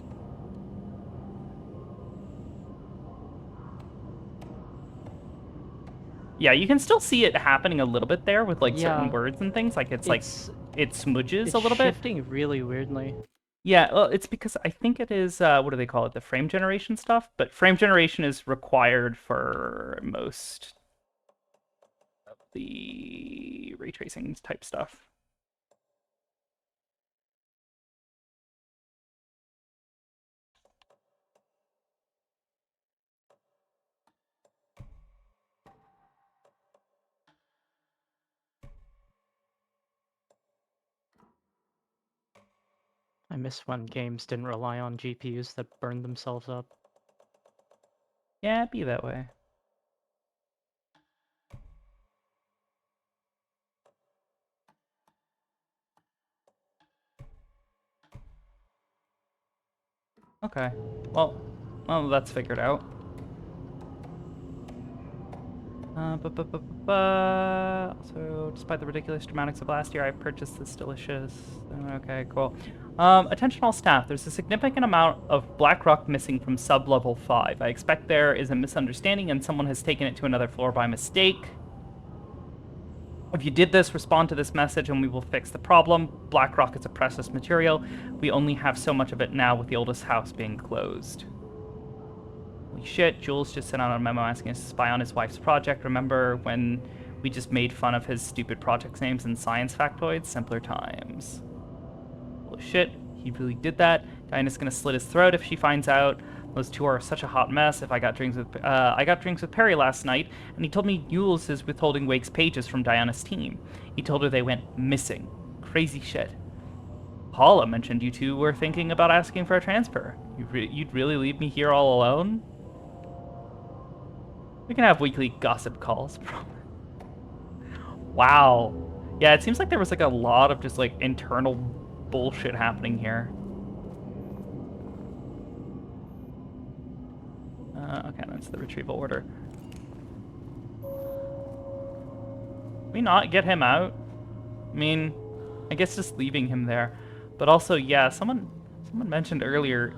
Yeah, you can still see it happening a little bit there with like certain words and things. Like it smudges a little bit. It's shifting really weirdly. Yeah, well, it's because I think it is, what do they call it? The frame generation stuff? But frame generation is required for most of the ray tracing type stuff. miss when games didn't rely on GPUs that burned themselves up. Yeah, it'd be that way. Okay. Well, that's figured out. Also, despite the ridiculous dramatics of last year, I purchased this delicious. Okay, cool. Attention all staff. There's a significant amount of Blackrock missing from sub-level 5. I expect there is a misunderstanding and someone has taken it to another floor by mistake. If you did this, respond to this message and we will fix the problem. Blackrock is a precious material. We only have so much of it now with the oldest house being closed. Holy shit, Jules just sent out a memo asking us to spy on his wife's project. Remember when we just made fun of his stupid project names in Science Factoids? Simpler times. Holy shit, he really did that. Diana's gonna slit his throat if she finds out. Those two are such a hot mess. If I got drinks with Perry last night, and he told me Yules is withholding Wake's pages from Diana's team. He told her they went missing. Crazy shit. Paula mentioned you two were thinking about asking for a transfer. You'd really leave me here all alone? We can have weekly gossip calls. Wow. Yeah, it seems like there was like a lot of just like internal bullshit happening here. Okay, that's the retrieval order. Can we not get him out? I mean, I guess just leaving him there. But also, yeah, someone mentioned earlier,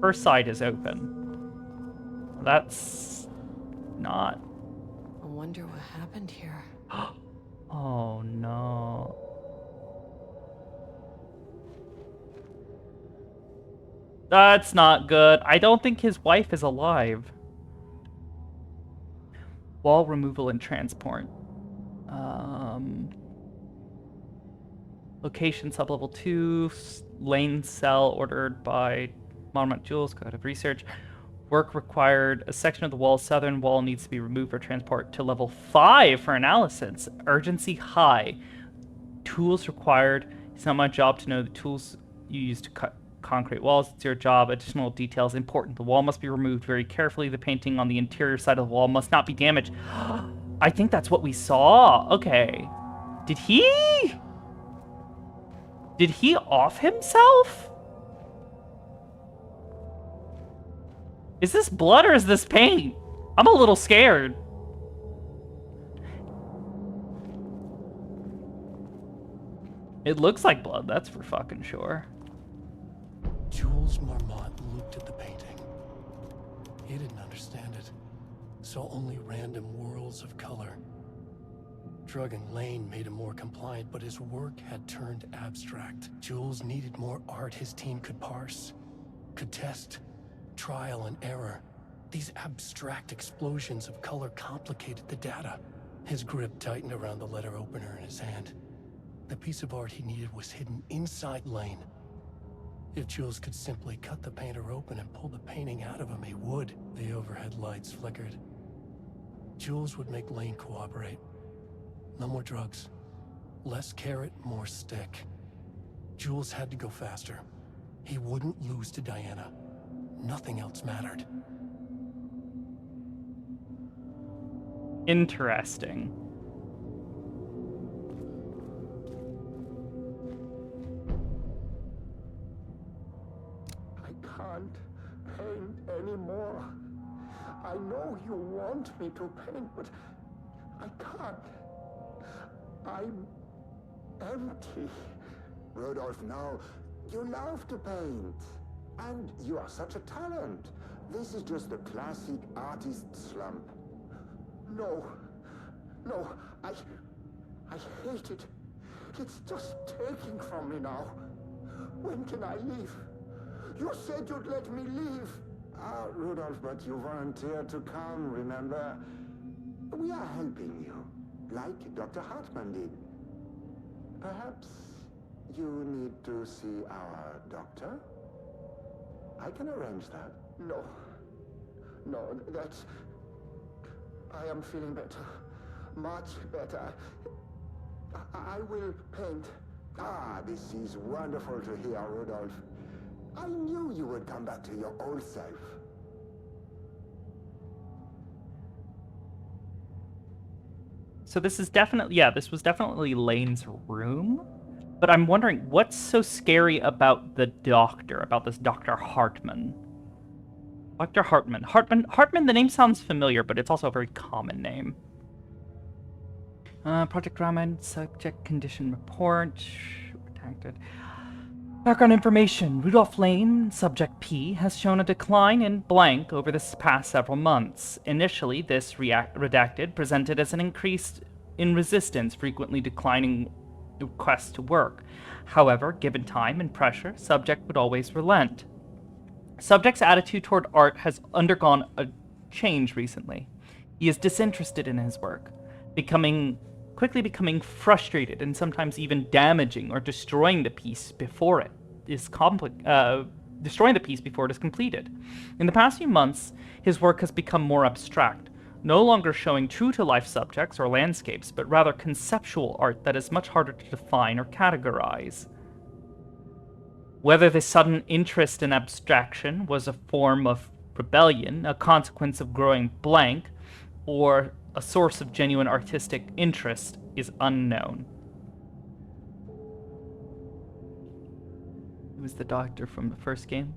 her side is open. That's not... I wonder what happened here. Oh, no. That's not good. I don't think his wife is alive. Wall removal and transport. Location sublevel 2. Lane cell ordered by Marmont Jules. Cognitive research. Work required. A section of the wall's southern wall needs to be removed for transport to level 5 for analysis. Urgency high. Tools required. It's not my job to know the tools you use to cut concrete walls. It's your job. Additional details important. The wall must be removed very carefully. The painting on the interior side of the wall must not be damaged. I think that's what we saw. Okay. Did he off himself? Is this blood or is this paint? I'm a little scared. It looks like blood, that's for fucking sure. Jules Marmont looked at the painting. He didn't understand it. Saw only random whirls of color. Drugging Lane made him more compliant, but his work had turned abstract. Jules needed more art his team could parse, could test. Trial and error. These abstract explosions of color complicated the data. His grip tightened around the letter opener in his hand. The piece of art he needed was hidden inside Lane. If Jules could simply cut the painter open and pull the painting out of him, he would. The overhead lights flickered. Jules would make Lane cooperate. No more drugs. Less carrot, more stick. Jules had to go faster. He wouldn't lose to Diana. Nothing else mattered. Interesting. I can't paint anymore. I know you want me to paint, but I can't. I'm empty. Rudolph, no. You love to paint. And you are such a talent. This is just the classic artist slump. No. I hate it. It's just taking from me now. When can I leave? You said you'd let me leave. Ah, Rudolph, but you volunteered to come, remember? We are helping you, like Dr. Hartman did. Perhaps you need to see our doctor? I can arrange that. No, that's... I am feeling better. Much better. I will paint Ah, this is wonderful to hear, Rudolph. I knew you would come back to your old self. So this is definitely, yeah, this was definitely Lane's room. But I'm wondering, what's so scary about the doctor, about this Dr. Hartman? Dr. Hartman. Hartman, the name sounds familiar, but it's also a very common name. Project Raman, subject condition report. Redacted. Background information. Rudolph Lane, subject P, has shown a decline in blank over the past several months. Initially, this redacted presented as an increase in resistance, frequently declining requests to work. However, given time and pressure, subject would always relent. Subject's attitude toward art has undergone a change recently. He is disinterested in his work, quickly becoming frustrated and sometimes even damaging or destroying the piece before it is completed. In the past few months, his work has become more abstract, no longer showing true-to-life subjects or landscapes, but rather conceptual art that is much harder to define or categorize. Whether this sudden interest in abstraction was a form of rebellion, a consequence of growing blank, or a source of genuine artistic interest is unknown. Who was the doctor from the first game?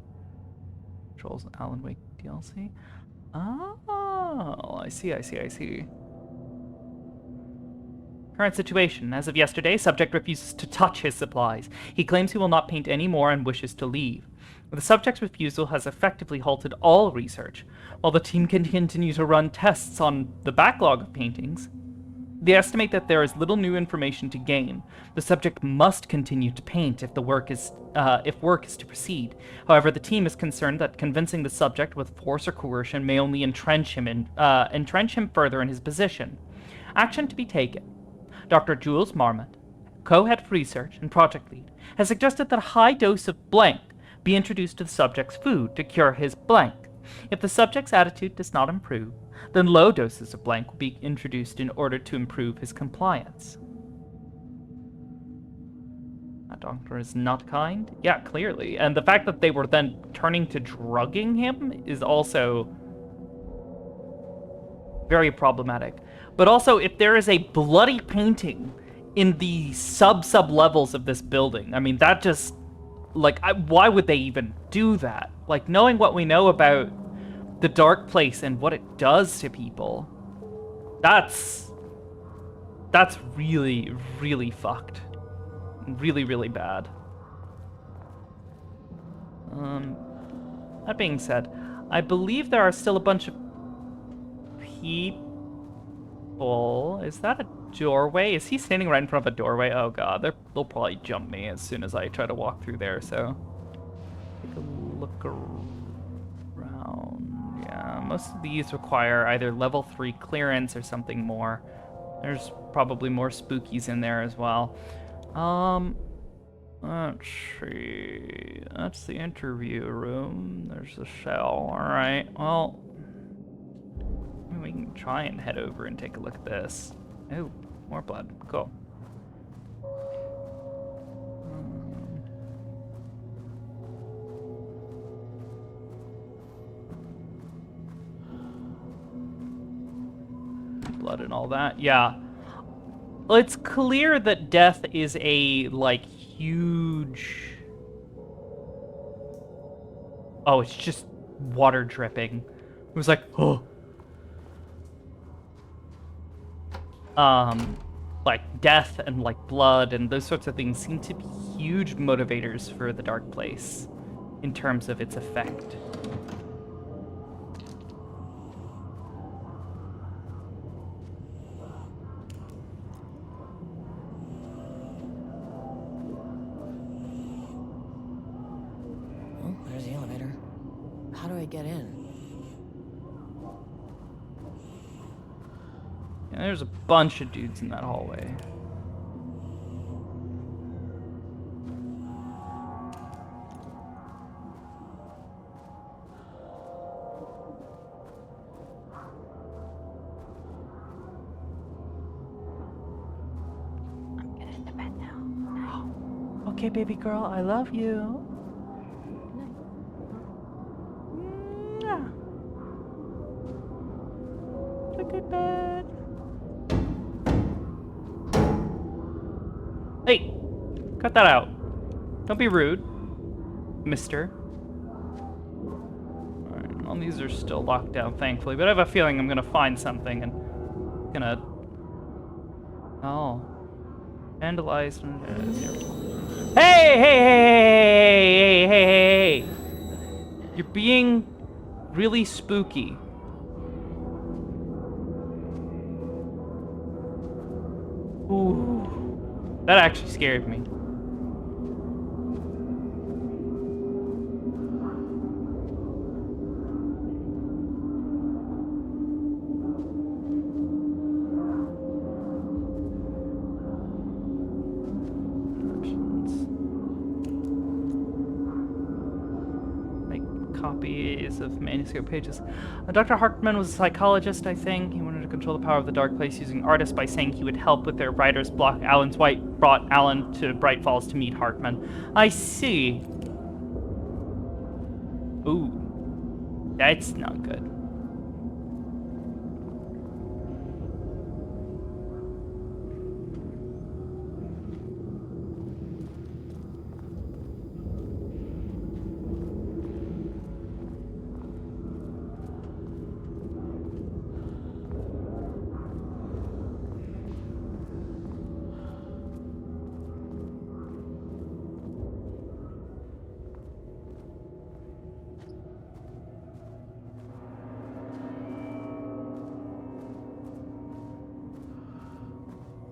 Controls Alan Wake DLC. Oh, I see. Current situation. As of yesterday, subject refuses to touch his supplies. He claims he will not paint any more and wishes to leave. The subject's refusal has effectively halted all research. While the team can continue to run tests on the backlog of paintings, they estimate that there is little new information to gain. The subject must continue to paint if work is to proceed. However, the team is concerned that convincing the subject with force or coercion may only entrench him further in his position. Action to be taken. Dr. Jules Marmot, co-head of research and project lead, has suggested that a high dose of blank be introduced to the subject's food to cure his blank. If the subject's attitude does not improve, then low doses of blank will be introduced in order to improve his compliance. That doctor is not kind? Yeah, clearly. And the fact that they were then turning to drugging him is also very problematic. But also, if there is a bloody painting in the sub-levels of this building, I mean, that just, like, why would they even do that? Like, knowing what we know about the Dark Place and what it does to people, that's really, really fucked. Really, really bad. That being said, I believe there are still a bunch of people. Is that a doorway? Is he standing right in front of a doorway? Oh god, they'll probably jump me as soon as I try to walk through there, so take a look around. Yeah, most of these require either level 3 clearance or something more. There's probably more spookies in there as well. Let's see. That's the interview room. There's a cell. Alright, well, we can try and head over and take a look at this. Oh, more blood. Cool. Blood and all that. Yeah. Well, it's clear that death is a, like, huge... Oh, it's just water dripping. It was like, oh. Like, death and, like, blood and those sorts of things seem to be huge motivators for the Dark Place in terms of its effect. Oh, there's the elevator. How do I get in? Yeah, there's a bunch of dudes in that hallway. I'm getting into bed now. Okay, baby girl, I love you. Mwah. Have a good bed. Hey, cut that out. Don't be rude, mister. Alright, well, these are still locked down, thankfully, but I have a feeling I'm gonna find something and gonna... Oh. Vandalized. Hey, hey, hey, hey, hey, hey, hey! You're being really spooky. Ooh. That actually scared me. Copies of manuscript pages. Dr. Hartman was a psychologist, I think. He wanted to control the power of the dark place using artists by saying he would help with their writer's block. Alan's White brought Alan to Bright Falls to meet Hartman. I see. Ooh. That's not good.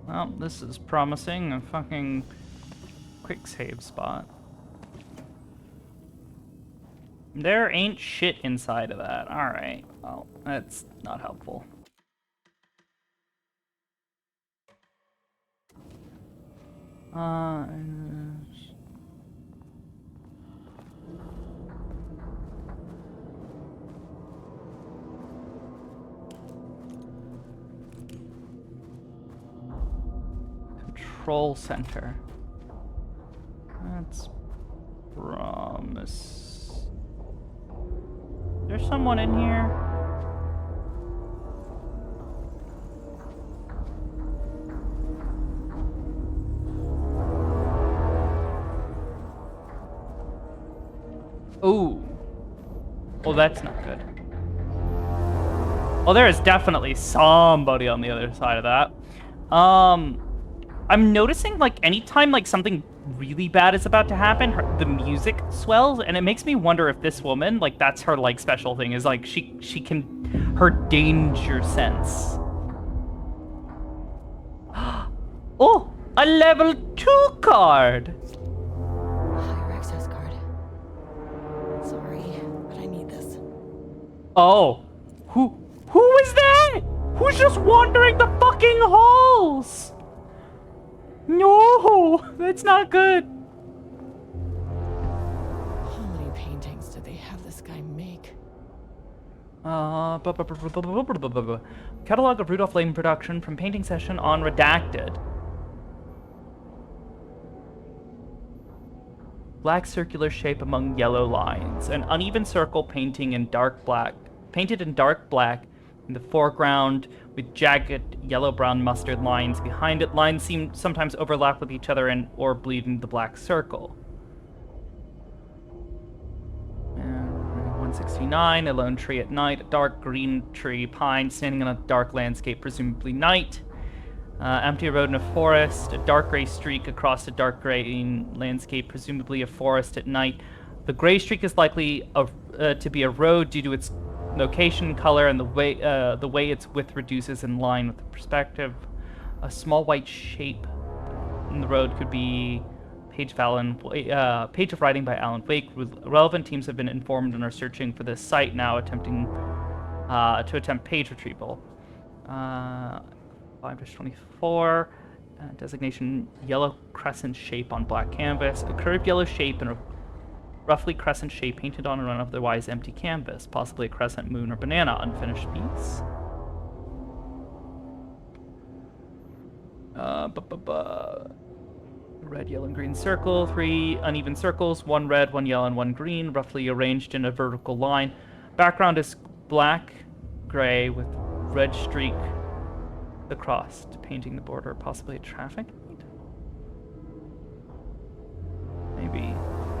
Well, this is promising. A fucking quick save spot. There ain't shit inside of that. Alright. Well, that's not helpful. Control center. That's promise. There's someone in here. Ooh. Well, that's not good. Well, there is definitely somebody on the other side of that. I'm noticing, like, anytime, like, something really bad is about to happen, the music swells, and it makes me wonder if this woman, like, that's her, like, special thing, is, like, she can... her danger sense. Oh! A level 2 card! Higher access card. Sorry, but I need this. Oh. Who is that? Who's just wandering the fucking halls? No, that's not good. How many paintings did they have this guy make? Catalog of Rudolph Lane production from painting session on redacted. Black circular shape among yellow lines. An uneven circle painting in dark black. Painted in dark black in the foreground with jagged yellow-brown mustard lines behind it. Lines seem sometimes overlap with each other and or bleed into the black circle. 169, a lone tree at night, a dark green tree, pine, standing on a dark landscape, presumably night. Empty road in a forest, a dark gray streak across a dark gray landscape, presumably a forest at night. The gray streak is likely to be a road due to its location, color, and the way its width reduces in line with the perspective. A small white shape in the road could be page of writing by Alan Wake. Relevant teams have been informed and are searching for this site now, attempting to attempt page retrieval. 5-24. Designation yellow crescent shape on black canvas. A curved yellow shape and a roughly crescent shape painted on an otherwise empty canvas, possibly a crescent, moon, or banana. Unfinished piece. Red, yellow, and green circle. 3 uneven circles, 1 red, 1 yellow, and 1 green, roughly arranged in a vertical line. Background is black, gray, with red streak across, painting the border, possibly a traffic light? Maybe.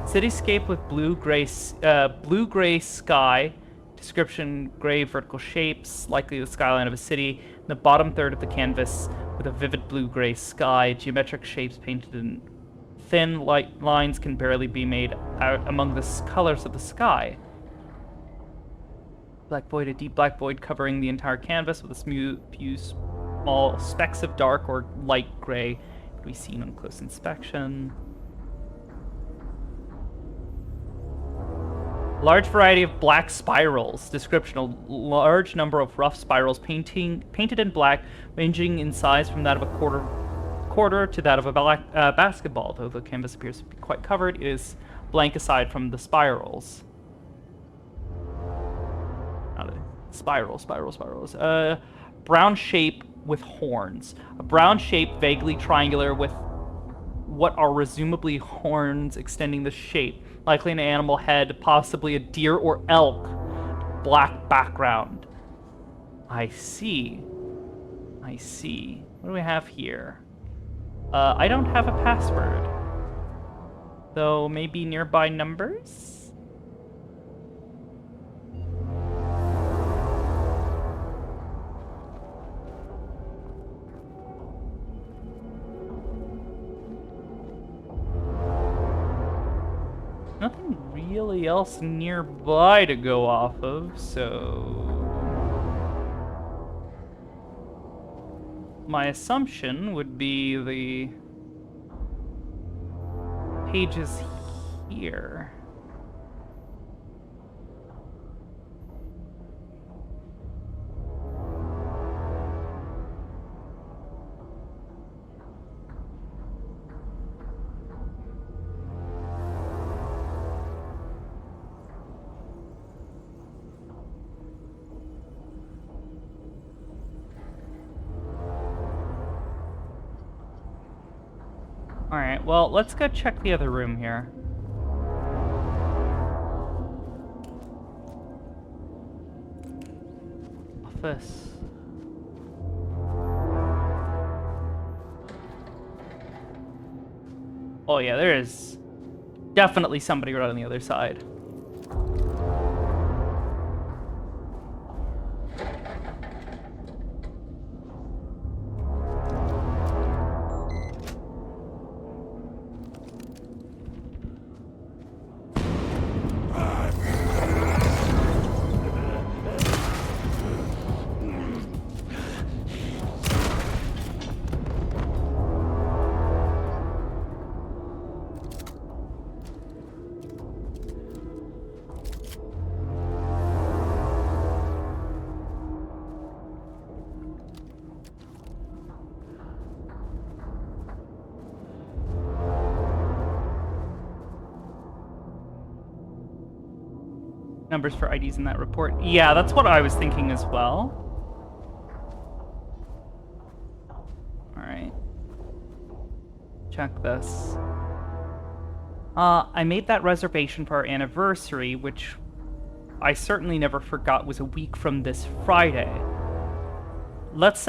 Cityscape with blue-gray sky. Description, gray vertical shapes, likely the skyline of a city. In the bottom third of the canvas with a vivid blue-gray sky. Geometric shapes painted in thin light lines can barely be made out among the colors of the sky. Black void, a deep black void covering the entire canvas with a few small specks of dark or light gray to be seen on close inspection. Large variety of black spirals. Description, a large number of rough spirals painted in black, ranging in size from that of a quarter to that of a basketball. Though the canvas appears to be quite covered, it is blank aside from the spirals. Spirals. Brown shape with horns. A brown shape, vaguely triangular, with what are presumably horns extending the shape. Likely an animal head, possibly a deer or elk. Black background. I see. What do we have here? I don't have a password. Though maybe nearby numbers? Nothing really else nearby to go off of, so... My assumption would be the pages here. Alright, well, let's go check the other room here. Office. Oh yeah, there is definitely somebody right on the other side. Numbers for IDs in that report. Yeah, that's what I was thinking as well. Alright. Check this. I made that reservation for our anniversary, which I certainly never forgot was a week from this Friday. Let's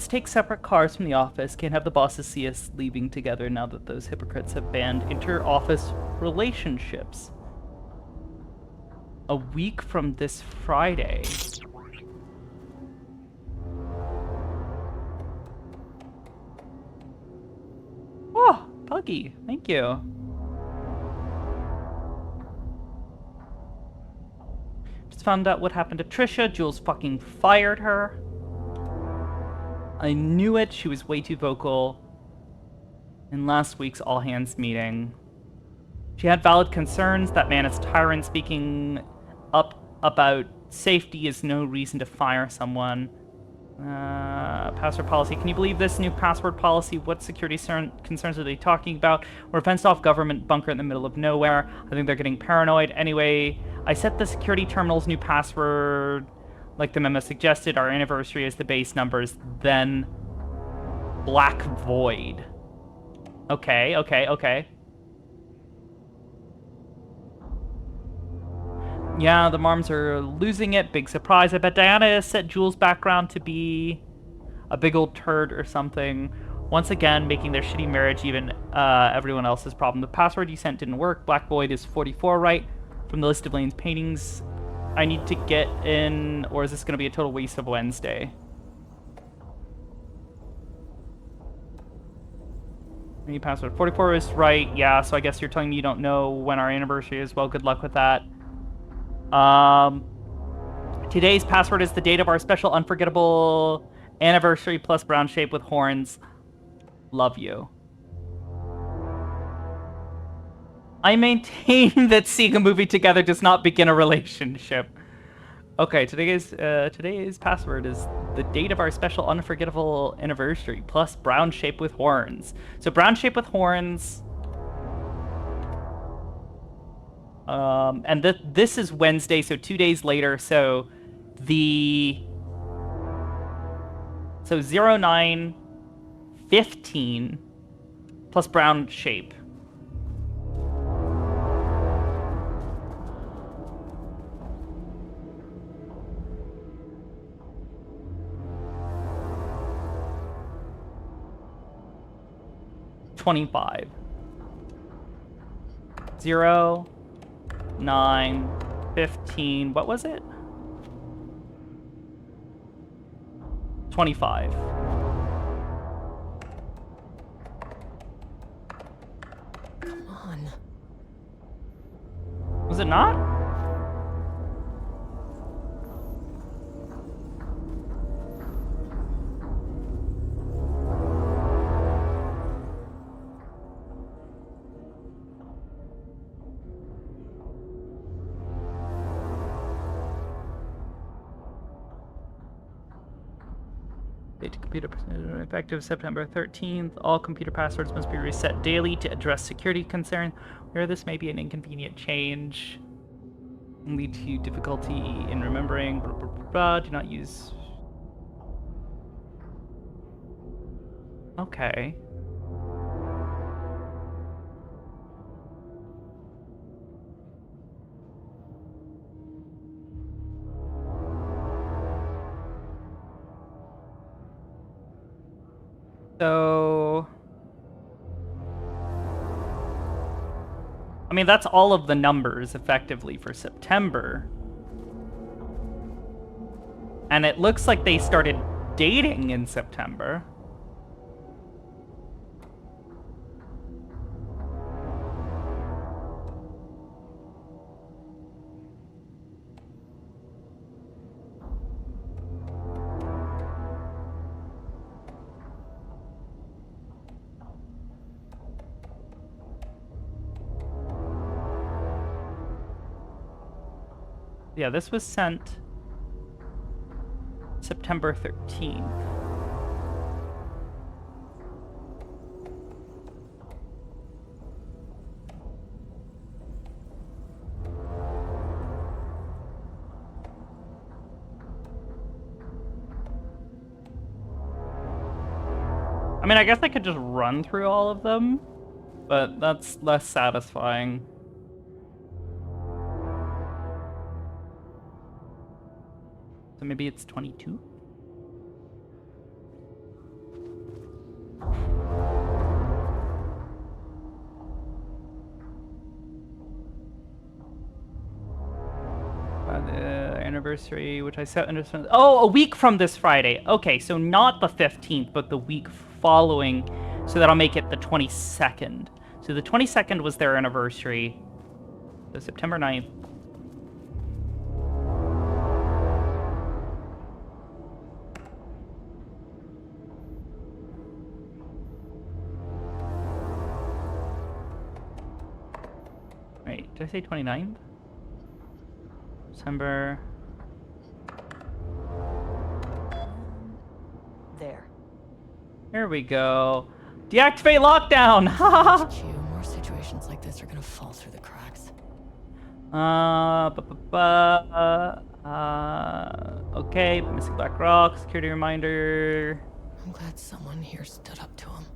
take separate cars from the office. Can't have the bosses see us leaving together now that those hypocrites have banned inter-office relationships. A week from this Friday. Oh, Puggy, thank you. Just found out what happened to Trisha. Jules fucking fired her. I knew it. She was way too vocal in last week's all-hands meeting. She had valid concerns. That man is tyrant. Speaking up about safety is no reason to fire someone. Password policy. Can you believe this new password policy? What security concerns are they talking about? We're a fenced-off government bunker in the middle of nowhere. I think they're getting paranoid. Anyway, I set the security terminal's new password like the memo suggested. Our anniversary is the base numbers, then Black Void. Okay, okay, okay. Yeah, the Marms are losing it. Big surprise. I bet Diana has set Jules' background to be a big old turd or something. Once again, making their shitty marriage even everyone else's problem. The password you sent didn't work. Black Void is 44, right? From the list of Lane's paintings. I need to get in, or is this going to be a total waste of Wednesday? Any password. 44 is right. Yeah, so I guess you're telling me you don't know when our anniversary is. Well, good luck with that. Today's password is the date of our special unforgettable anniversary plus brown shape with horns. Love you. I maintain that seeing a movie together does not begin a relationship. Okay, today's password is the date of our special unforgettable anniversary plus brown shape with horns. So brown shape with horns. And this is Wednesday, so 2 days later. So 0915 plus brown shape. $25. 0, 9, 15. What was it? 25. Come on. Was it not? Computer effective September 13th. All computer passwords must be reset daily to address security concerns. Where this may be an inconvenient change, lead to difficulty in remembering. Blah, blah, blah, blah. Do not use. Okay. So, I mean, that's all of the numbers effectively for September. And it looks like they started dating in September. Yeah, this was sent September 13th. I mean, I guess I could just run through all of them, but that's less satisfying. So maybe it's 22? The anniversary, which I set under... Oh, a week from this Friday. Okay, so not the 15th, but the week following. So that'll make it the 22nd. So the 22nd was their anniversary. So September 9th. Wait, did I say 29th? December. There. Here we go. Deactivate lockdown! Haha! More situations like this are gonna fall through the cracks. Okay, missing Black Rock, security reminder. I'm glad someone here stood up to him.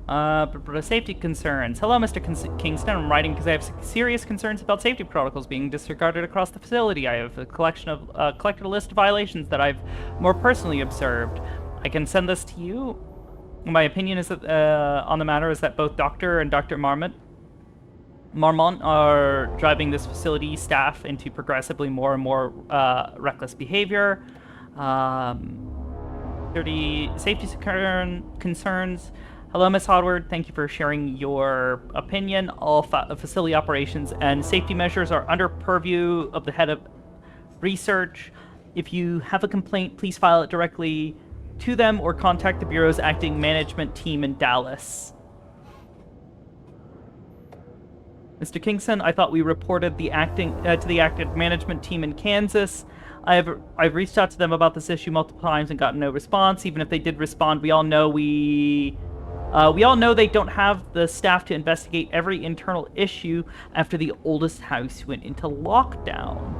Safety concerns. Hello, Mr. Kingston. I'm writing because I have serious concerns about safety protocols being disregarded across the facility. I have collected a list of violations that I've more personally observed. I can send this to you. My opinion is that on the matter is that both Dr. and Dr. Marmont are driving this facility staff into progressively more and more reckless behavior. Safety concerns. Hello, Ms. Hodward. Thank you for sharing your opinion. All facility operations and safety measures are under purview of the head of research. If you have a complaint, please file it directly to them or contact the Bureau's acting management team in Dallas. Mr. Kingston, I thought we reported the to the acting management team in Kansas. I've reached out to them about this issue multiple times and gotten no response. Even if they did respond, we all know they don't have the staff to investigate every internal issue after the oldest house went into lockdown.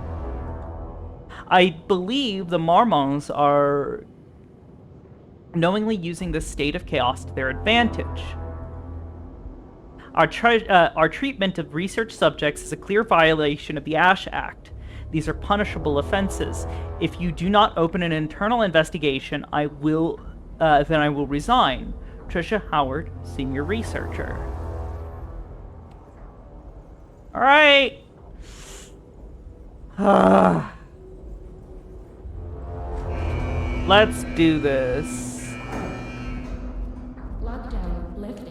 I believe the Marmonts are knowingly using this state of chaos to their advantage. Our treatment of research subjects is a clear violation of the Ash Act. These are punishable offenses. If you do not open an internal investigation, then I will resign. Trisha Howard, Senior Researcher. Alright. Let's do this. Lockdown lifted.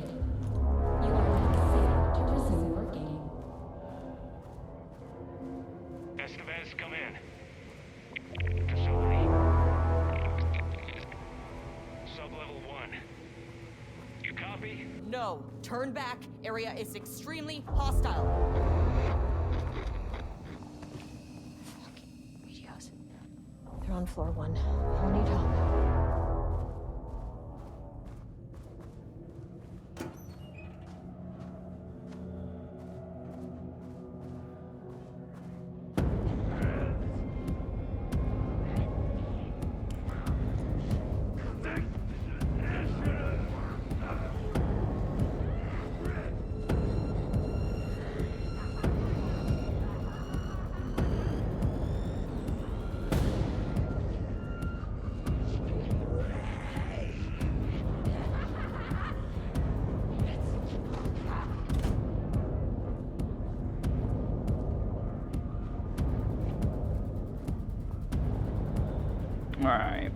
You are now safe to resume working. Estevez, come in. Facility. Sub-level 1. You copy? No. Turn back. Area is extremely hostile. Radios. They're on floor 1. I'll need help. Alright.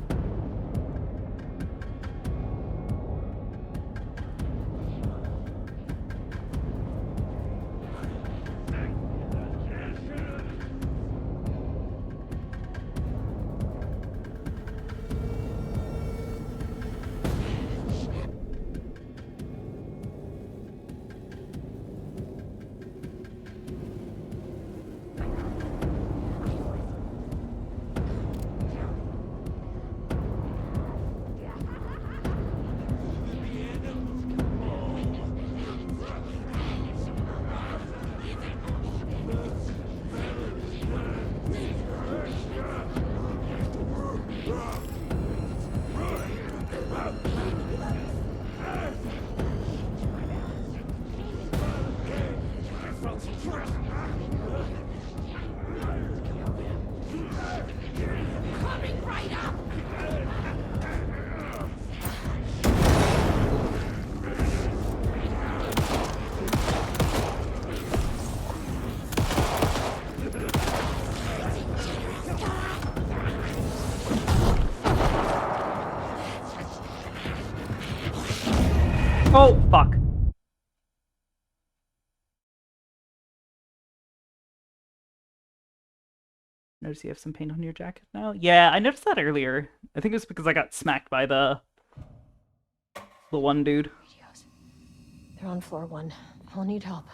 Oh, fuck. Notice you have some paint on your jacket now? Yeah, I noticed that earlier. I think it was because I got smacked by the one dude. Radios. They're on floor 1. I'll need help.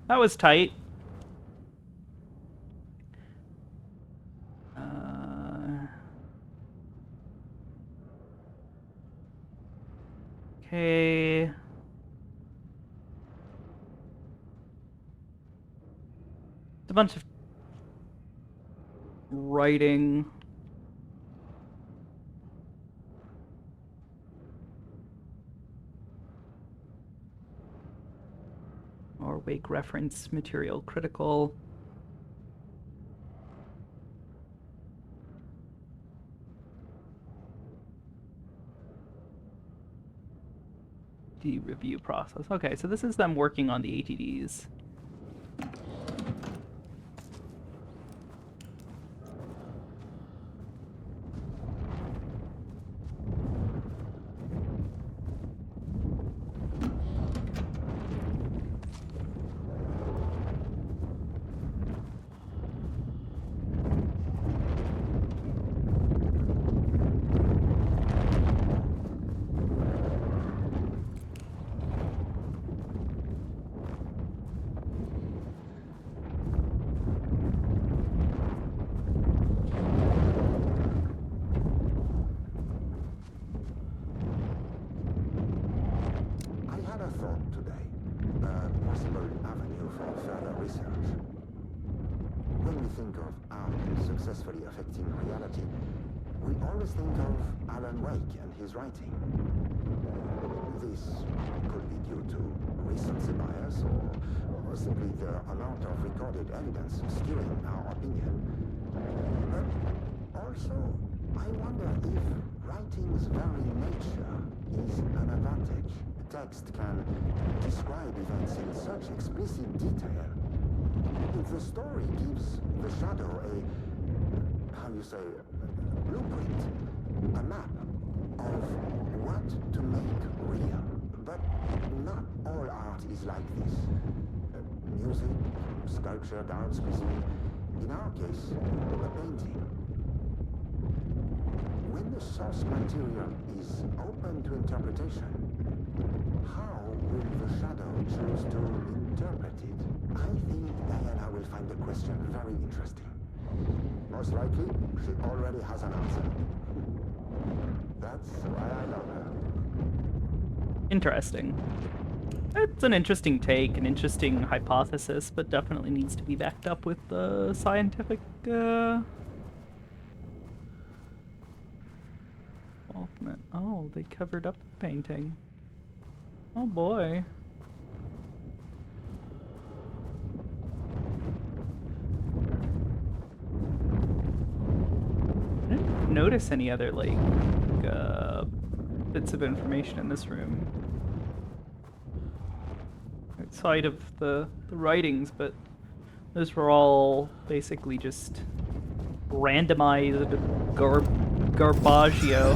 That was tight. Okay. It's a bunch of writing. Or wake reference material critical. The review process. Okay, so this is them working on the ATDs. Successfully affecting reality, we always think of Alan Wake and his writing. This could be due to recency bias or simply the amount of recorded evidence skewing our opinion. But also, I wonder if writing's very nature is an advantage. Text can describe events in such explicit detail. If the story gives the shadow a blueprint, a map of what to make real. But not all art is like this. Music, sculpture, dance, cuisine. In our case, a painting. When the source material is open to interpretation, how will the shadow choose to interpret it? I think Diana will find the question very interesting. Most likely, she already has an answer. That's why I love her. Interesting. It's an interesting take, an interesting hypothesis, but definitely needs to be backed up with the scientific involvement. Oh, they covered up the painting. Oh boy. I didn't notice any other, like, bits of information in this room. Outside of the writings, but those were all basically just randomized garbaggio.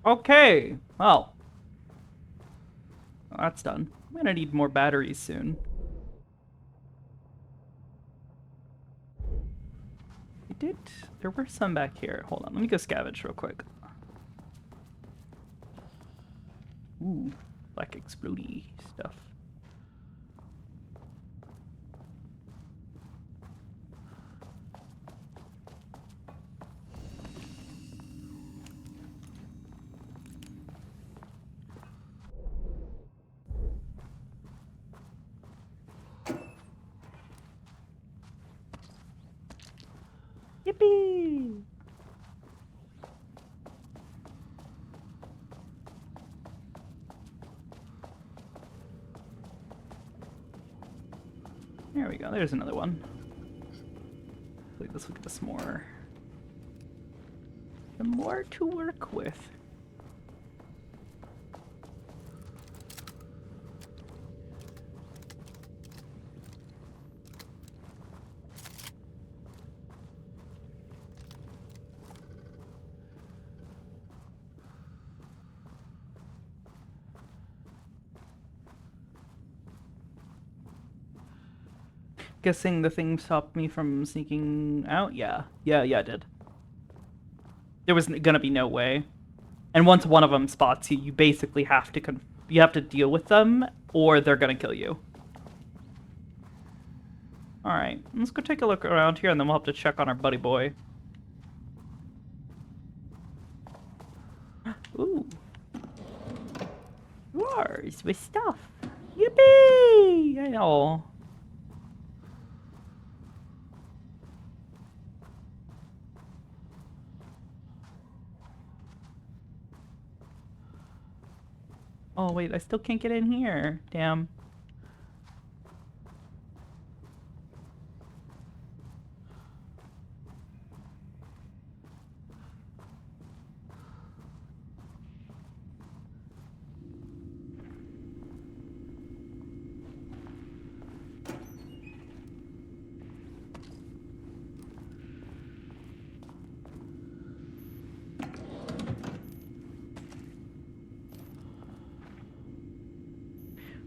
Okay, well, that's done. I'm gonna need more batteries soon. There were some back here. Hold on, let me go scavenge real quick. Ooh, black explodey stuff. Yippee! There we go. There's another one. Hopefully this will give us more to work with. Guessing the thing stopped me from sneaking out? Yeah, it did. There was gonna be no way. And once one of them spots you, you basically have to deal with them, or they're gonna kill you. Alright, let's go take a look around here, and then we'll have to check on our buddy boy. Ooh. Drawers with stuff. Yippee! I know. Oh wait, I still can't get in here. Damn.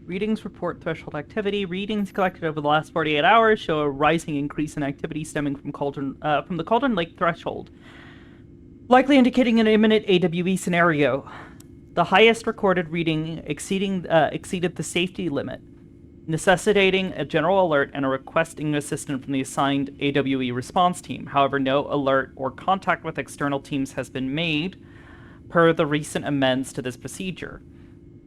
Readings report threshold activity. Readings collected over the last 48 hours show a rising increase in activity stemming from the Cauldron Lake threshold, likely indicating an imminent AWE scenario. The highest recorded reading exceeded the safety limit, necessitating a general alert and a requesting assistance from the assigned AWE response team. However, no alert or contact with external teams has been made per the recent amends to this procedure.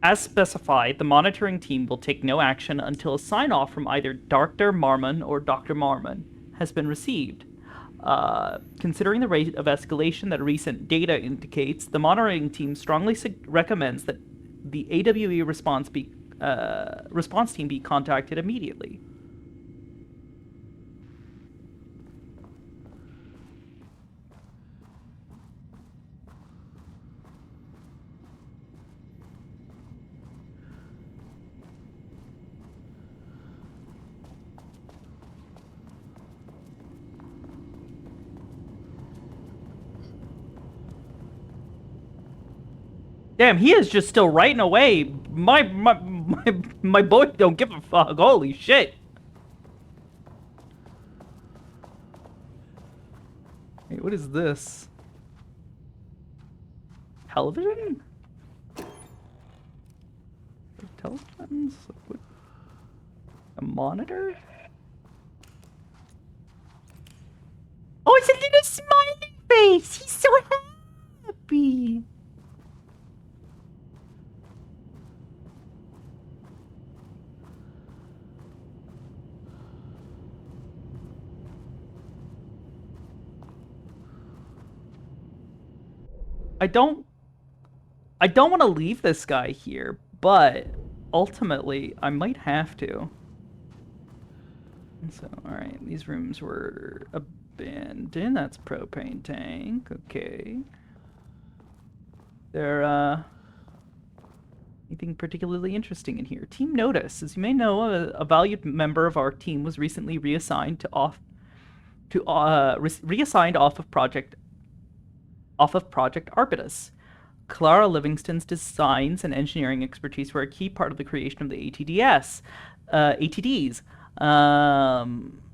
As specified, the monitoring team will take no action until a sign-off from either Dr. Marmon or Dr. Marmon has been received. Considering the rate of escalation that recent data indicates, the monitoring team strongly recommends that the AWE response team be contacted immediately. Damn, he is just still writing away. My boy don't give a fuck. Holy shit. Hey, what is this? Television? Televisions? What? A monitor? Oh, it's a little smiley face. He's so happy. I don't want to leave this guy here, but ultimately I might have to. So, alright, these rooms were abandoned. That's propane tank. Okay. Anything particularly interesting in here? Team notice. As you may know, a valued member of our team was recently reassigned off of Project Arbutus. Clara Livingston's designs and engineering expertise were a key part of the creation of the ATDs.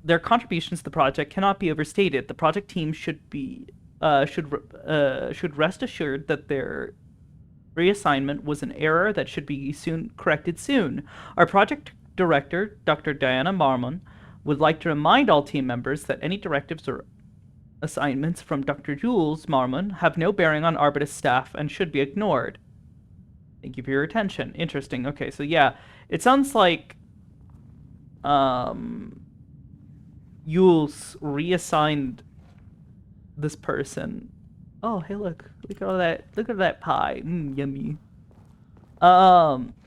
their contributions to the project cannot be overstated. The project team should rest assured that their reassignment was an error that should be corrected soon. Our project director, Dr. Diana Marmon, would like to remind all team members that any directives or assignments from Dr. Jules Marmon have no bearing on Arbutus staff and should be ignored. Thank you for your attention. Interesting. Okay, so yeah, it sounds like Jules reassigned this person. Oh, hey, look at all that. Look at that pie. Yummy.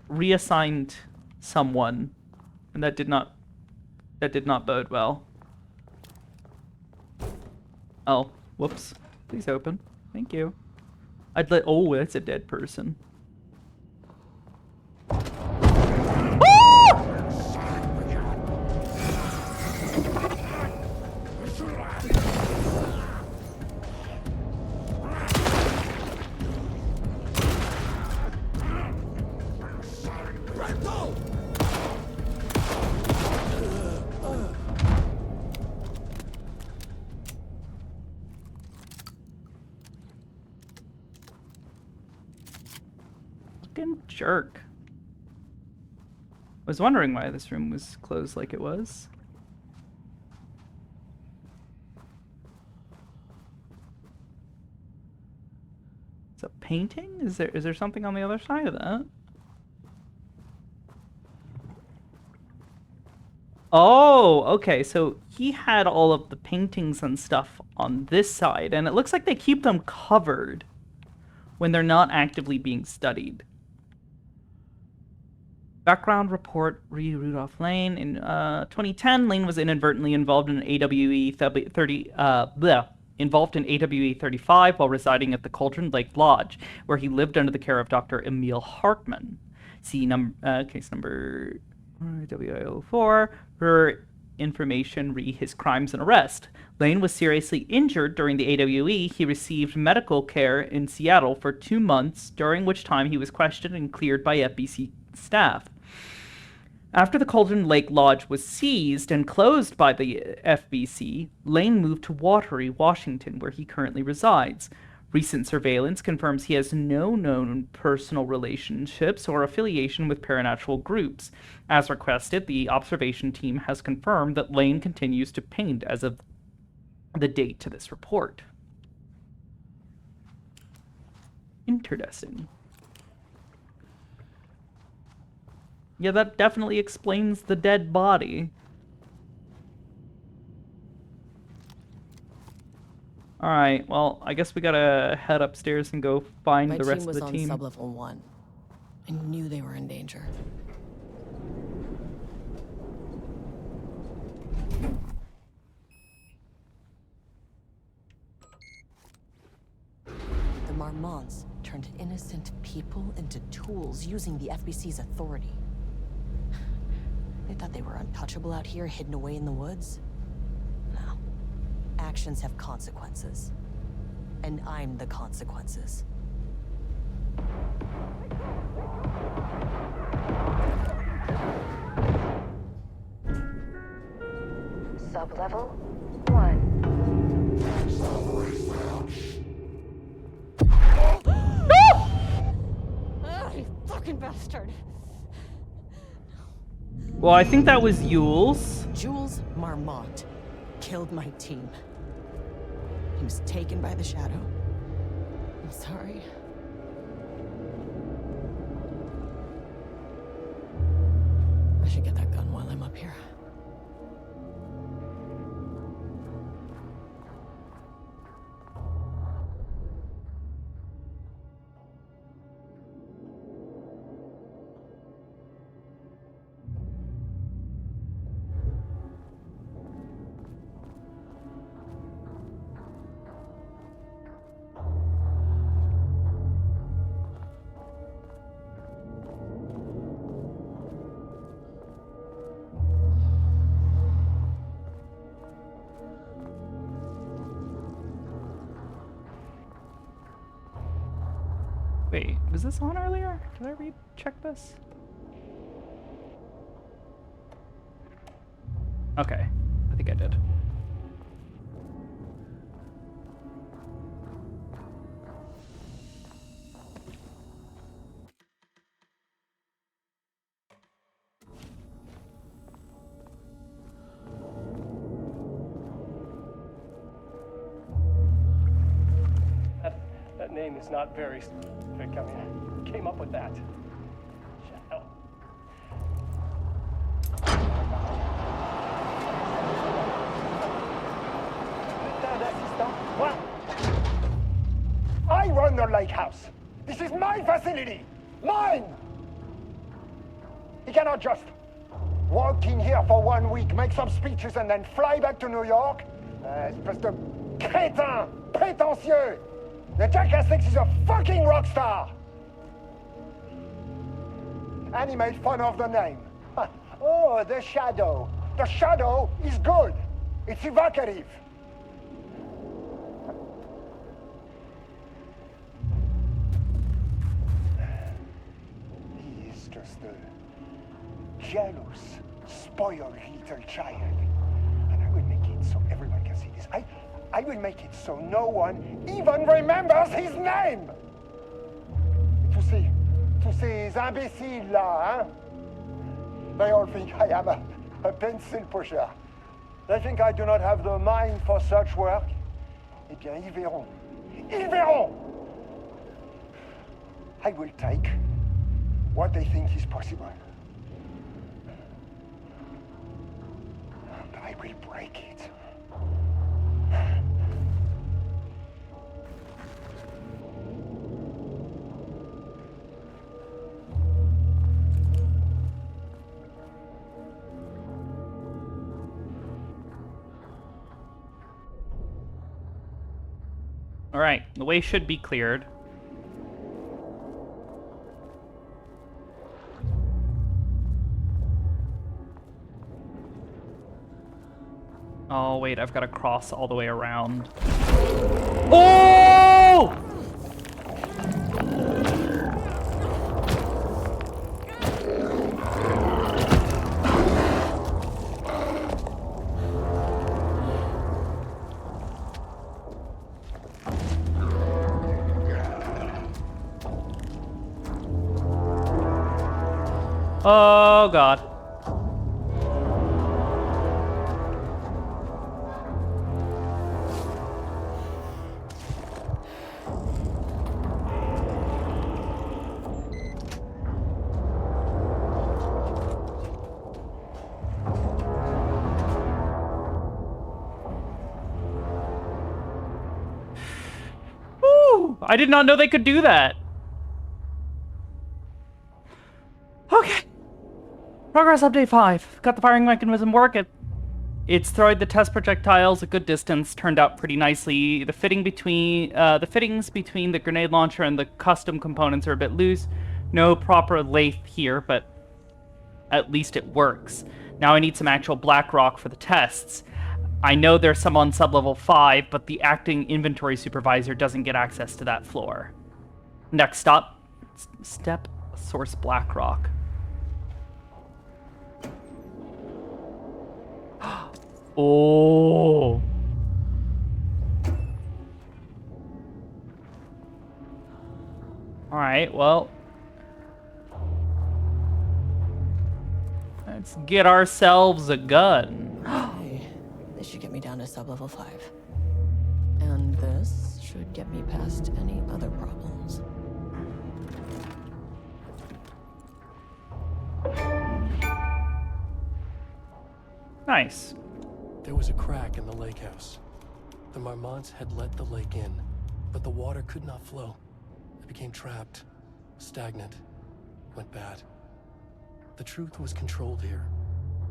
Reassigned someone, and that did not bode well. Oh, whoops. Please open. Thank you. Oh, that's a dead person. Jerk. I was wondering why this room was closed like it was. It's a painting? Is there something on the other side of that? Oh, okay, so he had all of the paintings and stuff on this side, and it looks like they keep them covered when they're not actively being studied. Background report, Rudolph Lane. In 2010, Lane was inadvertently involved in AWE 35 while residing at the Cauldron Lake Lodge, where he lived under the care of Dr. Emil Hartman. See case number WIO4 for information, his crimes and arrest. Lane was seriously injured during the AWE. He received medical care in Seattle for 2 months, during which time he was questioned and cleared by FBC staff. After the Cauldron Lake Lodge was seized and closed by the FBC, Lane moved to Watery, Washington, where he currently resides. Recent surveillance confirms he has no known personal relationships or affiliation with paranatural groups. As requested, the observation team has confirmed that Lane continues to paint as of the date to this report. Interesting. Yeah, that definitely explains the dead body. Alright, well, I guess we gotta head upstairs and go find the rest of the team. My team was on sublevel 1. I knew they were in danger. The Marmonts turned innocent people into tools using the FBC's authority. They thought they were untouchable out here, hidden away in the woods? No. Actions have consequences. And I'm the consequences. Sublevel 1. Ah, you fucking bastard! Well, I think that was Jules. Jules Marmont killed my team. He was taken by the Shadow. I'm sorry. I should get that gun while I'm up here. Wait, was this on earlier? Did I recheck this? Okay. I think think I did. That name is not very specific. I mean, who came up with that? Shadow. What? I run the lake house. This is my facility. Mine! He cannot just walk in here for 1 week, make some speeches, and then fly back to New York. Espèce de crétin, prétentieux. The jackass thinks he's a fucking rock star. And he made fun of the name. Oh, the Shadow. The Shadow is good. It's evocative. He is just a jealous, spoiled little child. And I will make it so everyone can see this. I will make it so no one even remembers his name. Tous ces imbéciles là, hein? They all think I am a pencil pusher. They think I do not have the mind for such work. Eh bien, ils verront. Ils verront! I will take what they think is possible. But I will break it. All right, the way should be cleared. Oh, wait, I've got to cross all the way around. Oh! Oh, God. Woo! I did not know they could do that. Okay. Progress update 5. Got the firing mechanism working. It's throwing the test projectiles a good distance. Turned out pretty nicely. The fittings between the grenade launcher and the custom components are a bit loose. No proper lathe here, but at least it works. Now I need some actual black rock for the tests. I know there's some on sublevel 5, but the acting inventory supervisor doesn't get access to that floor. Next step, source black rock. Oh. Alright, well. Let's get ourselves a gun. Hey, this should get me down to sublevel 5. And this should get me past any other problems. Nice. There was a crack in the lake house. The Marmonts had let the lake in, but the water could not flow. It became trapped, stagnant, went bad. The truth was controlled here.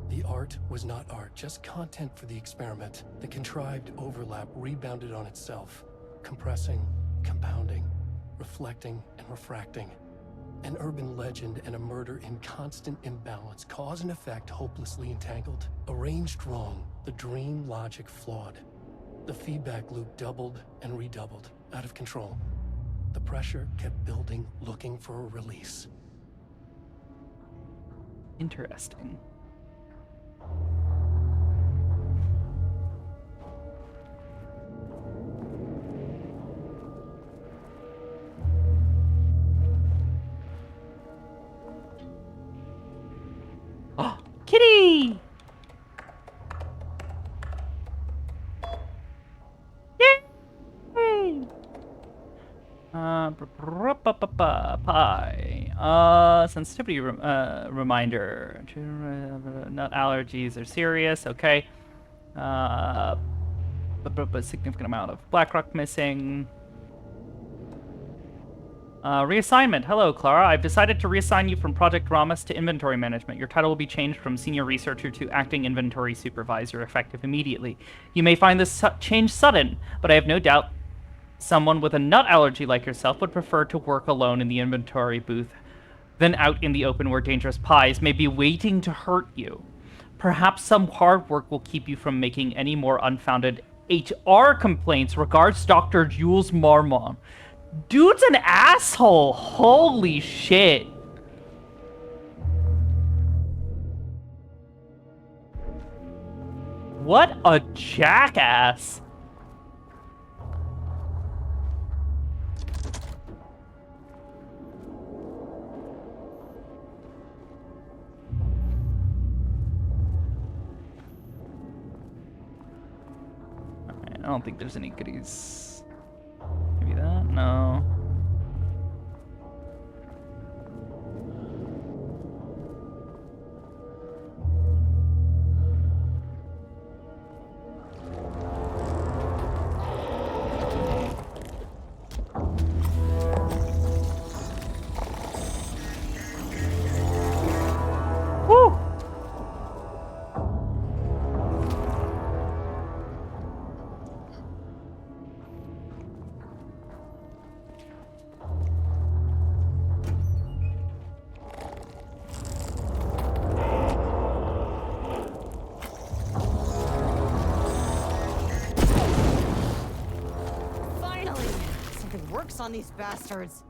The art was not art, just content for the experiment. The contrived overlap rebounded on itself, compressing, compounding, reflecting, and refracting. An urban legend and a murder in constant imbalance, cause and effect hopelessly entangled. Arranged wrong, the dream logic flawed. The feedback loop doubled and redoubled, out of control. The pressure kept building, looking for a release. Interesting. Pie. Sensitivity reminder. Nut allergies are serious. Okay. But significant amount of Blackrock missing. Reassignment. Hello, Clara. I've decided to reassign you from Project Ramus to Inventory Management. Your title will be changed from Senior Researcher to Acting Inventory Supervisor, effective immediately. You may find this change sudden, but I have no doubt someone with a nut allergy like yourself would prefer to work alone in the inventory booth than out in the open where dangerous pies may be waiting to hurt you. Perhaps some hard work will keep you from making any more unfounded HR complaints. Regards, Dr. Jules Marmon. Dude's an asshole. Holy shit. What a jackass. I don't think there's any goodies. Maybe that? No. Woo! Finally! Something works on these bastards.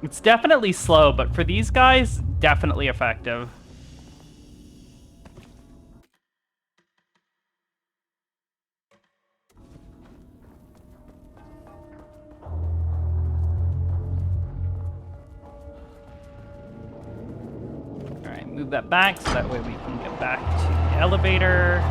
It's definitely slow, but for these guys, definitely effective. Alright, move that back so that way we can get back to the elevator.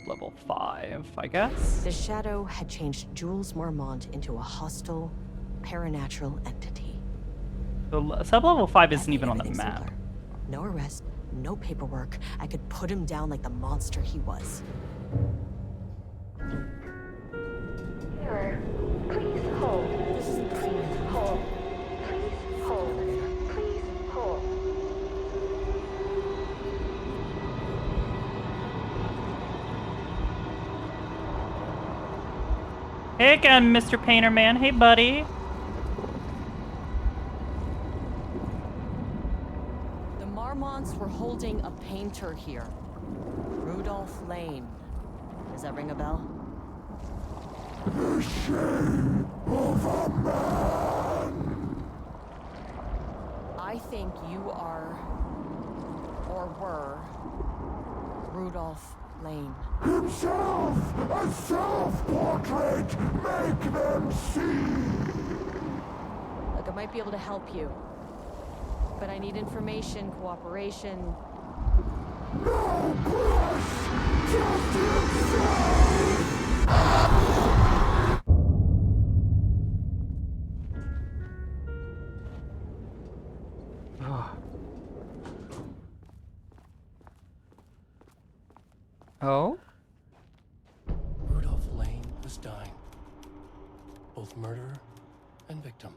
Level 5, I guess. The Shadow had changed Jules Marmont into a hostile, paranatural entity. The sub-level 5 isn't even on the map. No arrest, no paperwork. I could put him down like the monster he was. Mirror, please hold. Please hold. Please hold. Please hold. Hey again, Mr. Painter Man. Hey, buddy. The Marmonts were holding a painter here. Rudolph Lane. Does that ring a bell? The shame of a man. I think you are, or were, Rudolph Lane. Himself! A self-portrait! Make them see! Like a I might be able to help you. But I need information, cooperation. Oh? Rudolph Lane was dying. Both murderer and victim.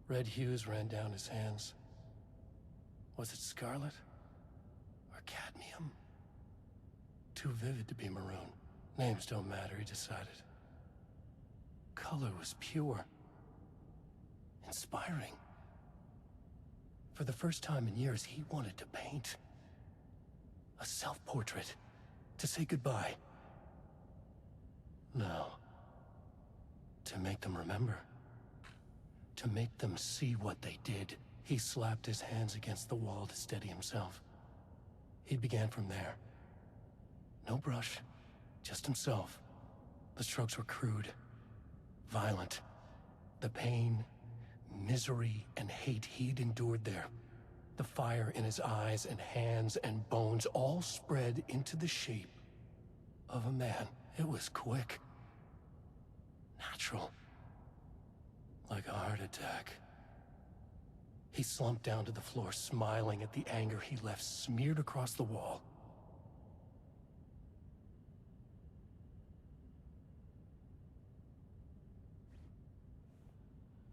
Red hues ran down his hands. Was it scarlet? Or cadmium? Too vivid to be maroon. Names don't matter, he decided. Color was pure. Inspiring. For the first time in years, he wanted to paint. A self-portrait. To say goodbye. No. To make them remember. To make them see what they did. He slapped his hands against the wall to steady himself. He began from there. No brush, just himself. The strokes were crude, violent. The pain, misery, and hate he'd endured there. The fire in his eyes and hands and bones all spread into the shape of a man. It was quick. Natural. Like a heart attack. He slumped down to the floor, smiling at the anger he left smeared across the wall.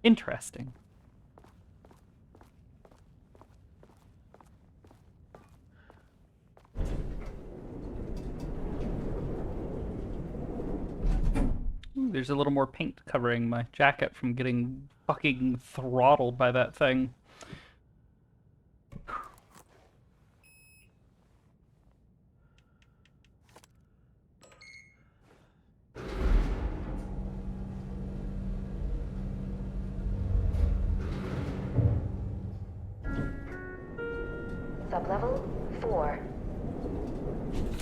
Interesting. Ooh, there's a little more paint covering my jacket from getting fucking throttled by that thing. Sublevel 4.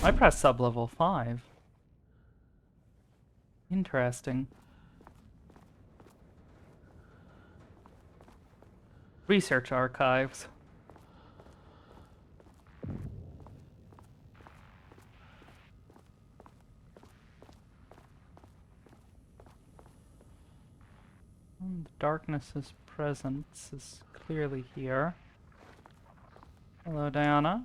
I pressed sublevel 5. Interesting. Research archives. The darkness's presence is clearly here. Hello, Diana.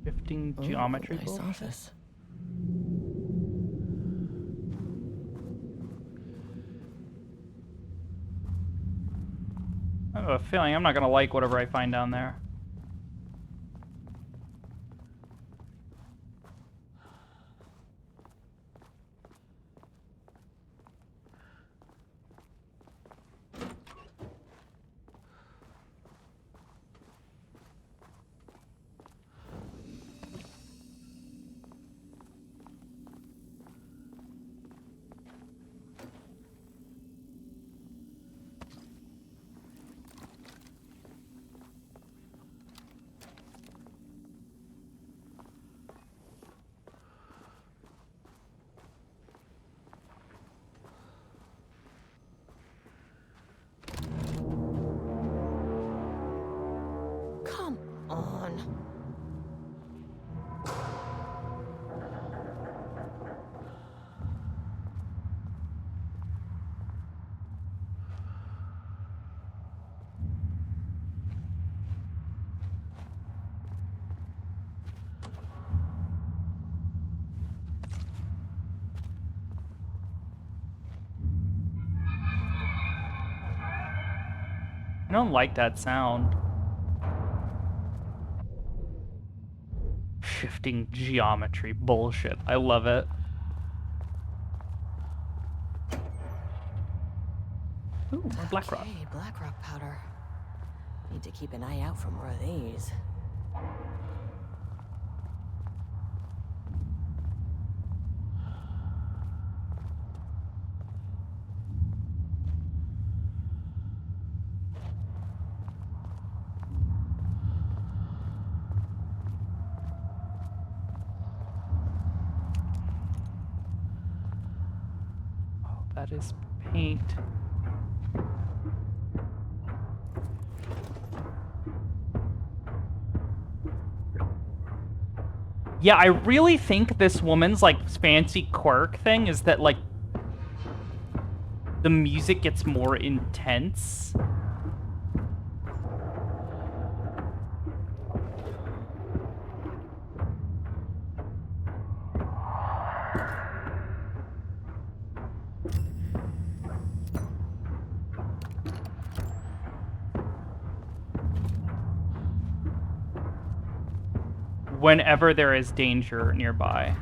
Shifting geometry. Nice office. I have a feeling I'm not gonna like whatever I find down there. Come on. I don't like that sound. Shifting geometry bullshit. I love it. Ooh, more black rock. Hey, black rock powder. Need to keep an eye out for more of these. That is paint. Yeah, I really think this woman's, like, fancy quirk thing is that, like, the music gets more intense. Whenever there is danger nearby.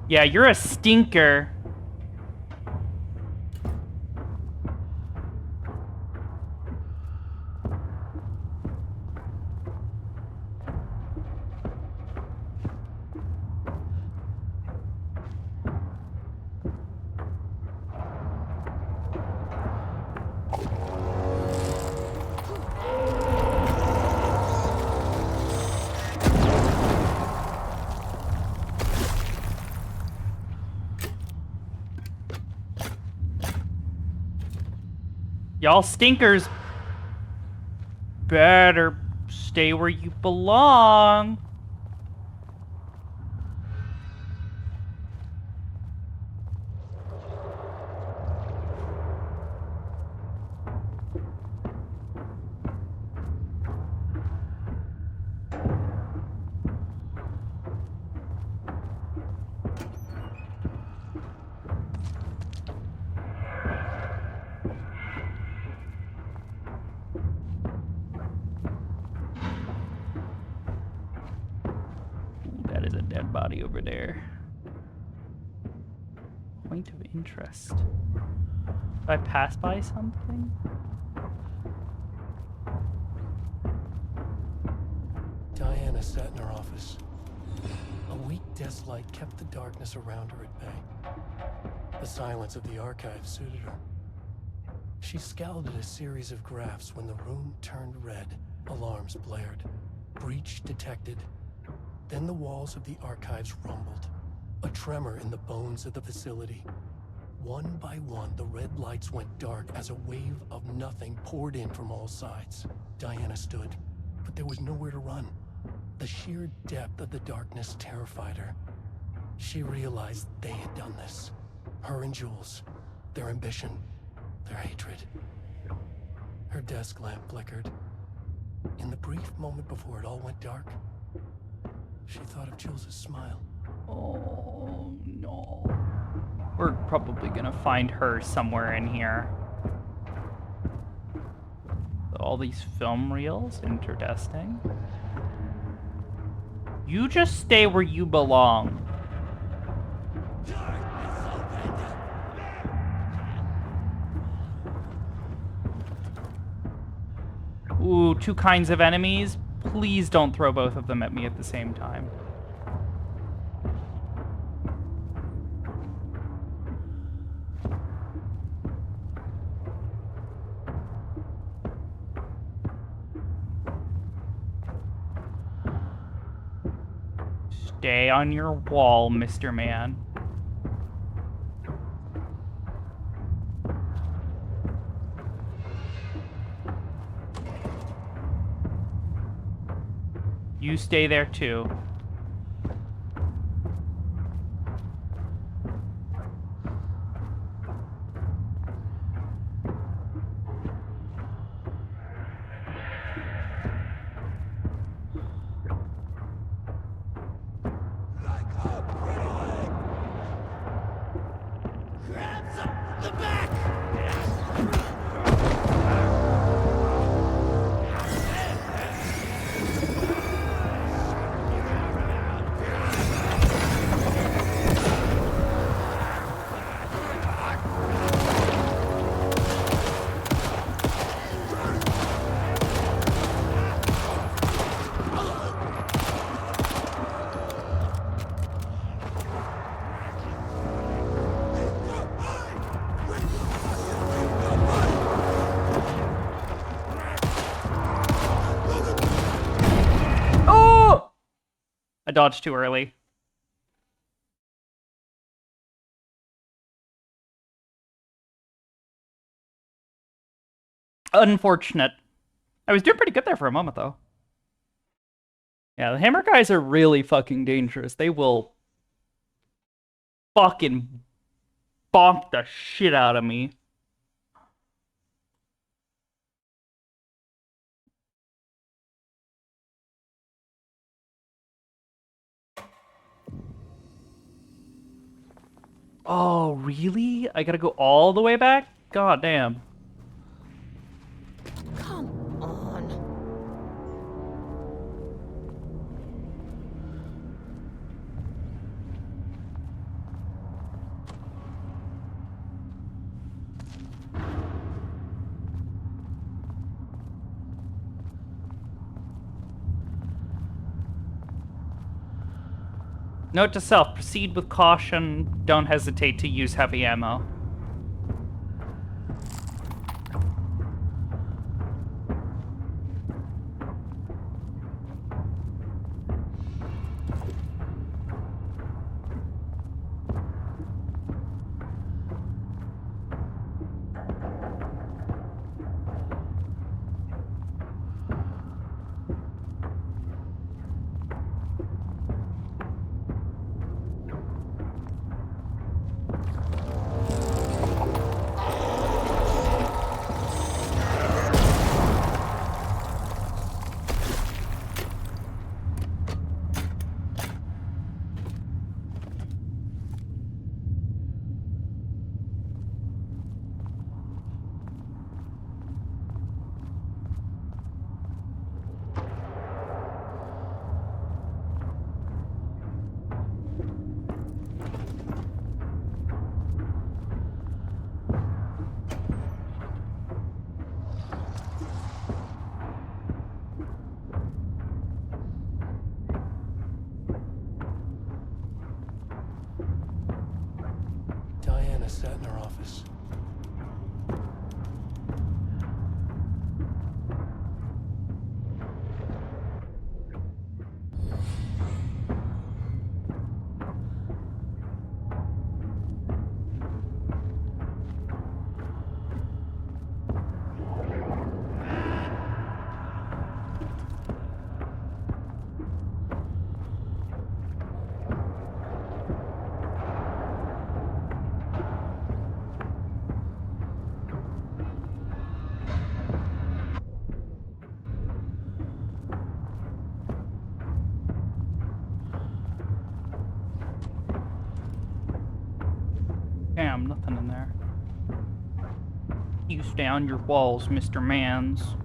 Yeah, you're a stinker. Y'all stinkers better stay where you belong. That is a dead body over there. Point of interest. If I pass by something? Diana sat in her office. A weak desk light kept the darkness around her at bay. The silence of the archive suited her. She scowled at a series of graphs when the room turned red. Alarms blared. Breach detected. Then the walls of the archives rumbled. A tremor in the bones of the facility. One by one, the red lights went dark as a wave of nothing poured in from all sides. Diana stood, but there was nowhere to run. The sheer depth of the darkness terrified her. She realized they had done this. Her and Jules. Their ambition. Their hatred. Her desk lamp flickered. In the brief moment before it all went dark, she thought of Jules' smile. Oh, no. We're probably gonna find her somewhere in here. All these film reels, interesting. You just stay where you belong. Ooh, two kinds of enemies. Please don't throw both of them at me at the same time. Stay on your wall, Mr. Man. You stay there too. I dodged too early. Unfortunate. I was doing pretty good there for a moment, though. Yeah, the hammer guys are really fucking dangerous. They will fucking bonk the shit out of me. Oh, really? I gotta go all the way back? God damn. Come on. Note to self, proceed with caution. Don't hesitate to use heavy ammo. Diana sat in her office. Damn, nothing in there. Use down your walls, Mr. Mans.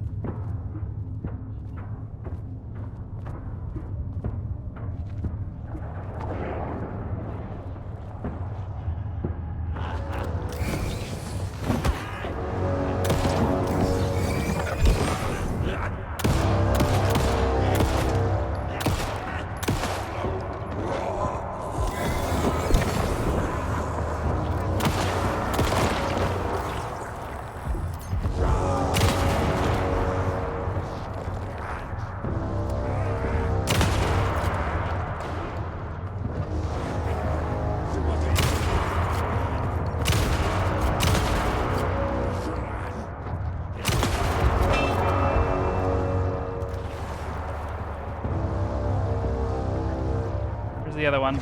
Where's the other one?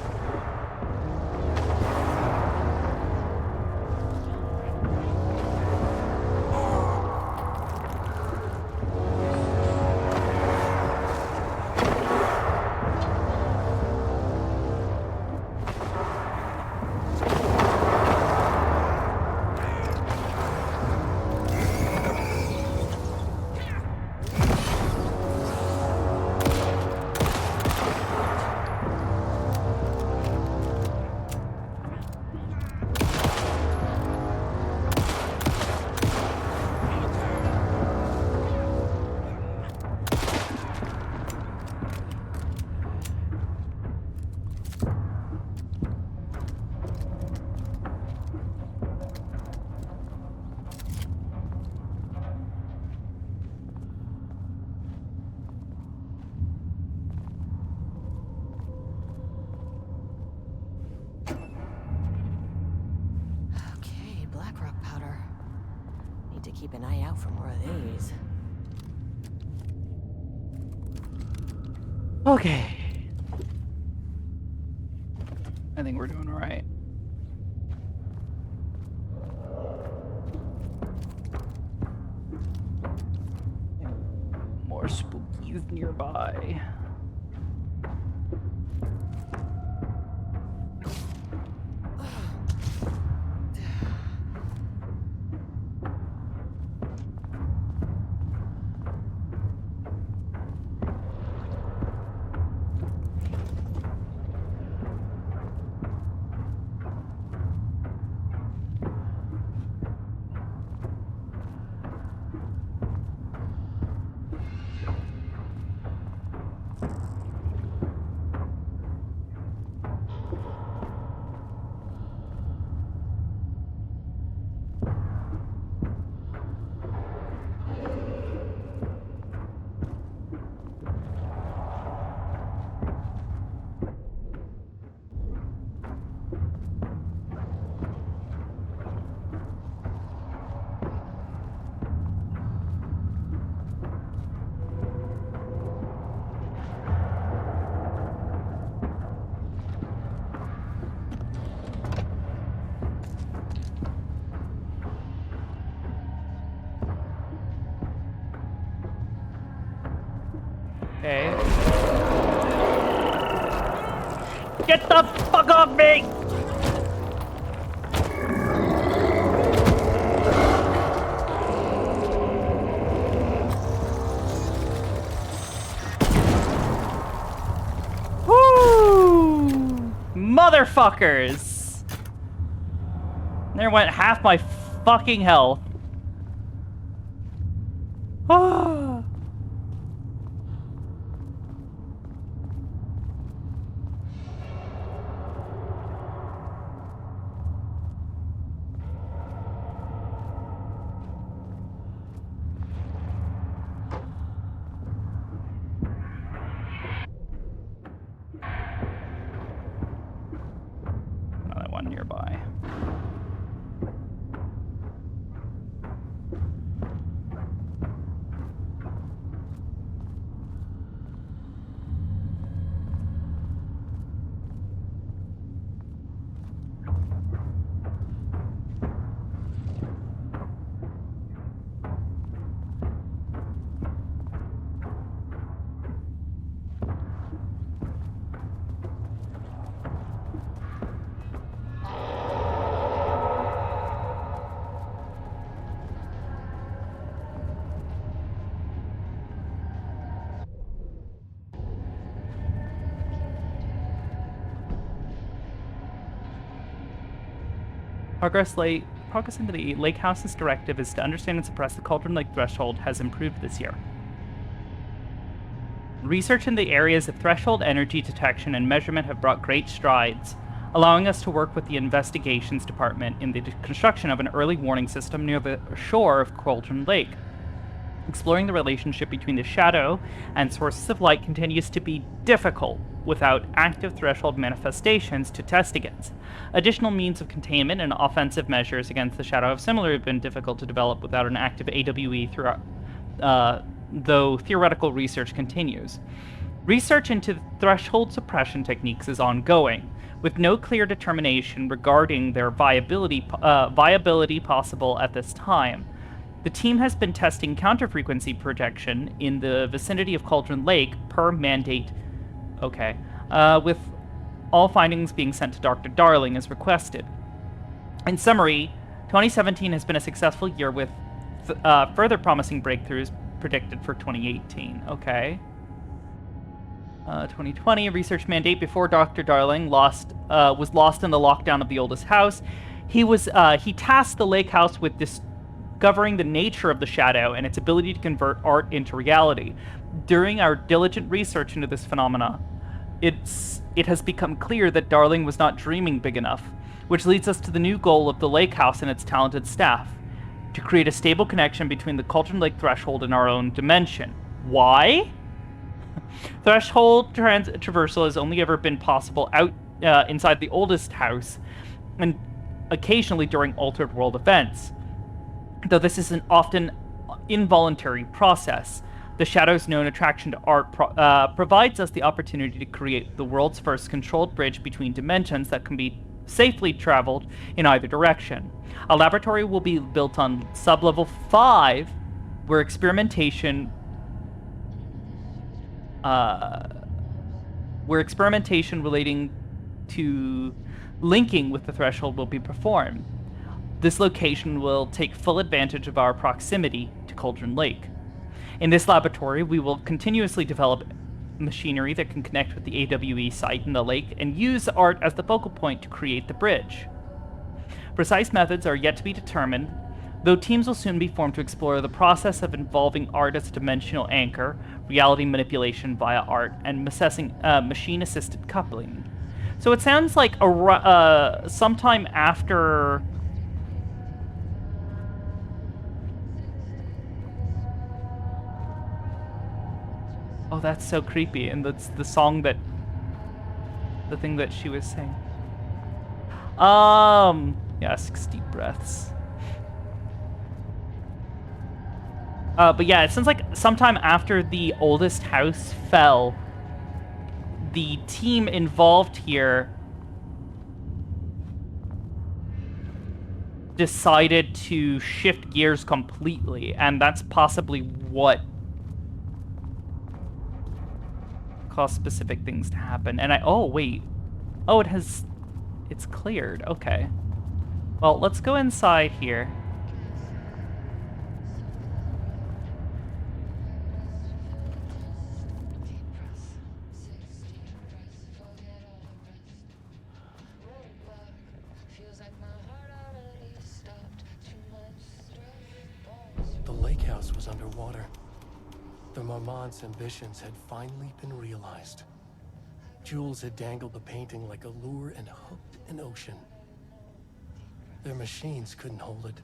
keep an eye out for more of these. Okay. I think we're doing all right. More spookies nearby. Okay. Get the fuck off me! Woo! Motherfuckers! There went half my fucking health. Ah. Another one nearby. Progress into the Lake House's directive is to understand and suppress the Cauldron Lake threshold has improved this year. Research in the areas of threshold energy detection and measurement have brought great strides, allowing us to work with the investigations department in the construction of an early warning system near the shore of Cauldron Lake. Exploring the relationship between the shadow and sources of light continues to be difficult without active threshold manifestations to test against. Additional means of containment and offensive measures against the shadow have similarly been difficult to develop without an active AWE throughout, though theoretical research continues. Research into threshold suppression techniques is ongoing, with no clear determination regarding their viability possible at this time. The team has been testing counter-frequency projection in the vicinity of Cauldron Lake per mandate, with all findings being sent to Dr. Darling as requested. In summary, 2017 has been a successful year with further promising breakthroughs predicted for 2018. 2020, a research mandate before Dr. Darling was lost in the lockdown of the oldest house. He tasked the Lake House with discovering the nature of the shadow and its ability to convert art into reality. During our diligent research into this phenomena, it has become clear that Darling was not dreaming big enough, which leads us to the new goal of the Lake House and its talented staff: to create a stable connection between the Cauldron Lake threshold and our own dimension. Why? Threshold traversal has only ever been possible inside the oldest house, and occasionally during altered world events. Though this is an often involuntary process, the Shadow's known attraction to art provides us the opportunity to create the world's first controlled bridge between dimensions that can be safely traveled in either direction. A laboratory will be built on sublevel 5, where experimentation relating to linking with the threshold will be performed. This location will take full advantage of our proximity to Cauldron Lake. In this laboratory, we will continuously develop machinery that can connect with the AWE site in the lake and use art as the focal point to create the bridge. Precise methods are yet to be determined, though teams will soon be formed to explore the process of involving art as a dimensional anchor, reality manipulation via art, and assessing machine-assisted coupling. So it sounds like sometime after... Oh, that's so creepy, and that's the song that... the thing that she was saying. Yeah, 6 deep breaths. But yeah, it sounds like sometime after the oldest house fell, the team involved here decided to shift gears completely, and that's possibly what caused specific things to happen. And oh wait, oh, it's cleared. Okay, well, let's go inside here. The lake house was underwater. The Marmont's ambitions had finally been realized. Jules had dangled the painting like a lure and hooked an ocean. Their machines couldn't hold it.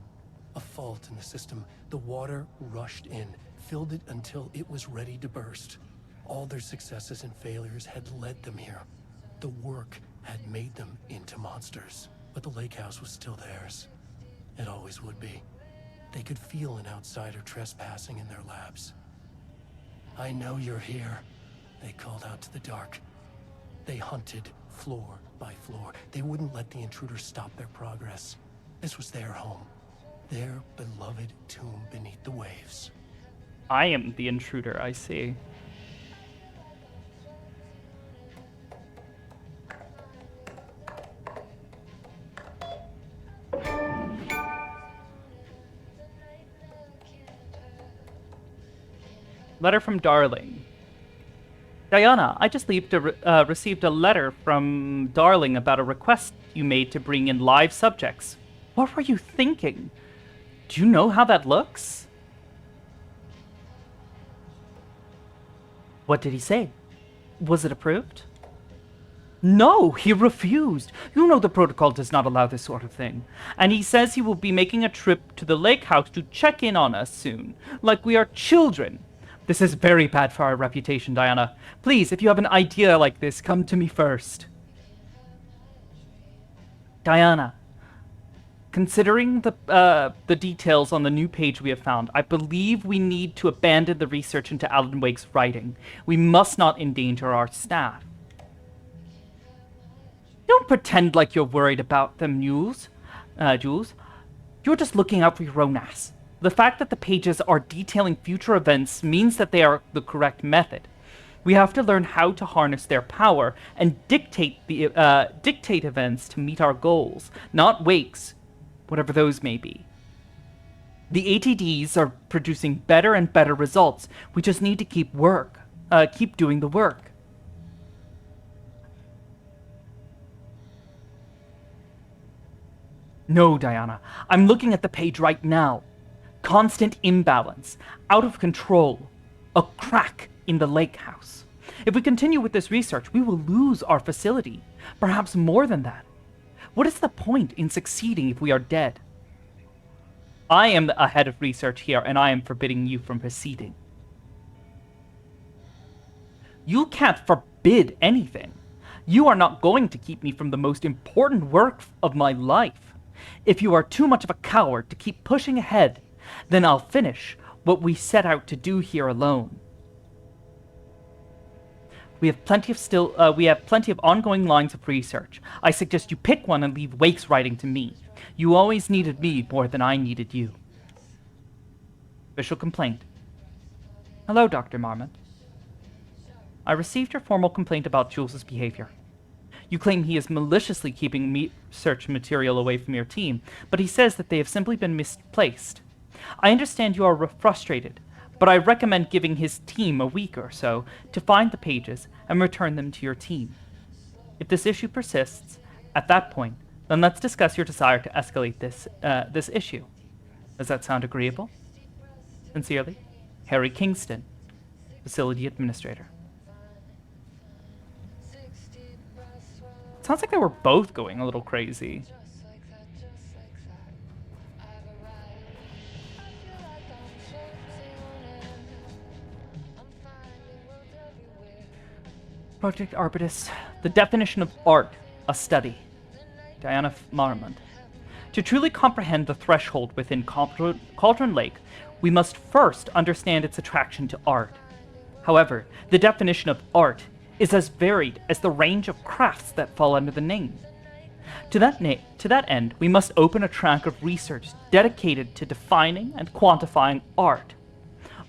A fault in the system. The water rushed in, filled it until it was ready to burst. All their successes and failures had led them here. The work had made them into monsters. But the lake house was still theirs. It always would be. They could feel an outsider trespassing in their labs. "I know you're here," they called out to the dark. They hunted floor by floor. They wouldn't let the intruders stop their progress. This was their home, their beloved tomb beneath the waves. I am the intruder, I see. Letter from Darling. Diana, I just received a letter from Darling about a request you made to bring in live subjects. What were you thinking? Do you know how that looks? What did he say? Was it approved? No, he refused. You know the protocol does not allow this sort of thing. And he says he will be making a trip to the lake house to check in on us soon, like we are children. This is very bad for our reputation, Diana. Please, if you have an idea like this, come to me first. Diana, considering the details on the new page we have found, I believe we need to abandon the research into Alan Wake's writing. We must not endanger our staff. Don't pretend like you're worried about them, Jules. You're just looking out for your own ass. The fact that the pages are detailing future events means that they are the correct method. We have to learn how to harness their power and dictate events to meet our goals, not Wake's, whatever those may be. The ATDs are producing better and better results. We just need to keep doing the work. No, Diana. I'm looking at the page right now. Constant imbalance. Out of control. A crack in the lake house. If we continue with this research, we will lose our facility. Perhaps more than that. What is the point in succeeding if we are dead? I am a head of research here, and I am forbidding you from proceeding. You can't forbid anything. You are not going to keep me from the most important work of my life. If you are too much of a coward to keep pushing ahead, then I'll finish what we set out to do here alone. We have plenty of ongoing lines of research. I suggest you pick one and leave Wake's writing to me. You always needed me more than I needed you. Official complaint. Hello, Dr. Marmont. I received your formal complaint about Jules's behavior. You claim he is maliciously keeping research material away from your team, but he says that they have simply been misplaced. I understand you are frustrated, but I recommend giving his team a week or so to find the pages and return them to your team. If this issue persists, at that point, then let's discuss your desire to escalate this issue. Does that sound agreeable? Sincerely, Harry Kingston, Facility Administrator. Sounds like they were both going a little crazy. Project Arbutus, the definition of art, a study. Diana Marmont. To truly comprehend the threshold within Cauldron Lake, we must first understand its attraction to art. However, the definition of art is as varied as the range of crafts that fall under the name. To that end, we must open a track of research dedicated to defining and quantifying art,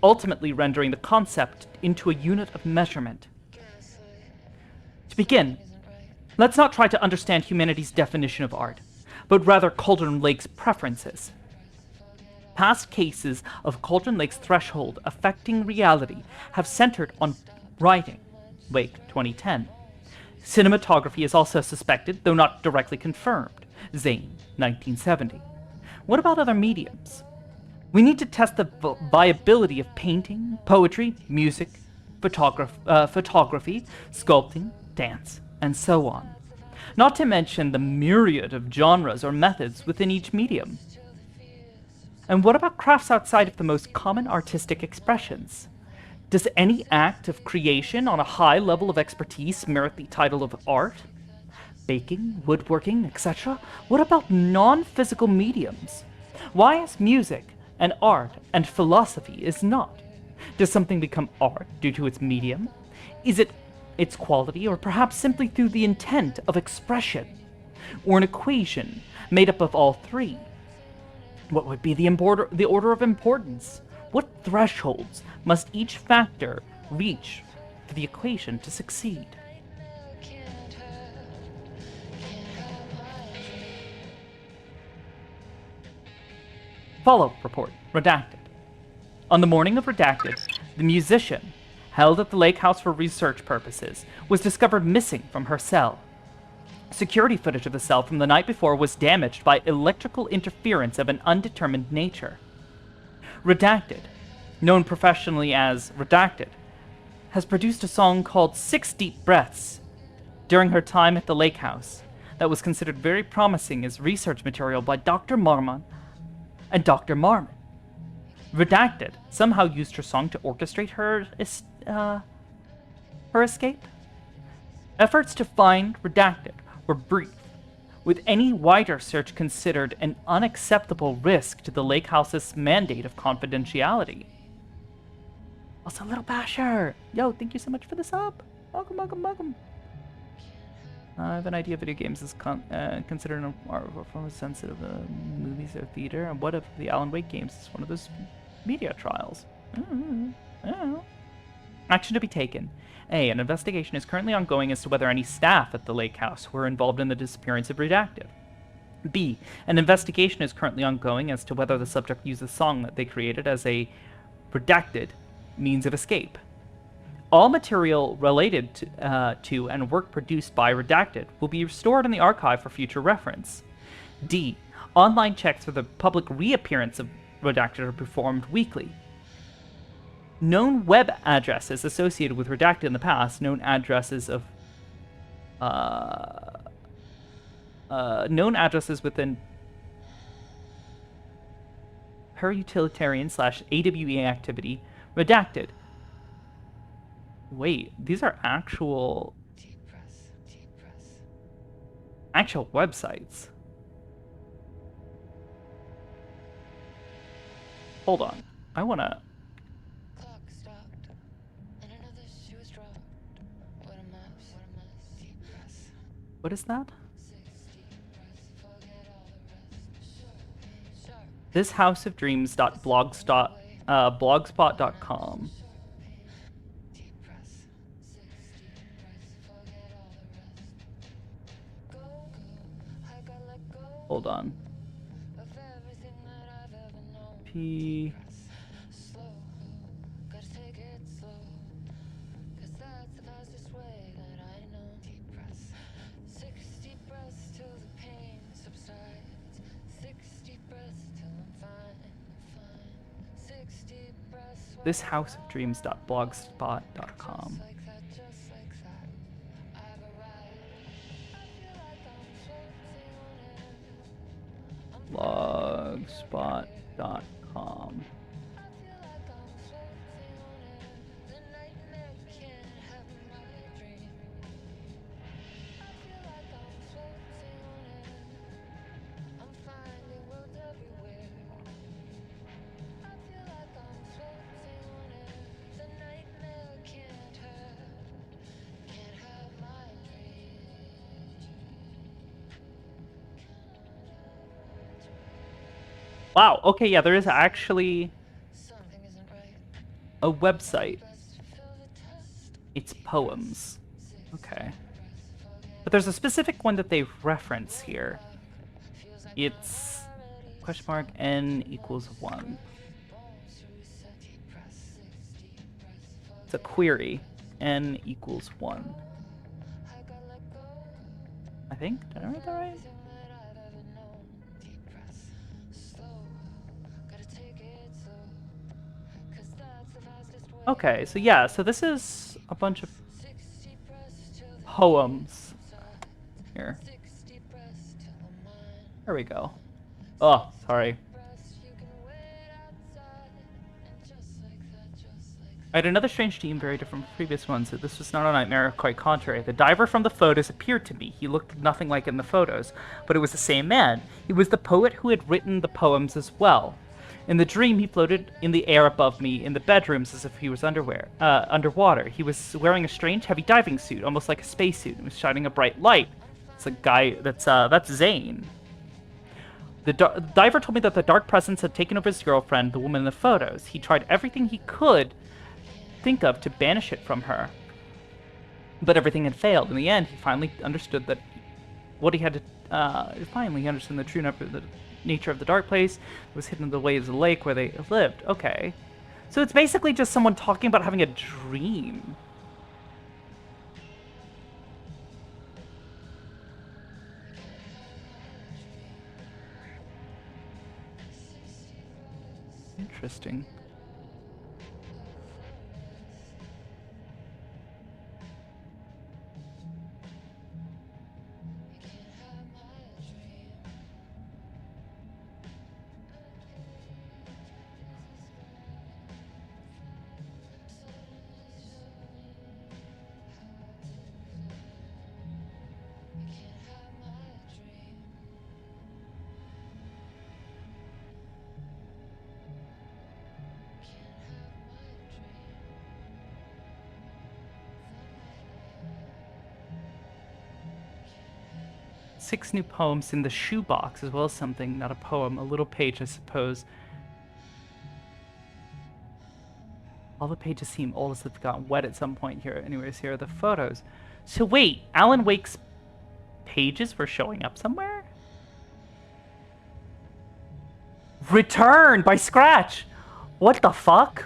ultimately rendering the concept into a unit of measurement. To begin, let's not try to understand humanity's definition of art, but rather Cauldron Lake's preferences. Past cases of Cauldron Lake's threshold affecting reality have centered on writing, Wake 2010. Cinematography is also suspected, though not directly confirmed, Zane 1970. What about other mediums? We need to test the viability of painting, poetry, music, photography, sculpting, dance, and so on. Not to mention the myriad of genres or methods within each medium. And what about crafts outside of the most common artistic expressions? Does any act of creation on a high level of expertise merit the title of art? Baking, woodworking, etc.? What about non-physical mediums? Why is music and art and philosophy is not? Does something become art due to its medium? Is it its quality, or perhaps simply through the intent of expression? Or an equation made up of all three? What would be the order of importance? What thresholds must each factor reach for the equation to succeed? Follow-up report, Redacted. On the morning of Redacted, the musician, held at the lake house for research purposes, was discovered missing from her cell. Security footage of the cell from the night before was damaged by electrical interference of an undetermined nature. Redacted, known professionally as Redacted, has produced a song called 6 Deep Breaths during her time at the lake house that was considered very promising as research material by Dr. Marmont and Dr. Marmon. Redacted somehow used her song to orchestrate her escape. Efforts to find Redacted were brief, with any wider search considered an unacceptable risk to the lake house's mandate of confidentiality. Also, Little Basher! Yo, thank you so much for the sub! Welcome, welcome, welcome! I have an idea video games is considered an art form sensitive movies or theater, and what if the Alan Wake games is one of those media trials? Action to be taken. A. An investigation is currently ongoing as to whether any staff at the lake house were involved in the disappearance of Redacted. B. An investigation is currently ongoing as to whether the subject used the song that they created as a redacted means of escape. All material related to and work produced by Redacted will be stored in the archive for future reference. D. Online checks for the public reappearance of Redacted are performed weekly. Known web addresses associated with Redacted in the past, known addresses within her utilitarian / AWE activity, Redacted. Wait, these are actual websites. Hold on. I wanna... What is that? This House of Dreams.blogspot.com. Hold on. P. This House of Dreams.blogspot.com. Blogspot.com. Wow, okay, yeah, there is actually a website. It's poems. Okay. But there's a specific one that they reference here. It's !n equals 1. It's a query. N equals 1. I think? Did I write that right? Okay, so yeah, so this is a bunch of poems. Here. There we go. Oh, sorry. I had another strange dream, very different from previous ones. This was not a nightmare, quite contrary. The diver from the photos appeared to me. He looked nothing like in the photos, but it was the same man. He was the poet who had written the poems as well. In the dream, he floated in the air above me in the bedrooms as if he was underwater. He was wearing a strange, heavy diving suit, almost like a spacesuit, and was shining a bright light. It's a guy that's Zane. The diver told me that the dark presence had taken over his girlfriend, the woman in the photos. He tried everything he could think of to banish it from her, but everything had failed. In the end, he finally understood that what he had to. Finally, he understood the true nature of the dark place. It was hidden in the waves of the lake where they lived. Okay, so it's basically just someone talking about having a dream. Interesting. Six new poems in the shoebox, as well as something, not a poem, a little page, I suppose. All the pages seem old as if they've gotten wet at some point here. Anyways, here are the photos. So wait, Alan Wake's pages were showing up somewhere? Returned by Scratch! What the fuck?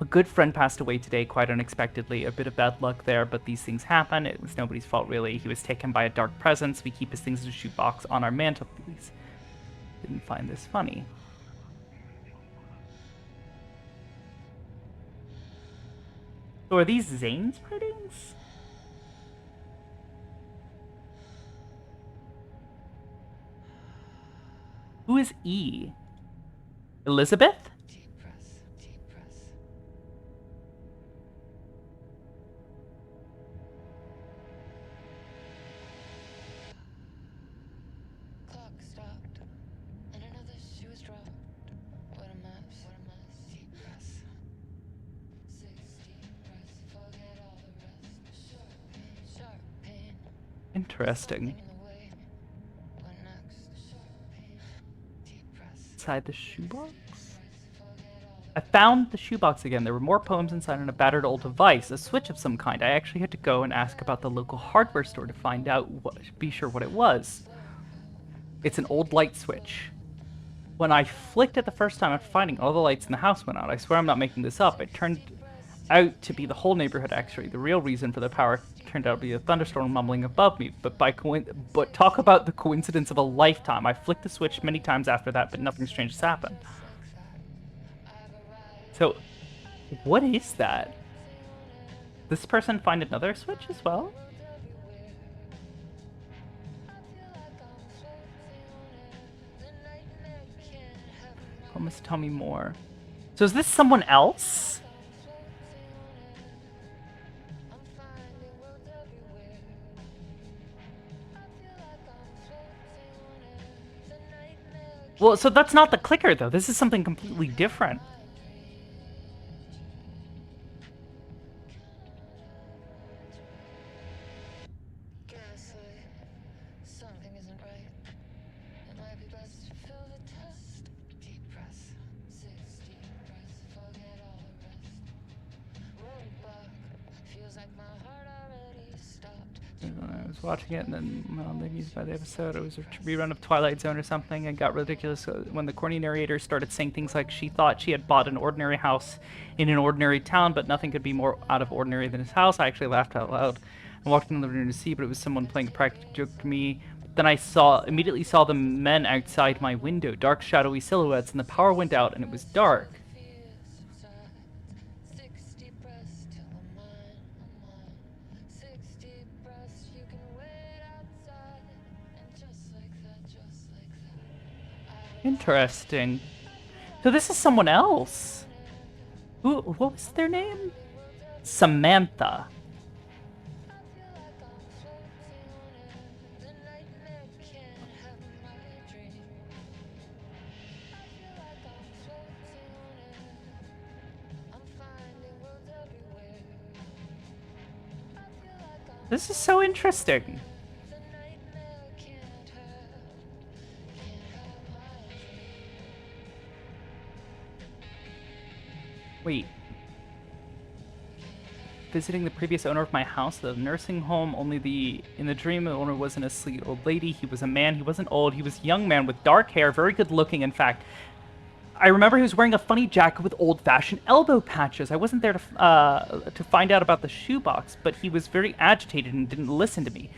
A good friend passed away today, quite unexpectedly. A bit of bad luck there, but these things happen. It was nobody's fault, really. He was taken by a dark presence. We keep his things in a shoebox on our mantelpiece. Didn't find this funny. So are these Zane's writings? Who is E? Elizabeth? Clock stopped, and another shoe was dropped. What a mess. Interesting. Inside the shoebox? I found the shoebox again. There were more poems inside and a battered old device, a switch of some kind. I actually had to go and ask about the local hardware store to find out be sure what it was. It's an old light switch. When I flicked it the first time after finding, all the lights in the house went out. I swear I'm not making this up. It turned out to be the whole neighborhood, actually. The real reason for the power turned out to be a thunderstorm mumbling above me. But talk about the coincidence of a lifetime. I flicked the switch many times after that, but nothing strange has happened. So, what is that? This person find another switch as well? Promise to tell me more. So is this someone else? Well, so that's not the clicker, though. This is something completely different. I was watching it, and then maybe by the episode, it was a rerun of Twilight Zone or something, and got ridiculous when the corny narrator started saying things like she thought she had bought an ordinary house in an ordinary town, but nothing could be more out of ordinary than his house. I actually laughed out loud and walked in the living room to see, but it was someone playing a practical joke to me. But then I immediately saw the men outside my window, dark shadowy silhouettes, and the power went out, and it was dark. Interesting. So this is someone else. What was their name? Samantha. This is so interesting. Wait. Visiting the previous owner of my house, the nursing home, in the dream, the owner wasn't a sweet old lady. He was a man. He wasn't old. He was a young man with dark hair, very good looking, in fact. I remember he was wearing a funny jacket with old-fashioned elbow patches. I wasn't there to find out about the shoebox, but he was very agitated and didn't listen to me.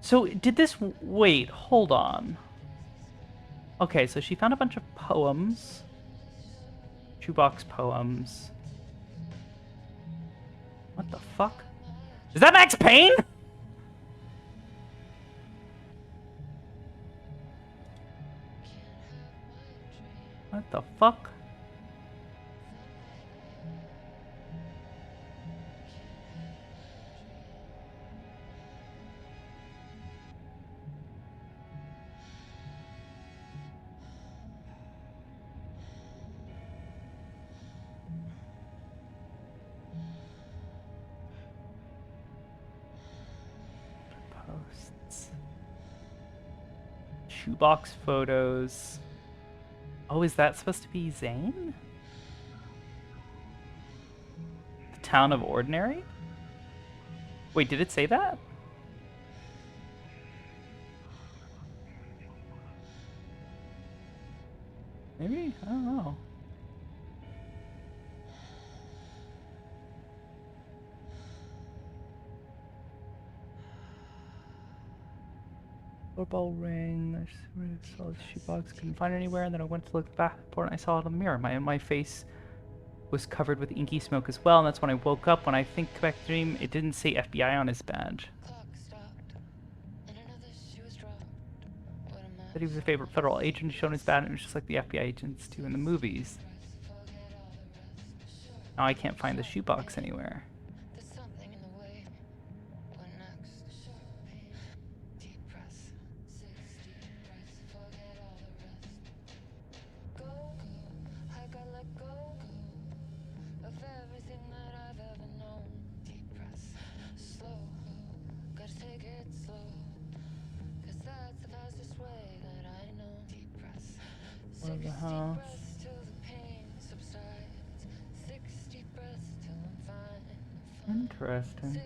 So, did this... Wait, hold on. Okay, so she found a bunch of poems. Shoebox poems. What the fuck? Is that Max Payne? What the fuck? Shoebox photos. Oh, is that supposed to be Zane? The town of Ordinary? Wait, did it say that? Maybe? I don't know. Doorbell ring. I just saw the shoebox. Couldn't find it anywhere, and then I went to look back for it, and I saw it on the mirror. My face was covered with inky smoke as well, and that's when I woke up. When I think back to the dream, it didn't say FBI on his badge. That he was a favorite federal agent shown his badge, and it was just like the FBI agents do in the movies. Now I can't find the shoebox anywhere. What the hell? Interesting.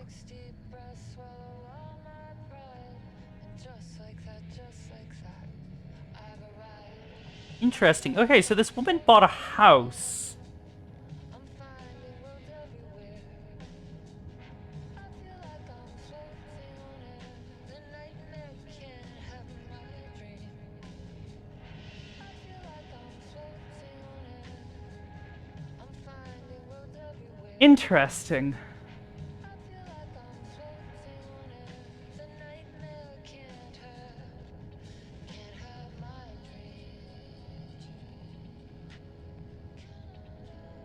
Interesting. Okay, so this woman bought a house. Interesting.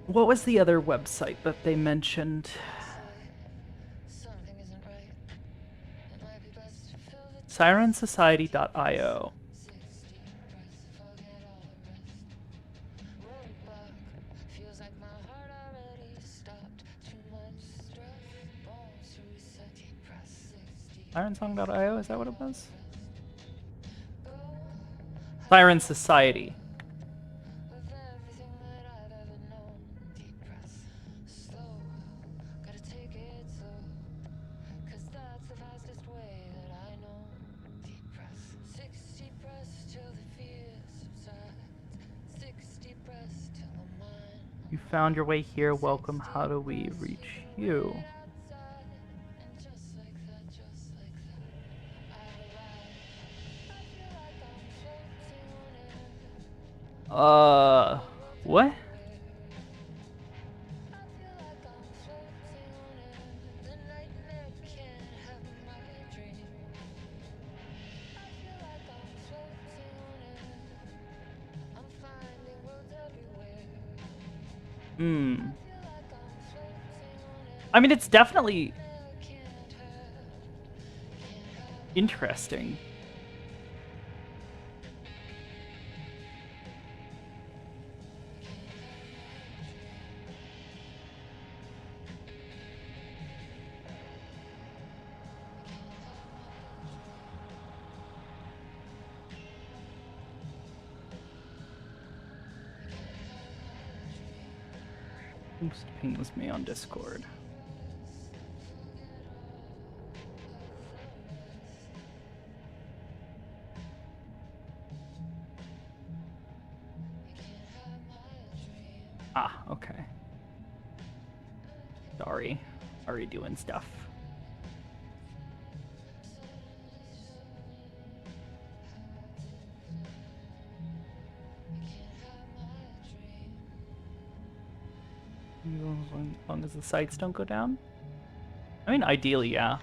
What was the other website that they mentioned? Sirensociety.io. Sirensong.io, is that what it was? Siren Society. You found your way here. Welcome. How do we reach you? What? I mean, it's definitely interesting. Oops, pings me on Discord. Ah, okay. Sorry. Already doing stuff. As long as the sites don't go down? I mean, ideally, yeah.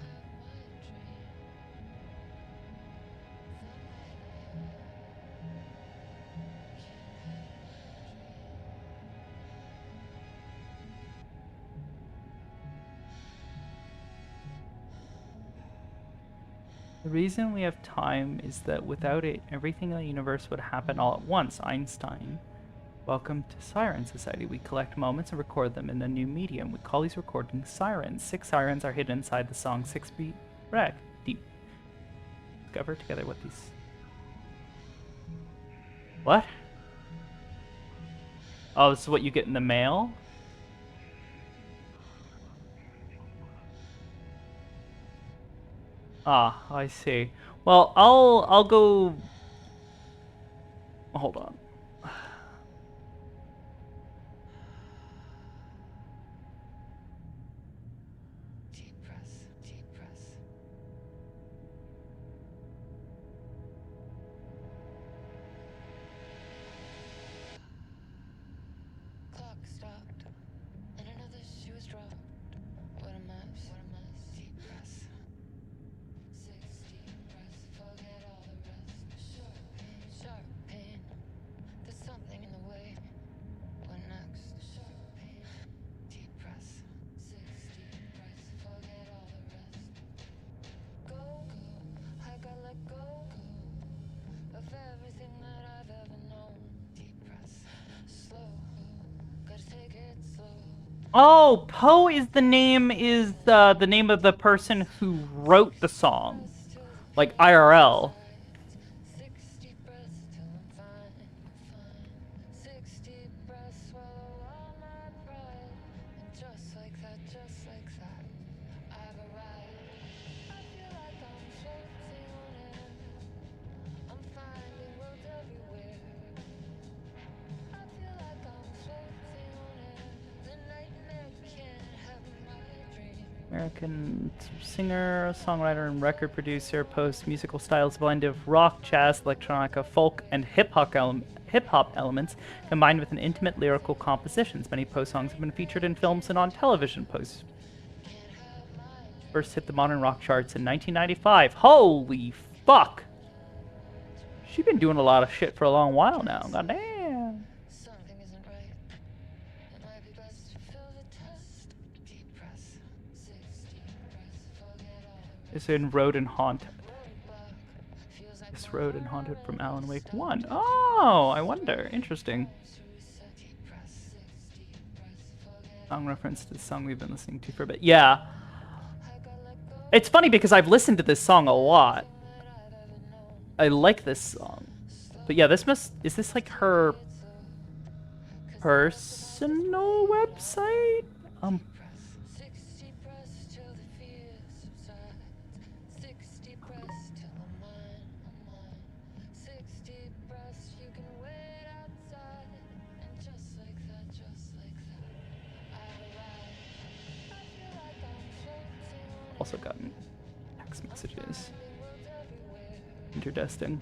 The reason we have time is that without it, everything in the universe would happen all at once. Einstein. Welcome to Siren Society. We collect moments and record them in a new medium. We call these recordings sirens. 6 sirens are hidden inside the song 6 Beat Wreck. Deep. Discover together what these... What? Oh, this is what you get in the mail? Ah, I see. Well, I'll go... Hold on. Oh, Poe is the name of the person who wrote the song, like IRL. American singer, songwriter, and record producer. Post musical styles blend of rock, jazz, electronica, folk, and hip-hop elements combined with an intimate lyrical compositions. Many Poe songs have been featured in films and on television. Poe's first hit the modern rock charts in 1995. Holy fuck! She's been doing a lot of shit for a long while now. God damn. It's in Road and Haunted. This Road and Haunted from Alan Wake 1. Oh, I wonder. Interesting. Song reference to the song we've been listening to for a bit. Yeah. It's funny because I've listened to this song a lot. I like this song. But yeah, this is this like her personal website? Also gotten text messages. Interdesting.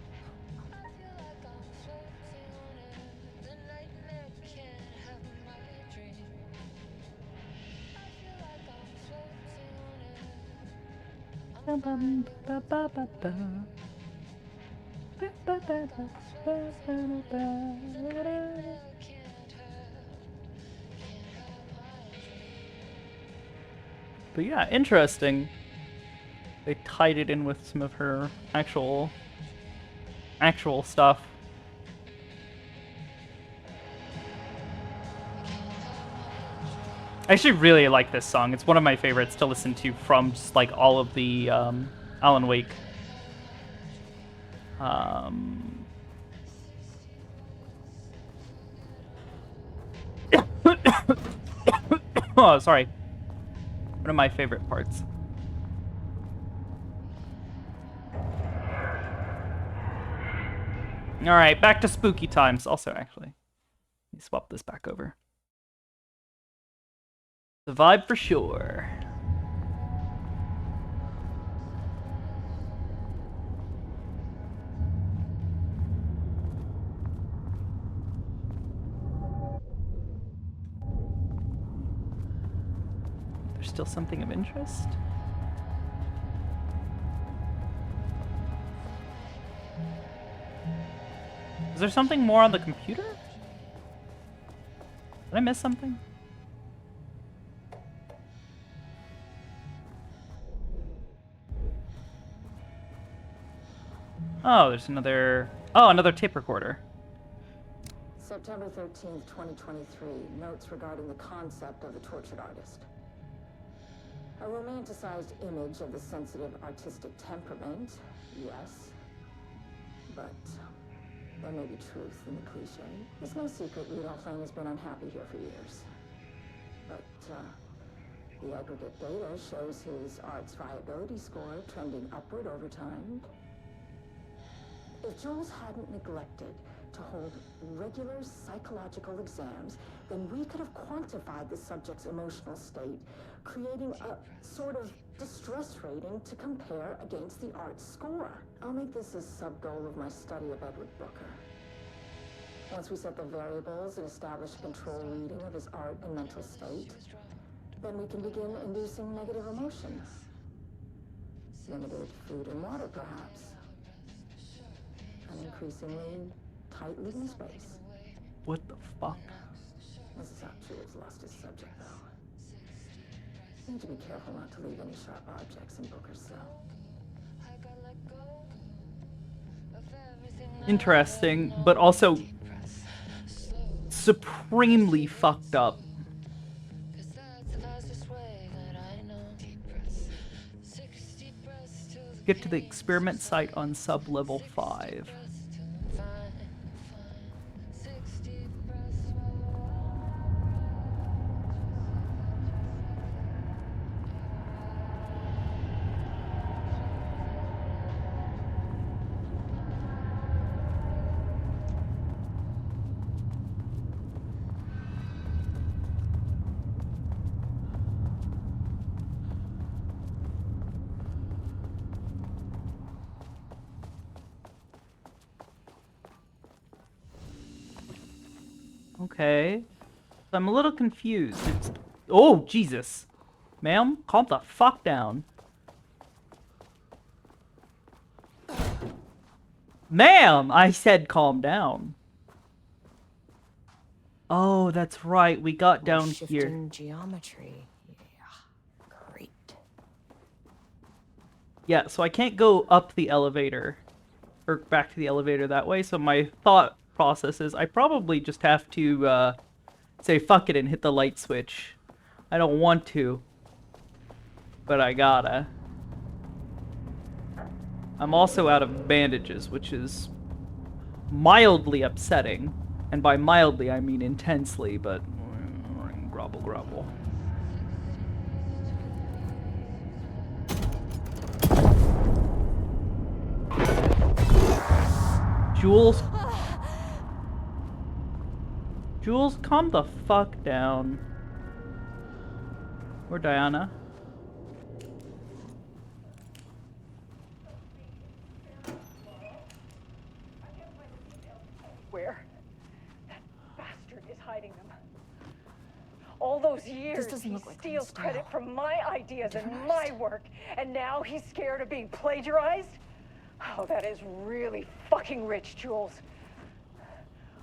But yeah, interesting. They tied it in with some of her actual stuff. I actually really like this song. It's one of my favorites to listen to from just like all of the Alan Wake. Oh, sorry. One of my favorite parts. All right, back to spooky times. Also, actually, let me swap this back over. The vibe for sure. There's still something of interest. Is there something more on the computer? Did I miss something? Oh, there's another... Oh, another tape recorder. September 13th, 2023. Notes regarding the concept of the tortured artist. A romanticized image of the sensitive artistic temperament, yes. But there may be truth in the cliche. It's no secret Rudolph Lane has been unhappy here for years. But the aggregate data shows his art's viability score trending upward over time. If Jules hadn't neglected to hold regular psychological exams, then we could have quantified the subject's emotional state, creating a sort of distress rating to compare against the art's score. I'll make this a sub-goal of my study of Edward Booker. Once we set the variables and establish a control reading of his art and mental state, then we can begin inducing negative emotions. Limited food and water, perhaps. An increasingly tight living space. What the fuck? This is how Jules lost his subject, though. You need to be careful not to leave any sharp objects in Booker's cell. Interesting, but also supremely fucked up. Get to the experiment site on sub-level 5. Okay. I'm a little confused. It's... Oh, Jesus. Ma'am, calm the fuck down. Ma'am! I said calm down. Oh, that's right. We got down here. Shifting geometry. Yeah, great. Yeah, so I can't go up the elevator. Or back to the elevator that way. So my thought process is I probably just have to say fuck it and hit the light switch. I don't want to. But I gotta. I'm also out of bandages, which is mildly upsetting. And by mildly, I mean intensely, but grumble, grumble. Jules? Jules, calm the fuck down. Or Diana? Where? That bastard is hiding them. All those years, doesn't he look like steals Winston. credit for my ideas and my work, and now he's scared of being plagiarized? Oh, that is really fucking rich, Jules.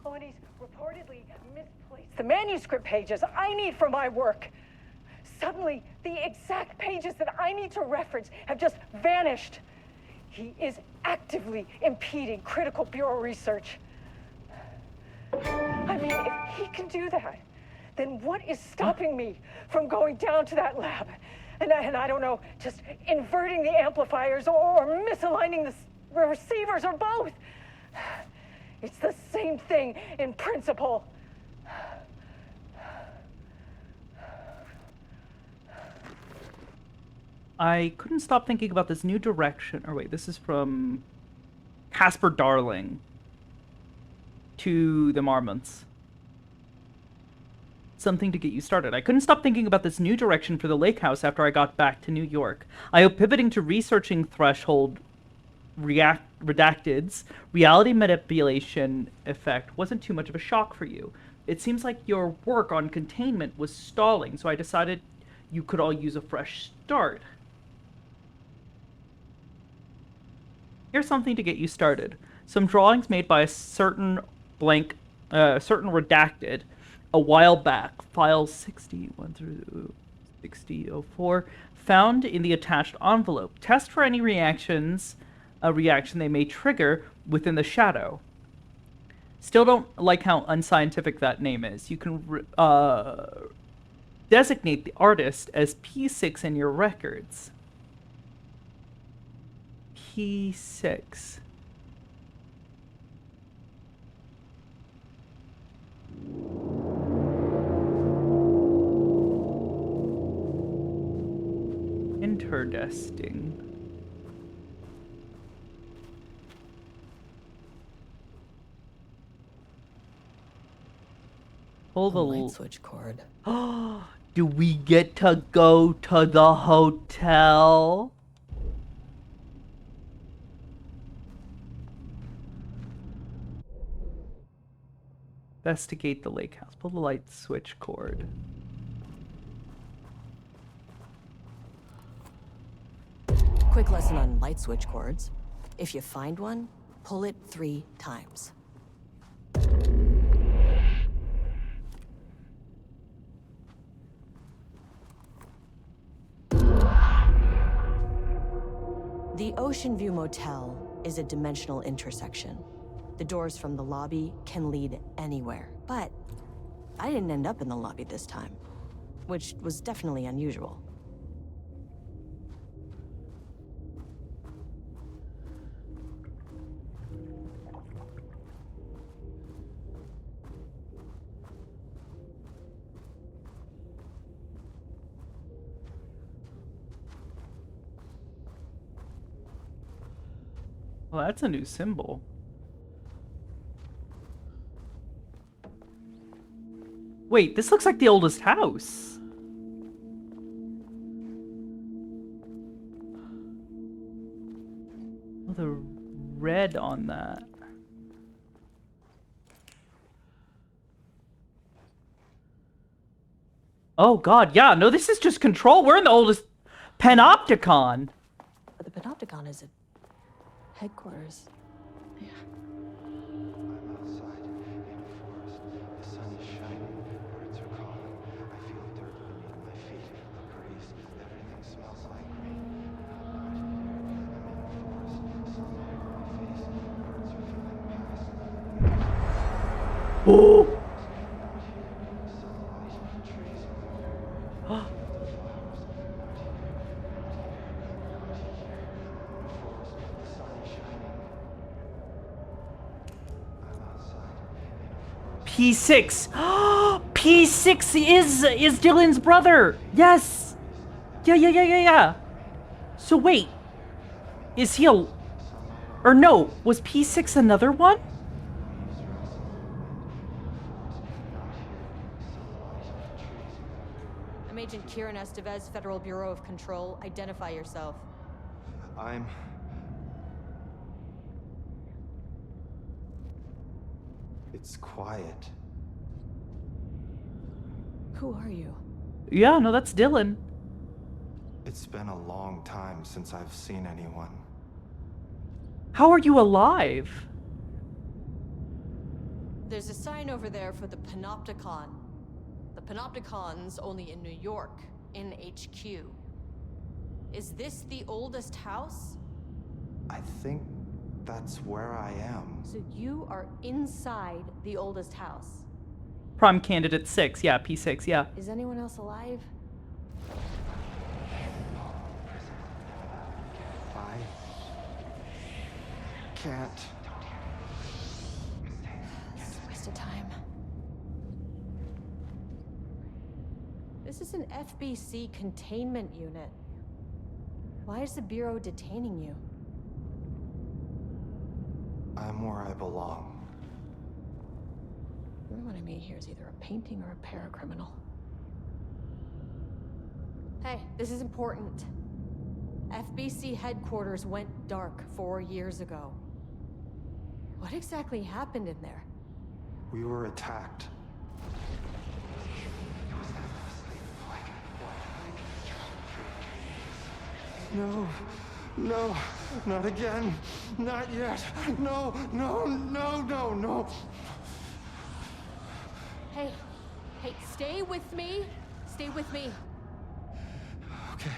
Oh, and he's reportedly misplaced the manuscript pages I need for my work. Suddenly, the exact pages that I need to reference have just vanished. He is actively impeding critical bureau research. I mean, if he can do that, then what is stopping me from going down to that lab? And I don't know, just inverting the amplifiers or misaligning the receivers or both. It's the same thing in principle. I couldn't stop thinking about this new direction. Or wait, this is from Casper Darling to the Marmonts. Something to get you started. I couldn't stop thinking about this new direction for the lake house after I got back to New York. I hope pivoting to researching Threshold Redacted's reality manipulation effect wasn't too much of a shock for you. It seems like your work on containment was stalling, so I decided you could all use a fresh start. Here's something to get you started. Some drawings made by a certain redacted a while back, files 61 through 6004, found in the attached envelope. Test for any reaction they may trigger within the shadow. Still don't like how unscientific that name is. You can designate the artist as P6 in your records. P6. Interesting. Pull the light switch cord. Do we get to go to the hotel? Investigate the lake house. Pull the light switch cord. Quick lesson on light switch cords. If you find one, pull it 3 times. The Ocean View Motel is a dimensional intersection. The doors from the lobby can lead anywhere, but I didn't end up in the lobby this time, which was definitely unusual. Well, that's a new symbol. Wait, this looks like the oldest house. Oh, the red on that. Oh god, yeah, no, this is just Control. We're in the oldest Panopticon. But the Panopticon is a headquarters. Oh! P6. P6 is Dylan's brother. Yes. Yeah. So wait. Is he a... Or no, was P6 another one? I'm Agent Kieran Estevez, Federal Bureau of Control. Identify yourself. It's quiet. Who are you? Yeah, no, that's Dylan. It's been a long time since I've seen anyone. How are you alive? There's a sign over there for the Panopticon. The Panopticon's only in New York, in HQ. Is this the oldest house? I think that's where I am. So you are inside the oldest house. Prime Candidate 6, yeah, P6, yeah. Is anyone else alive? I can't. It's a waste of time. This is an FBC containment unit. Why is the Bureau detaining you? I'm where I belong. Everyone I meet here is either a painting or a paracriminal. Hey, this is important. FBC headquarters went dark 4 years ago. What exactly happened in there? We were attacked. No, not again. Not yet. No. Hey, stay with me. Stay with me. Okay.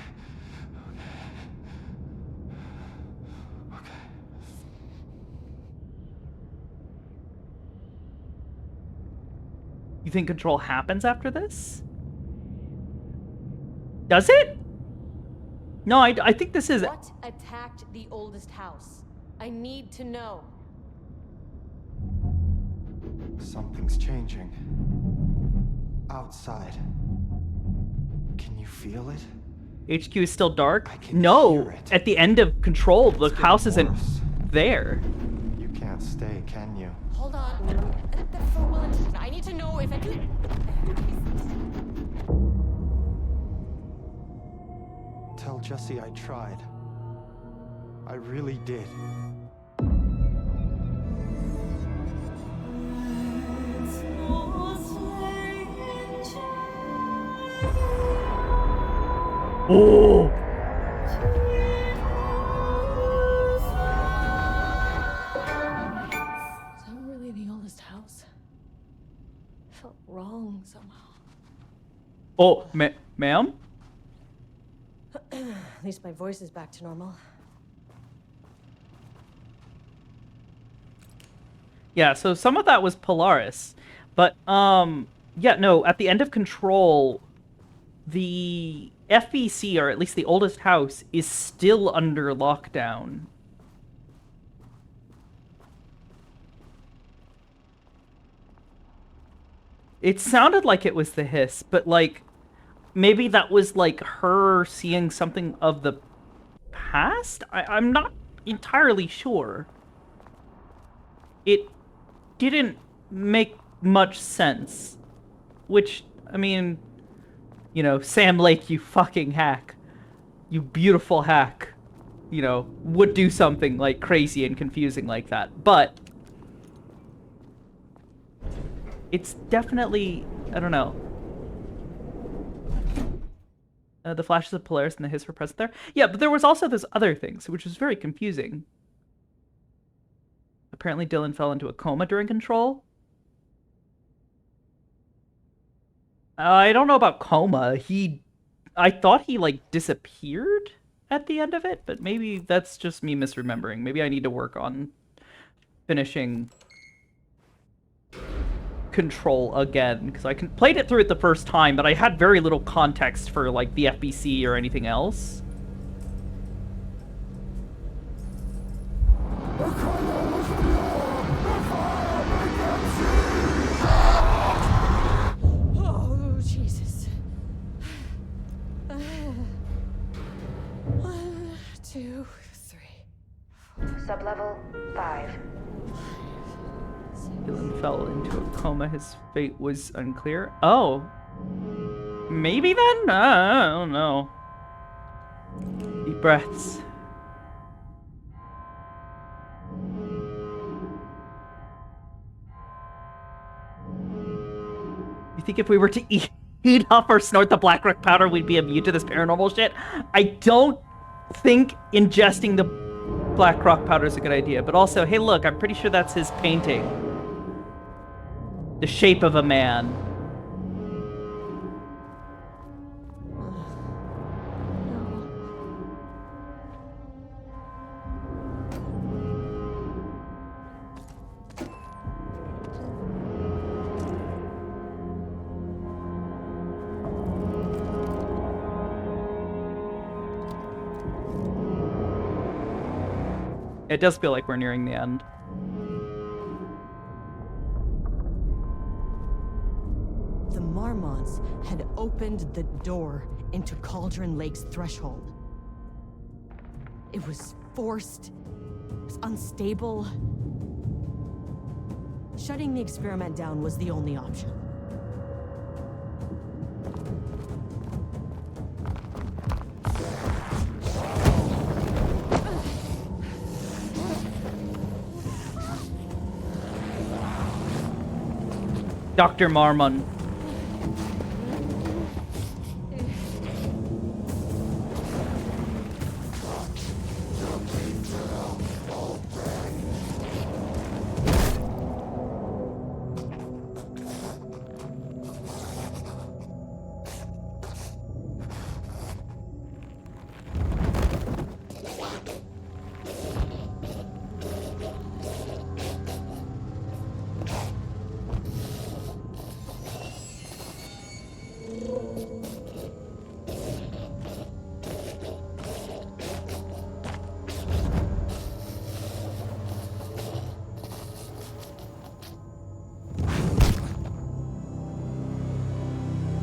You think Control happens after this? Does it? No, I think this is... What attacked the oldest house? I need to know. Something's changing. Outside. Can you feel it? HQ is still dark? No! At the end of Control, the house isn't there. You can't stay, can you? Hold on. I need to know if I... Tell Jesse I tried. I really did. Oh! Is that really the oldest house? It felt wrong somehow. Oh, ma'am? At least my voice is back to normal. Yeah, so some of that was Polaris. But, yeah, no, at the end of Control, the FBC, or at least the oldest house, is still under lockdown. It sounded like it was the hiss, but, like, maybe that was, like, her seeing something of the past? I'm not entirely sure. It didn't make much sense. Which, I mean, you know, Sam Lake, you fucking hack. You beautiful hack. You know, would do something, like, crazy and confusing like that. But it's definitely, I don't know. The flashes of Polaris and the hiss were present there. Yeah, but there was also this other thing, which was very confusing. Apparently Dylan fell into a coma during control. I don't know about coma. I thought he, like, disappeared at the end of it, but maybe that's just me misremembering. Maybe I need to work on finishing Control again, because I played it through it the first time, but I had very little context for, like, the FBC or anything else. Oh, Jesus. 1, 2, 3. Sublevel 5. Dylan fell into a coma. His fate was unclear. Oh. Maybe then? I don't know. Deep breaths. You think if we were to eat off or snort the Blackrock powder, we'd be immune to this paranormal shit? I don't think ingesting the Blackrock powder is a good idea. But also, hey look, I'm pretty sure that's his painting. The shape of a man. It does feel like we're nearing the end. The Marmonts had opened the door into Cauldron Lake's threshold. It was forced, it was unstable. Shutting the experiment down was the only option. Dr. Marmon.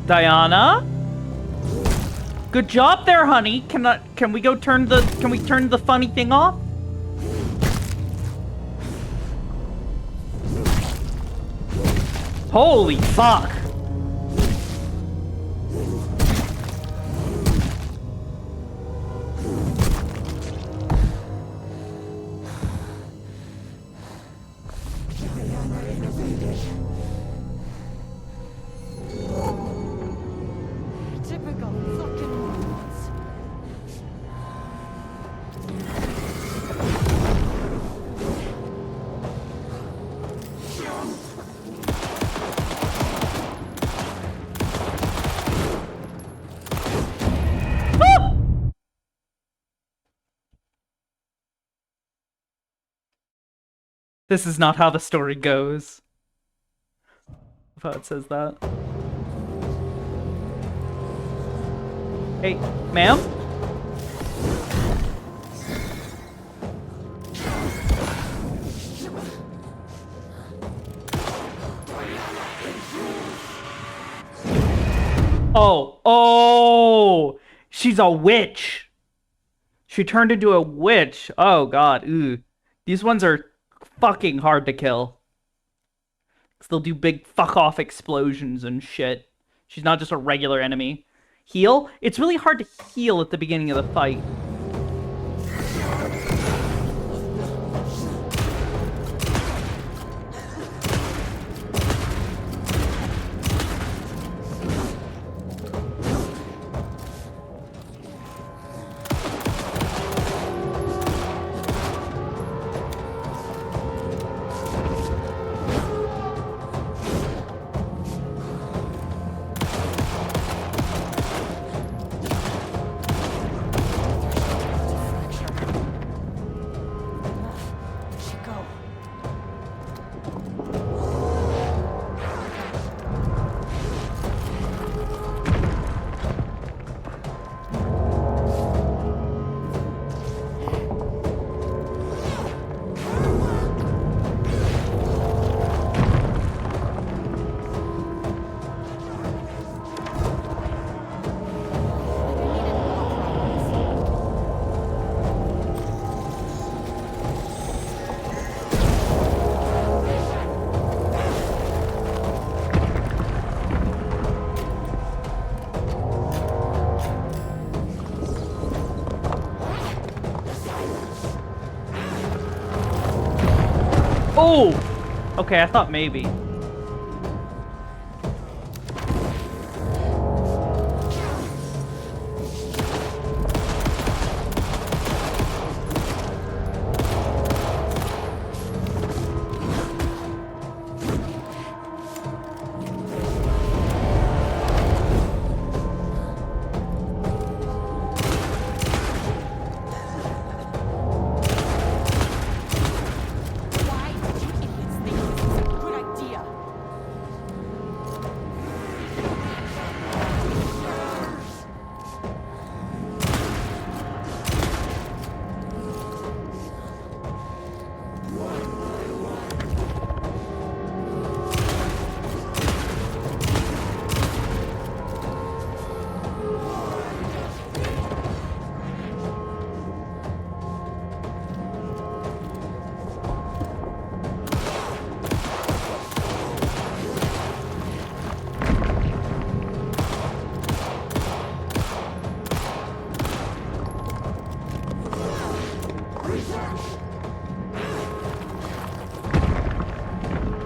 Diana? Good job there, honey. Can we turn the funny thing off? Holy fuck. This is not how the story goes. If how it says that. Hey, ma'am? Oh, she's a witch. She turned into a witch. Oh god, ooh. These ones are fucking hard to kill. Cause they'll do big fuck off explosions and shit. She's not just a regular enemy. Heal? It's really hard to heal at the beginning of the fight. Oh! Okay, I thought maybe.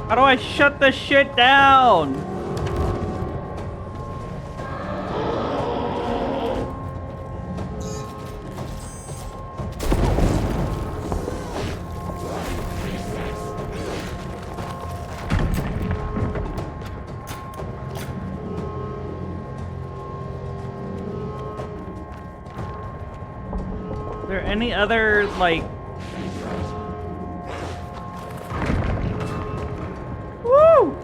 How do I shut this shit down? Are there any other, like... Woo!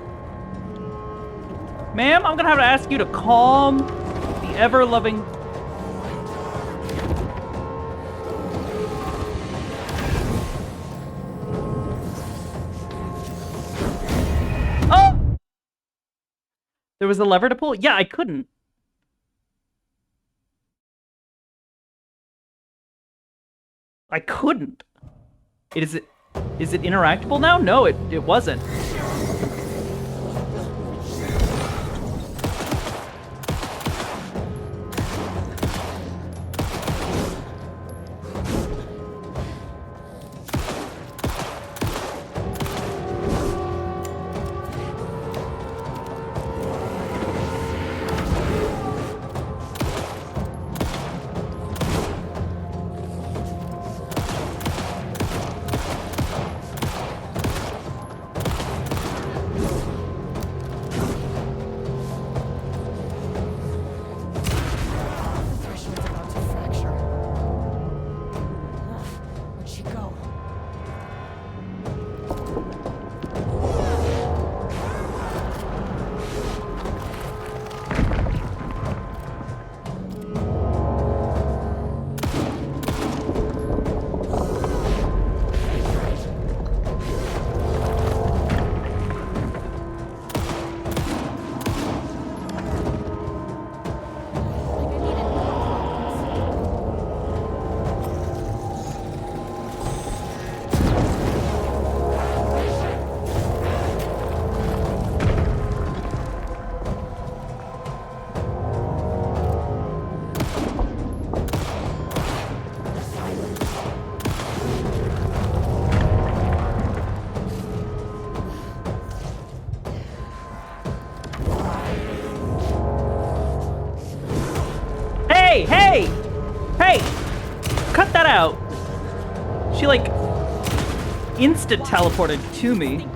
Ma'am, I'm gonna have to ask you to calm the ever-loving... Oh! There was a lever to pull? Yeah, I couldn't. I couldn't. Is it interactable now? No, it wasn't. Hey! Cut that out! She, like, insta-teleported to me.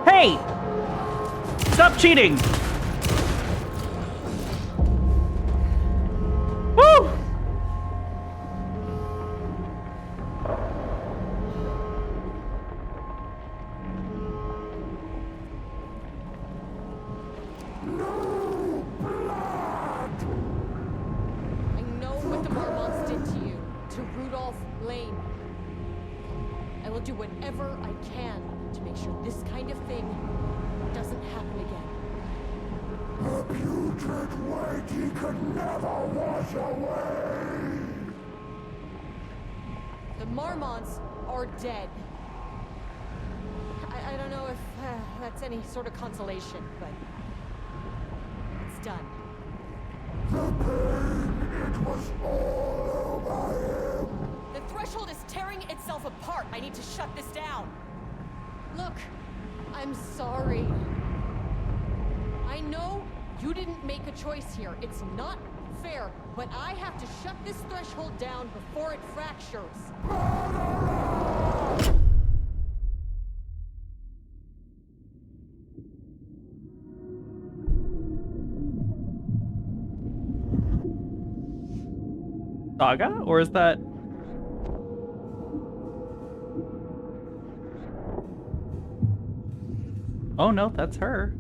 Hey! Stop cheating! Woo! I know what the Marmonts did to you, to Rudolph Lane. I will do whatever I can to make sure this kind of thing doesn't happen again. The putrid weight he could never wash away! Marmonts are dead. I don't know if that's any sort of consolation, but it's done. The pain, it was all over him. The threshold is tearing itself apart. I need to shut this down. Look, I'm sorry. I know you didn't make a choice here. It's not fair, but I have to shut this threshold down before it fractures. Saga? Or is that... Oh no, that's her.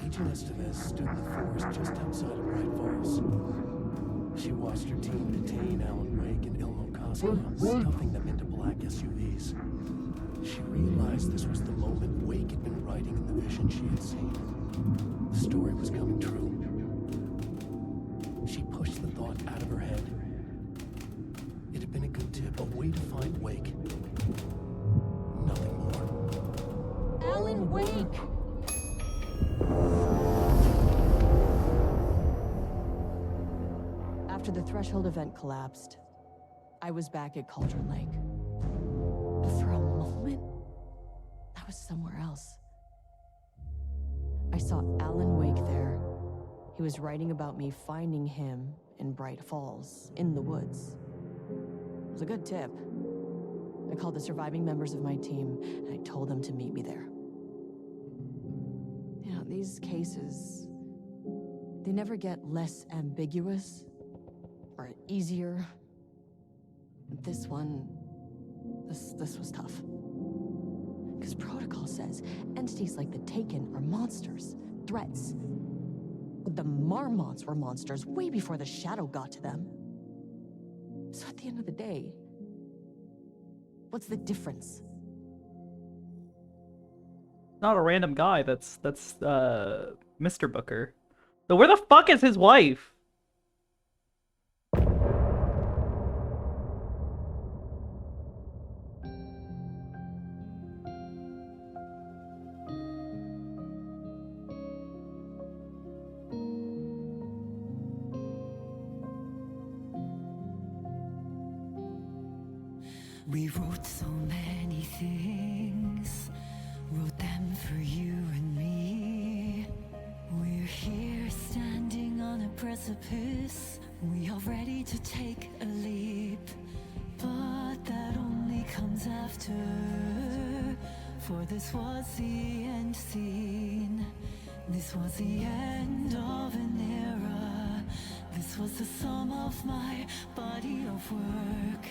Agent Estevez stood in the forest just outside of Bright Falls. She watched her team detain Alan Wake and Ilmo Koskinen, stuffing them into black SUVs. She realized this was the moment Wake had been writing in the vision she had seen. The story was coming true. She pushed the thought out of her head. It had been a good tip, a way to find Wake. Nothing more. Alan Wake! After the Threshold event collapsed, I was back at Cauldron Lake. But for a moment, I was somewhere else. I saw Alan Wake there. He was writing about me finding him in Bright Falls, in the woods. It was a good tip. I called the surviving members of my team, and I told them to meet me there. You know, these cases, they never get less ambiguous or easier. This one, this was tough. Because protocol says entities like the Taken are monsters, threats. But the Marmonts were monsters way before the Shadow got to them. So at the end of the day, what's the difference? Not a random guy, that's Mr. Booker. So where the fuck is his wife? We wrote so many things, wrote them for you and me. We're here standing on a precipice. We are ready to take a leap, but that only comes after. For this was the end scene. This was the end of an era. This was the sum of my body of work.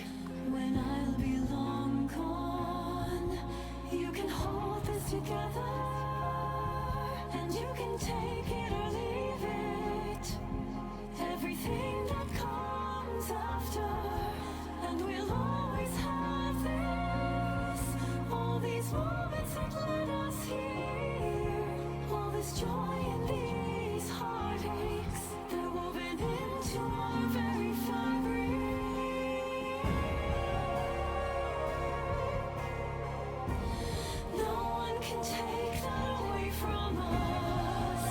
When I'll be long gone, you can hold this together, and you can take it or leave it. Everything that comes after, and we'll always have this. All these moments that led us here, all this joy and these heartaches, they're woven into our very fabric. No one can take that away from us.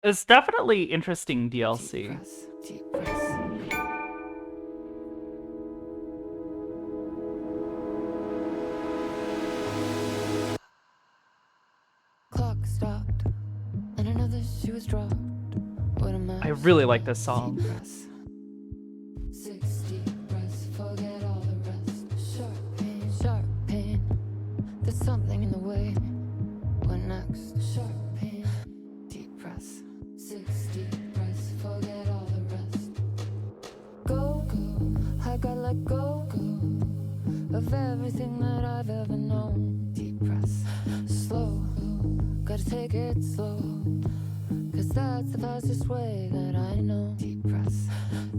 It's definitely interesting DLC. Deep breaths. Clock stopped, and another shoe was dropped. What a mess. I really like this song. Deep breaths. 6 deep breaths, forget all the rest. Sharp pain. There's something in the way. What next? Sharp pain. Deep breaths. 6 deep breaths, forget all the rest. Go, I gotta let go of everything that I've ever known. Deep breaths. Slow, gotta take it slow. 'Cause that's the fastest way that I know. Deep breaths.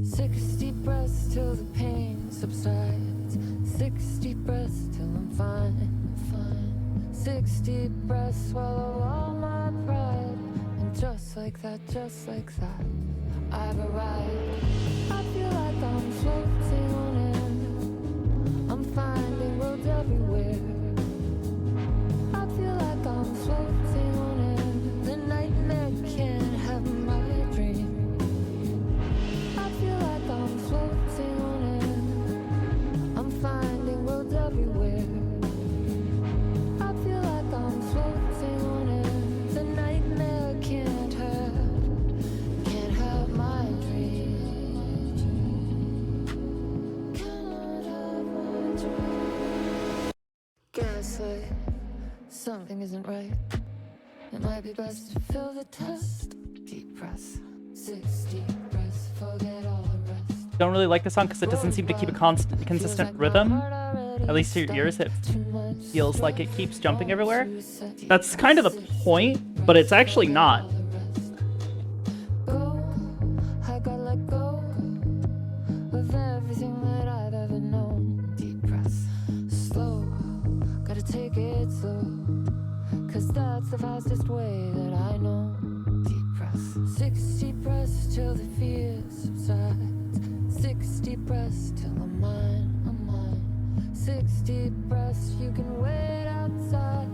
6 deep breaths till the pain subsides. 6 deep breaths till I'm fine. 6 deep breaths, swallow all my pride. And just like that, I've arrived. I feel like I'm floating on air. I'm finding roads everywhere. I feel like I'm floating on air. The nightmare can't have my dream. I feel like I'm floating on air. I'm finding roads everywhere. I feel like I'm floating on air. The nightmare can't have my dream. Cannot have my dream. Gaslight, something isn't right. It might be best to fill the test. Deep breaths, 6 deep breaths, forget all the rest. Don't really like the song because it doesn't seem to keep a consistent rhythm. At least to your ears, it feels like it keeps jumping everywhere. That's kind of the point, but it's actually not. I gotta let go of everything that I've ever known. Deep breaths, slow, gotta take it slow. 'Cause that's the fastest way that I know. Deep breaths, 6 deep breaths till the fear subsides. 6 deep breaths till I'm mine. 6 deep breaths, you can wait outside.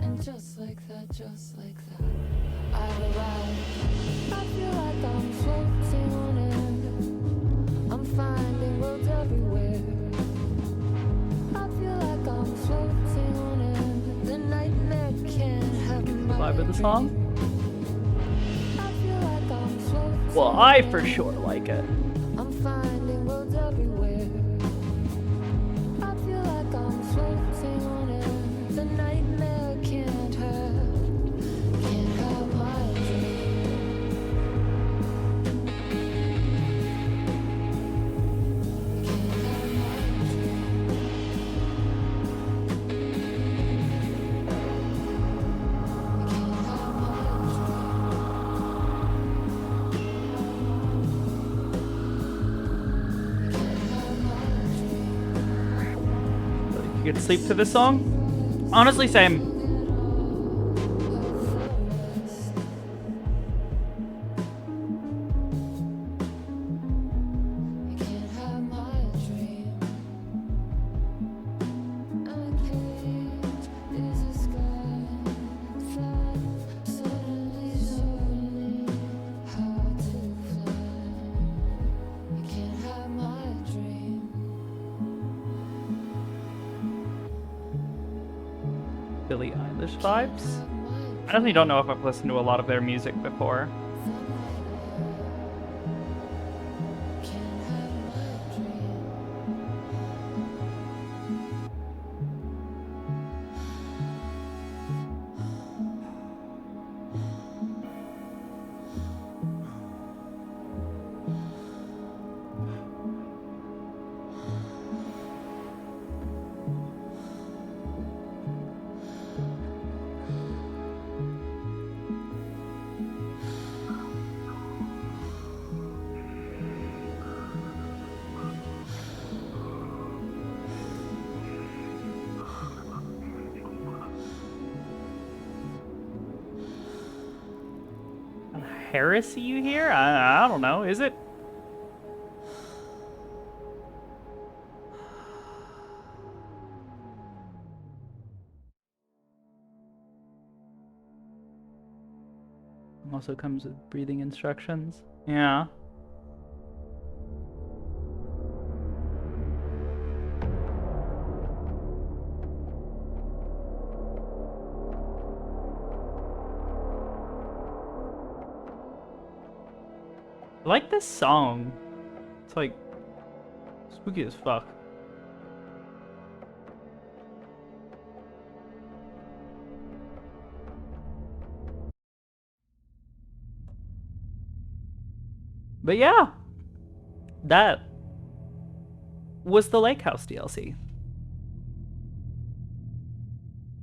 And just like that, I've arrived. I feel like I'm floating on air. I'm finding roads everywhere. I feel like I'm floating on air. The nightmare can't have my Vibe with the song? I feel like I'm floating. Well, I for sure like it. I'm finding roads everywhere. I feel like I'm floating on air. The nightmare can't have my dream. Can't have my dream. Can't have You get sleep to this song? Honestly, same. Billie Eilish vibes. I definitely don't know if I've listened to a lot of their music before. Heresy you hear? I don't know. Is it? Also comes with breathing instructions. Yeah. I like this song. It's like spooky as fuck. But yeah, that was the Lake House DLC. It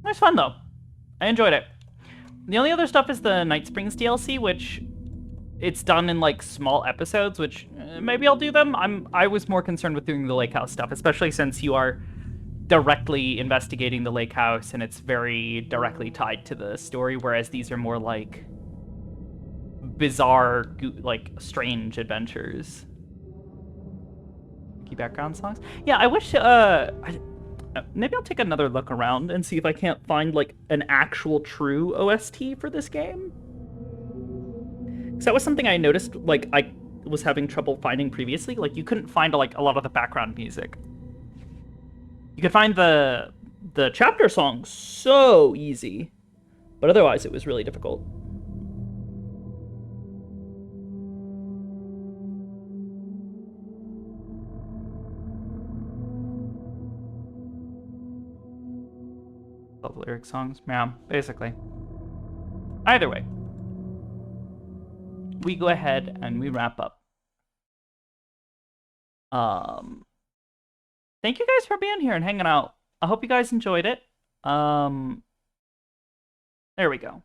was fun though. I enjoyed it. The only other stuff is the Night Springs DLC, which it's done in like small episodes, which maybe I'll do them. I was more concerned with doing the Lake House stuff, especially since you are directly investigating the Lake House and it's very directly tied to the story, whereas these are more like bizarre, like strange adventures. Key background songs. Yeah, I wish maybe I'll take another look around and see if I can't find like an actual true OST for this game. Because that was something I noticed, like I was having trouble finding previously. Like you couldn't find like a lot of the background music. You could find the chapter songs so easy, but otherwise it was really difficult. Love lyric songs, yeah, basically. Either way, we go ahead and we wrap up. Thank you guys for being here and hanging out. I hope you guys enjoyed it. There we go.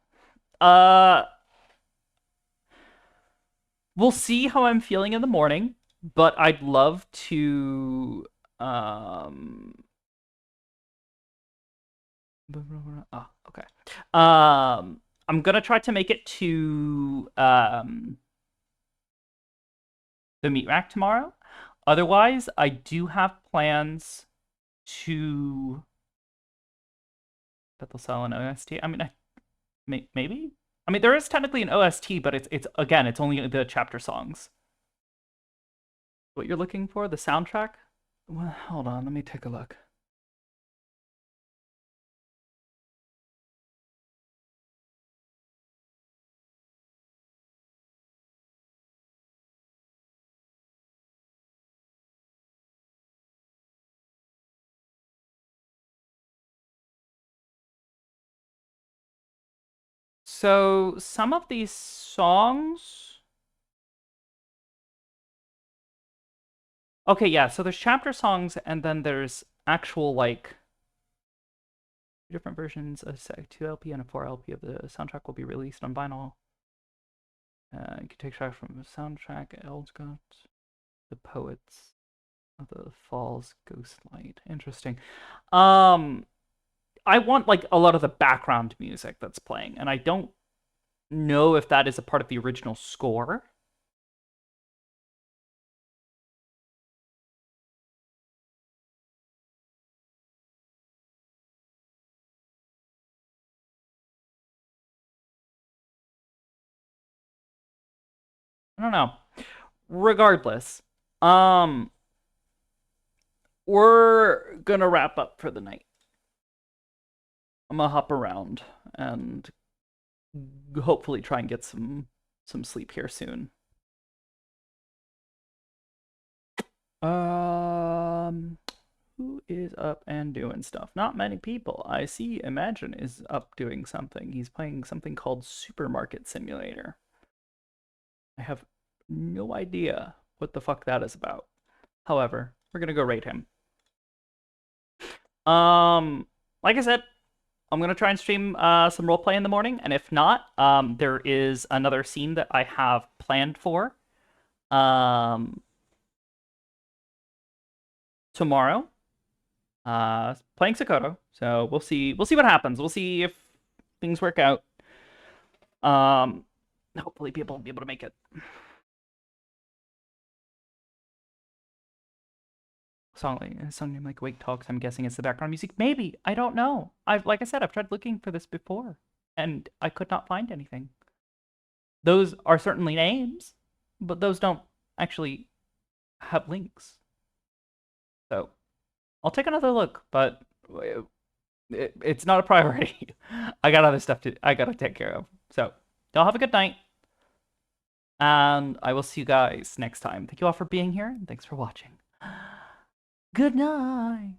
We'll see how I'm feeling in the morning, but I'd love to oh, okay. I'm gonna try to make it to the meat rack tomorrow. Otherwise, I do have plans to that they'll sell an OST. I mean, maybe. I mean, there is technically an OST, but it's again, it's only the chapter songs. What you're looking for, the soundtrack? Well, hold on, let me take a look. So some of these songs. Okay, yeah, so there's chapter songs and then there's actual like different versions, a 2 LP and a 4 LP of the soundtrack will be released on vinyl. You can take tracks from the soundtrack, Eldscott, The Poets of the Falls, Ghostlight. Interesting. I want like a lot of the background music that's playing, and I don't know if that is a part of the original score. I don't know. Regardless, we're gonna wrap up for the night. I'm gonna hop around and hopefully try and get some sleep here soon. Who is up and doing stuff? Not many people. I see Imagine is up doing something. He's playing something called Supermarket Simulator. I have no idea what the fuck that is about. However, we're gonna go raid him. Like I said, I'm gonna try and stream some roleplay in the morning, and if not, there is another scene that I have planned for tomorrow. Playing Sakoto, so we'll see what happens. We'll see if things work out. Hopefully people will be able to make it. Song name like Wake Talks, I'm guessing it's the background music. Maybe, I don't know. Like I said, I've tried looking for this before and I could not find anything. those are certainly names, but those don't actually have links. So I'll take another look, but it's not a priority. I got other stuff I gotta take care of. So y'all have a good night, and I will see you guys next time. Thank you all for being here, and thanks for watching. Good night.